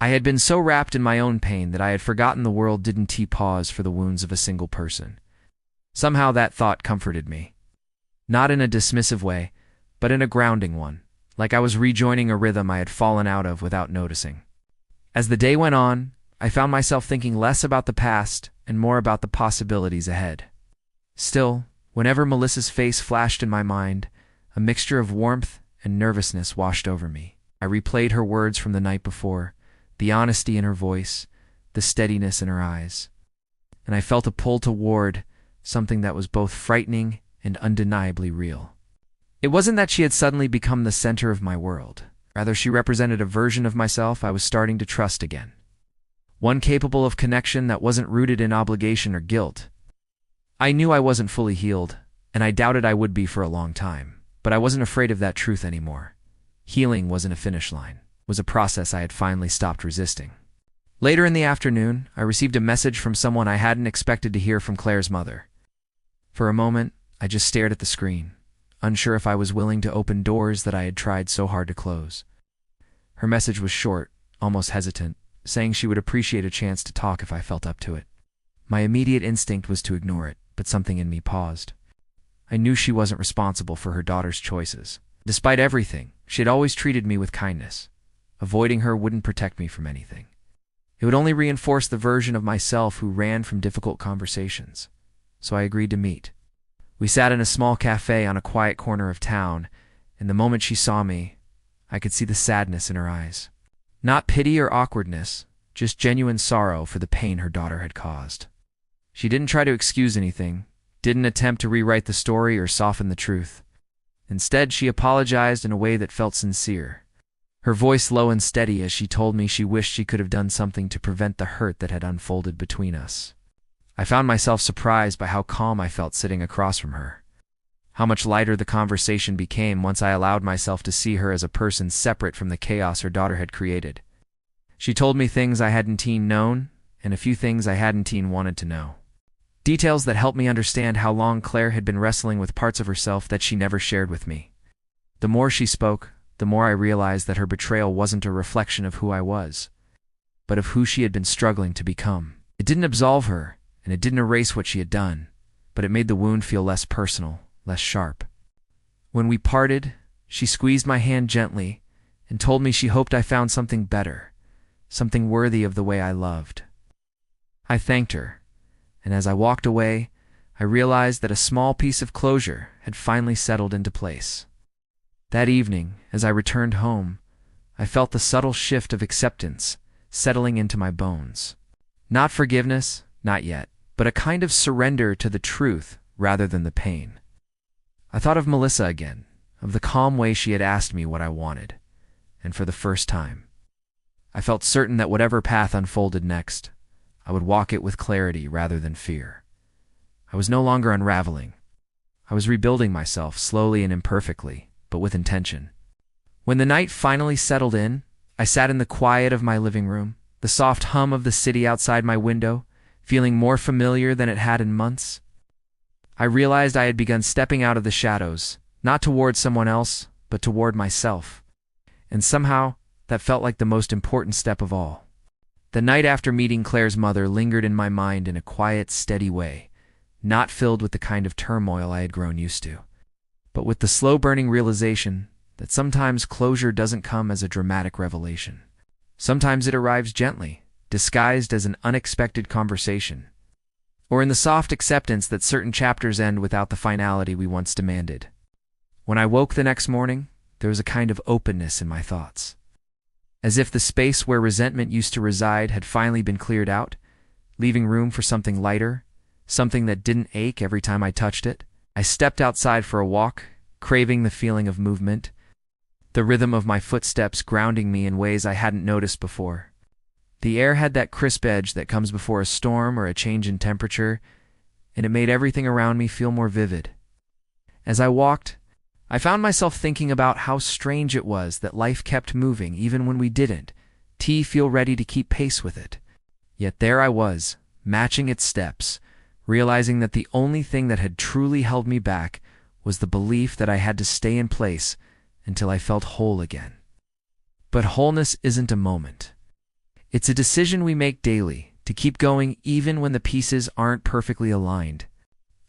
I had been so wrapped in my own pain that I had forgotten the world didn't pause for the wounds of a single person. Somehow that thought comforted me. Not in a dismissive way, but in a grounding one, like I was rejoining a rhythm I had fallen out of without noticing. As the day went on, I found myself thinking less about the past and more about the possibilities ahead. Still, whenever Melissa's face flashed in my mind, a mixture of warmth and nervousness washed over me. I replayed her words from the night before, the honesty in her voice, the steadiness in her eyes, and I felt a pull toward something that was both frightening and undeniably real. It wasn't that she had suddenly become the center of my world. Rather, she represented a version of myself I was starting to trust again. One capable of connection that wasn't rooted in obligation or guilt. I knew I wasn't fully healed, and I doubted I would be for a long time, but I wasn't afraid of that truth anymore. Healing wasn't a finish line. It was a process I had finally stopped resisting. Later in the afternoon, I received a message from someone I hadn't expected to hear from Claire's mother. For a moment, I just stared at the screen, unsure if I was willing to open doors that I had tried so hard to close. Her message was short, almost hesitant, saying she would appreciate a chance to talk if I felt up to it. My immediate instinct was to ignore it, but something in me paused. I knew she wasn't responsible for her daughter's choices. Despite everything, she had always treated me with kindness. Avoiding her wouldn't protect me from anything. It would only reinforce the version of myself who ran from difficult conversations. So I agreed to meet. We sat in a small cafe on a quiet corner of town, and the moment she saw me, I could see the sadness in her eyes. Not pity or awkwardness, just genuine sorrow for the pain her daughter had caused. She didn't try to excuse anything, didn't attempt to rewrite the story or soften the truth. Instead, she apologized in a way that felt sincere. her voice low and steady as she told me she wished she could have done something to prevent the hurt that had unfolded between us. I found myself surprised by how calm I felt sitting across from her. How much lighter the conversation became once I allowed myself to see her as a person separate from the chaos her daughter had created. She told me things I hadn't known, and a few things I hadn't wanted to know. Details that helped me understand how long Claire had been wrestling with parts of herself that she never shared with me. The more she spoke, the more I realized that her betrayal wasn't a reflection of who I was, but of who she had been struggling to become. It didn't absolve her, and it didn't erase what she had done, but it made the wound feel less personal, less sharp. When we parted, she squeezed my hand gently and told me she hoped I found something better, something worthy of the way I loved. I thanked her, and as I walked away, I realized that a small piece of closure had finally settled into place. That evening, as I returned home, I felt the subtle shift of acceptance settling into my bones. Not forgiveness, not yet, but a kind of surrender to the truth rather than the pain. I thought of Melissa again, of the calm way she had asked me what I wanted, and for the first time, I felt certain that whatever path unfolded next, I would walk it with clarity rather than fear. I was no longer unraveling. I was rebuilding myself slowly and imperfectly, but with intention. When the night finally settled in, I sat in the quiet of my living room, the soft hum of the city outside my window, feeling more familiar than it had in months. I realized I had begun stepping out of the shadows, not toward someone else, but toward myself. And somehow, that felt like the most important step of all. The night after meeting Claire's mother lingered in my mind in a quiet, steady way, not filled with the kind of turmoil I had grown used to, but with the slow-burning realization that sometimes closure doesn't come as a dramatic revelation. Sometimes it arrives gently, disguised as an unexpected conversation, or in the soft acceptance that certain chapters end without the finality we once demanded. When I woke the next morning, there was a kind of openness in my thoughts. As if the space where resentment used to reside had finally been cleared out, leaving room for something lighter, something that didn't ache every time I touched it. I stepped outside for a walk, craving the feeling of movement, the rhythm of my footsteps grounding me in ways I hadn't noticed before. The air had that crisp edge that comes before a storm or a change in temperature, and it made everything around me feel more vivid. As I walked, I found myself thinking about how strange it was that life kept moving even when we didn't feel ready to keep pace with it. Yet there I was, matching its steps, realizing that the only thing that had truly held me back was the belief that I had to stay in place until I felt whole again. But wholeness isn't a moment. It's a decision we make daily to keep going even when the pieces aren't perfectly aligned.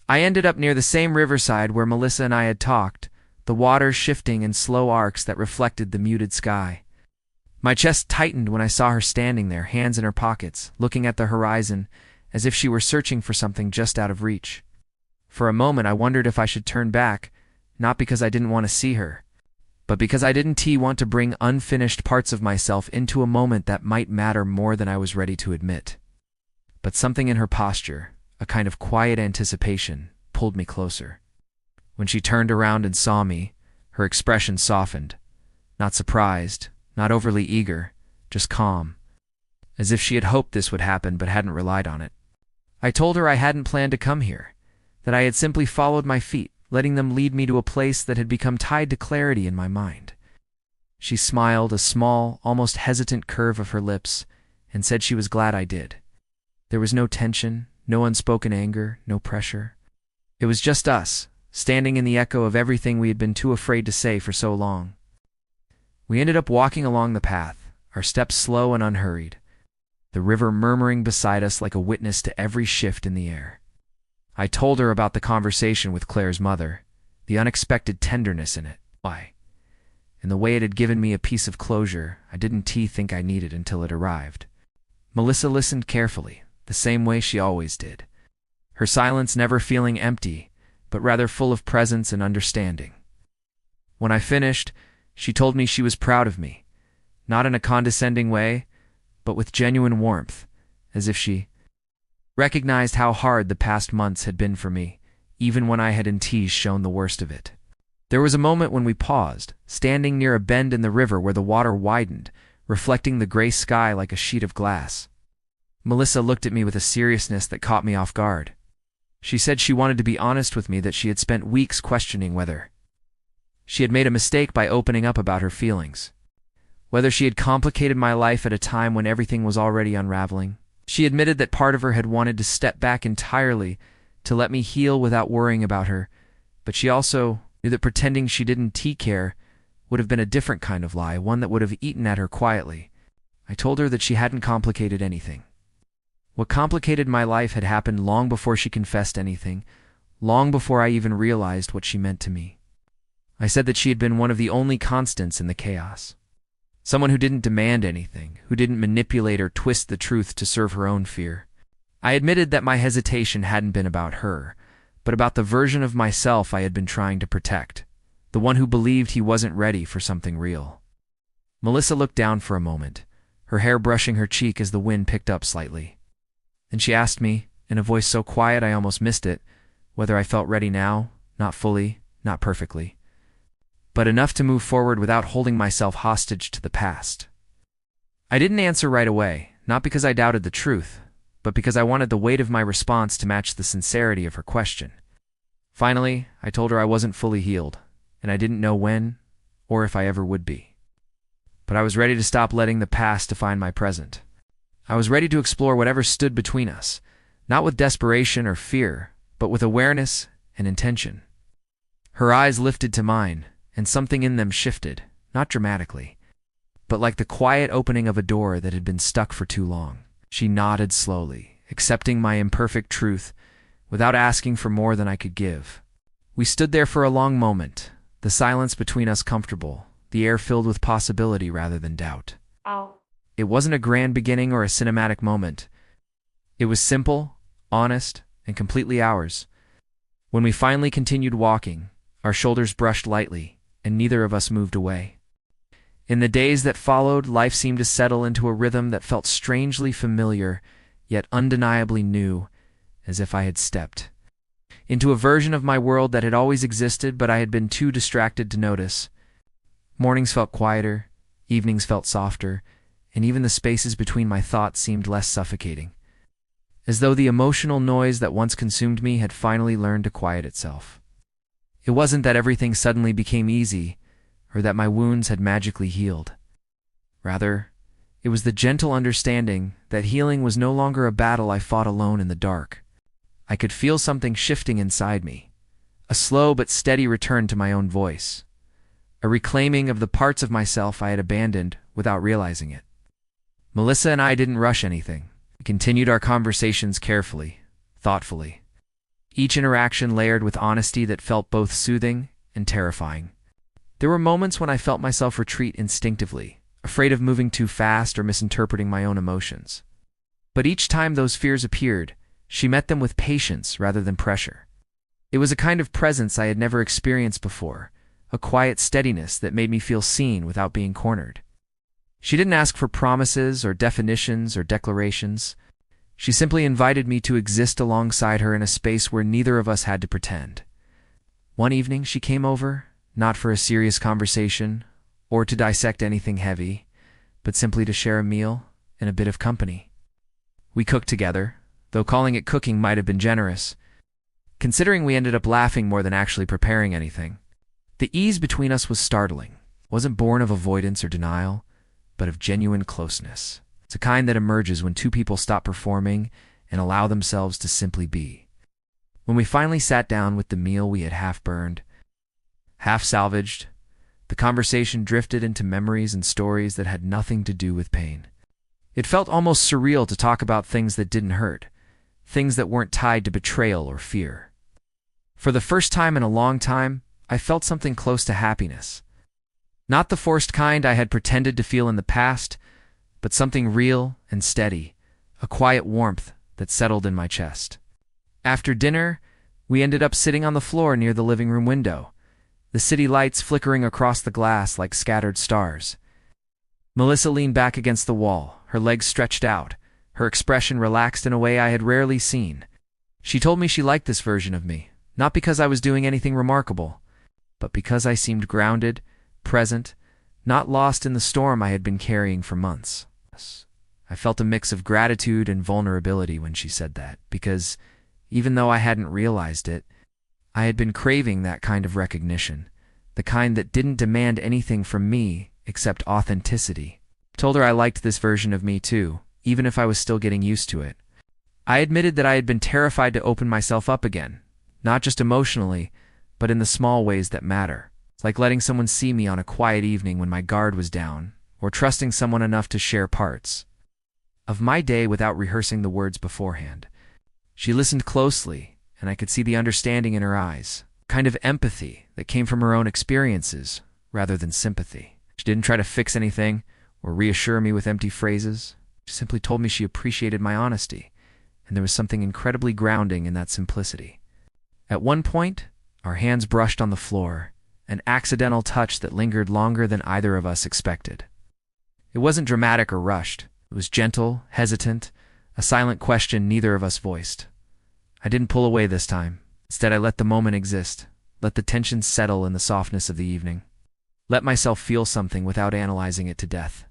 I ended up near the same riverside where Melissa and I had talked, the water shifting in slow arcs that reflected the muted sky. My chest tightened when I saw her standing there, hands in her pockets, looking at the horizon, as if she were searching for something just out of reach. For a moment I wondered if I should turn back, not because I didn't want to see her, but because I didn't want to bring unfinished parts of myself into a moment that might matter more than I was ready to admit. But something in her posture, a kind of quiet anticipation, pulled me closer. When she turned around and saw me, her expression softened, not surprised, not overly eager, just calm, as if she had hoped this would happen but hadn't relied on it. I told her I hadn't planned to come here, that I had simply followed my feet, letting them lead me to a place that had become tied to clarity in my mind. She smiled, a small, almost hesitant curve of her lips, and said she was glad I did. There was no tension, no unspoken anger, no pressure. It was just us, standing in the echo of everything we had been too afraid to say for so long. We ended up walking along the path, our steps slow and unhurried, the river murmuring beside us like a witness to every shift in the air. I told her about the conversation with Claire's mother, the unexpected tenderness in it, and the way it had given me a piece of closure I didn't think I needed until it arrived. Melissa listened carefully, the same way she always did, her silence never feeling empty, but rather full of presence and understanding. When I finished, she told me she was proud of me, not in a condescending way, but with genuine warmth, as if she recognized how hard the past months had been for me, even when I had shown the worst of it. There was a moment when we paused, standing near a bend in the river where the water widened, reflecting the gray sky like a sheet of glass. Melissa looked at me with a seriousness that caught me off guard. She said she wanted to be honest with me, that she had spent weeks questioning whether she had made a mistake by opening up about her feelings, whether she had complicated my life at a time when everything was already unraveling. She admitted that part of her had wanted to step back entirely, to let me heal without worrying about her, but she also knew that pretending she didn't care would have been a different kind of lie, one that would have eaten at her quietly. I told her that she hadn't complicated anything. What complicated my life had happened long before she confessed anything, long before I even realized what she meant to me. I said that she had been one of the only constants in the chaos. Someone who didn't demand anything, who didn't manipulate or twist the truth to serve her own fear. I admitted that my hesitation hadn't been about her, but about the version of myself I had been trying to protect, the one who believed he wasn't ready for something real. Melissa looked down for a moment, her hair brushing her cheek as the wind picked up slightly. Then she asked me, in a voice so quiet I almost missed it, whether I felt ready now, not fully, not perfectly, but enough to move forward without holding myself hostage to the past. I didn't answer right away, not because I doubted the truth, but because I wanted the weight of my response to match the sincerity of her question. Finally, I told her I wasn't fully healed, and I didn't know when, or if I ever would be. But I was ready to stop letting the past define my present. I was ready to explore whatever stood between us, not with desperation or fear, but with awareness and intention. Her eyes lifted to mine, and something in them shifted, not dramatically, but like the quiet opening of a door that had been stuck for too long. She nodded slowly, accepting my imperfect truth, without asking for more than I could give. We stood there for a long moment, the silence between us comfortable, the air filled with possibility rather than doubt. Ow. It wasn't a grand beginning or a cinematic moment. It was simple, honest, and completely ours. When we finally continued walking, our shoulders brushed lightly, and neither of us moved away. In the days that followed, life seemed to settle into a rhythm that felt strangely familiar, yet undeniably new, as if I had stepped into a version of my world that had always existed, but I had been too distracted to notice. Mornings felt quieter, evenings felt softer, and even the spaces between my thoughts seemed less suffocating, as though the emotional noise that once consumed me had finally learned to quiet itself. It wasn't that everything suddenly became easy, or that my wounds had magically healed. Rather, it was the gentle understanding that healing was no longer a battle I fought alone in the dark. I could feel something shifting inside me, a slow but steady return to my own voice, a reclaiming of the parts of myself I had abandoned without realizing it. Melissa and I didn't rush anything. We continued our conversations carefully, thoughtfully, each interaction layered with honesty that felt both soothing and terrifying. There were moments when I felt myself retreat instinctively, afraid of moving too fast or misinterpreting my own emotions. But each time those fears appeared, she met them with patience rather than pressure. It was a kind of presence I had never experienced before, a quiet steadiness that made me feel seen without being cornered. She didn't ask for promises or definitions or declarations. She simply invited me to exist alongside her in a space where neither of us had to pretend. One evening she came over, not for a serious conversation or to dissect anything heavy, but simply to share a meal and a bit of company. We cooked together, though calling it cooking might have been generous, considering we ended up laughing more than actually preparing anything. The ease between us was startling. It wasn't born of avoidance or denial, but of genuine closeness. It's a kind that emerges when two people stop performing and allow themselves to simply be. When we finally sat down with the meal we had half burned, half salvaged, the conversation drifted into memories and stories that had nothing to do with pain. It felt almost surreal to talk about things that didn't hurt, things that weren't tied to betrayal or fear. For the first time in a long time, I felt something close to happiness. Not the forced kind I had pretended to feel in the past, but something real and steady, a quiet warmth that settled in my chest. After dinner, we ended up sitting on the floor near the living room window, the city lights flickering across the glass like scattered stars. Melissa leaned back against the wall, her legs stretched out, her expression relaxed in a way I had rarely seen. She told me she liked this version of me, not because I was doing anything remarkable, but because I seemed grounded, present, not lost in the storm I had been carrying for months. I felt a mix of gratitude and vulnerability when she said that, because even though I hadn't realized it, I had been craving that kind of recognition, the kind that didn't demand anything from me except authenticity. I told her I liked this version of me too, even if I was still getting used to it. I admitted that I had been terrified to open myself up again, not just emotionally, but in the small ways that matter, like letting someone see me on a quiet evening when my guard was down, or trusting someone enough to share parts of my day without rehearsing the words beforehand. She listened closely, and I could see the understanding in her eyes, kind of empathy that came from her own experiences rather than sympathy. She didn't try to fix anything or reassure me with empty phrases. She simply told me she appreciated my honesty, and there was something incredibly grounding in that simplicity. At one point, our hands brushed on the floor, an accidental touch that lingered longer than either of us expected. It wasn't dramatic or rushed. It was gentle, hesitant, a silent question neither of us voiced. I didn't pull away this time. Instead, I let the moment exist, let the tension settle in the softness of the evening, let myself feel something without analyzing it to death.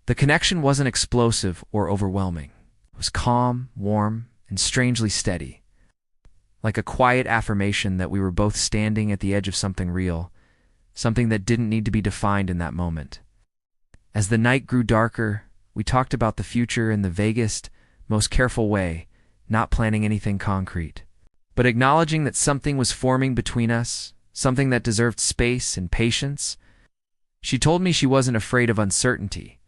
The connection wasn't explosive or overwhelming. It was calm, warm, and strangely steady, like a quiet affirmation that we were both standing at the edge of something real, something that didn't need to be defined in that moment. As the night grew darker, we talked about the future in the vaguest, most careful way, not planning anything concrete, but acknowledging that something was forming between us, something that deserved space and patience. She told me she wasn't afraid of uncertainty,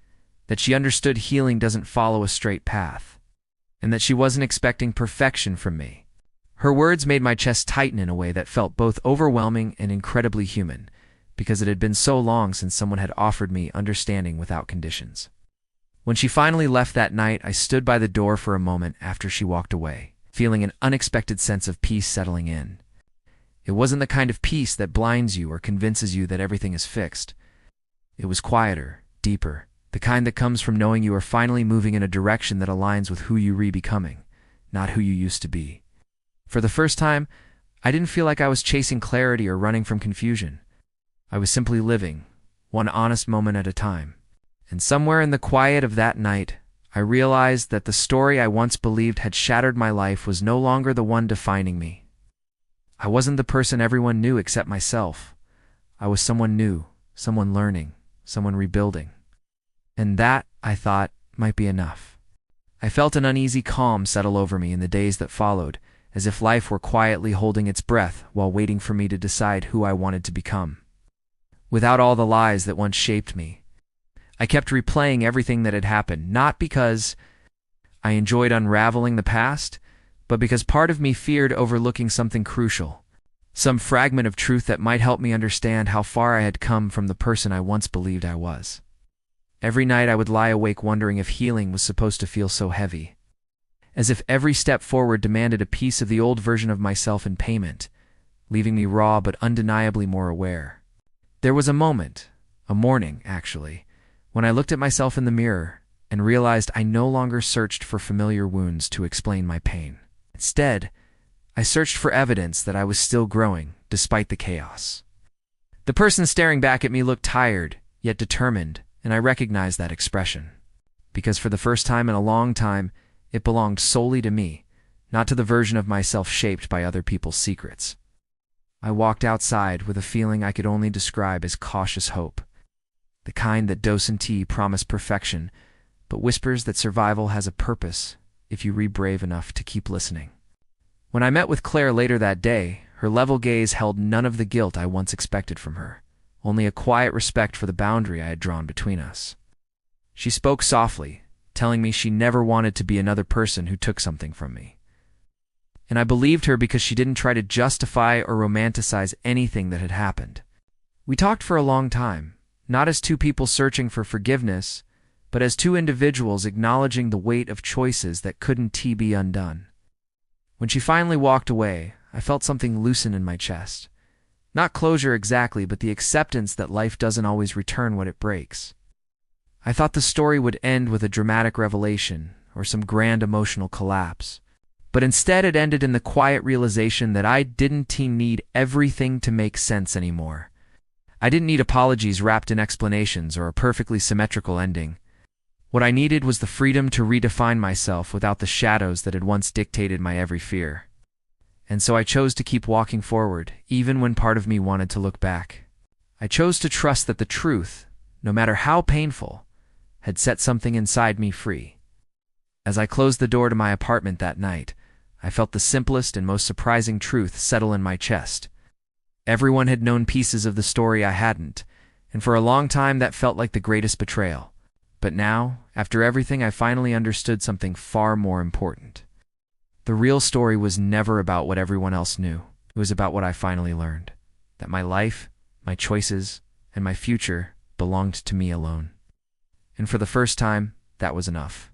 that she understood healing doesn't follow a straight path, and that she wasn't expecting perfection from me. Her words made my chest tighten in a way that felt both overwhelming and incredibly human, because it had been so long since someone had offered me understanding without conditions. When she finally left that night, I stood by the door for a moment after she walked away, feeling an unexpected sense of peace settling in. It wasn't the kind of peace that blinds you or convinces you that everything is fixed. It was quieter, deeper, the kind that comes from knowing you are finally moving in a direction that aligns with who you're becoming, not who you used to be. For the first time, I didn't feel like I was chasing clarity or running from confusion. I was simply living, one honest moment at a time. And somewhere in the quiet of that night, I realized that the story I once believed had shattered my life was no longer the one defining me. I wasn't the person everyone knew except myself. I was someone new, someone learning, someone rebuilding. And that, I thought, might be enough. I felt an uneasy calm settle over me in the days that followed, as if life were quietly holding its breath while waiting for me to decide who I wanted to become. Without all the lies that once shaped me, I kept replaying everything that had happened, not because I enjoyed unraveling the past, but because part of me feared overlooking something crucial, some fragment of truth that might help me understand how far I had come from the person I once believed I was. Every night I would lie awake wondering if healing was supposed to feel so heavy, as if every step forward demanded a piece of the old version of myself in payment, leaving me raw but undeniably more aware. There was a moment, a morning, actually, when I looked at myself in the mirror and realized I no longer searched for familiar wounds to explain my pain. Instead, I searched for evidence that I was still growing, despite the chaos. The person staring back at me looked tired, yet determined, and I recognized that expression. Because for the first time in a long time, it belonged solely to me, not to the version of myself shaped by other people's secrets. I walked outside with a feeling I could only describe as cautious hope. The kind that docility promised perfection, but whispers that survival has a purpose if you be brave enough to keep listening. When I met with Claire later that day, her level gaze held none of the guilt I once expected from her, only a quiet respect for the boundary I had drawn between us. She spoke softly, telling me she never wanted to be another person who took something from me. And I believed her because she didn't try to justify or romanticize anything that had happened. We talked for a long time, not as two people searching for forgiveness, but as two individuals acknowledging the weight of choices that couldn't be undone. When she finally walked away, I felt something loosen in my chest. Not closure exactly, but the acceptance that life doesn't always return what it breaks. I thought the story would end with a dramatic revelation or some grand emotional collapse. But instead it ended in the quiet realization that I didn't need everything to make sense anymore. I didn't need apologies wrapped in explanations or a perfectly symmetrical ending. What I needed was the freedom to redefine myself without the shadows that had once dictated my every fear. And so I chose to keep walking forward, even when part of me wanted to look back. I chose to trust that the truth, no matter how painful, had set something inside me free. As I closed the door to my apartment that night, I felt the simplest and most surprising truth settle in my chest. Everyone had known pieces of the story I hadn't, and for a long time that felt like the greatest betrayal. But now, after everything, I finally understood something far more important. The real story was never about what everyone else knew. It was about what I finally learned. That my life, my choices, and my future belonged to me alone. And for the first time, that was enough.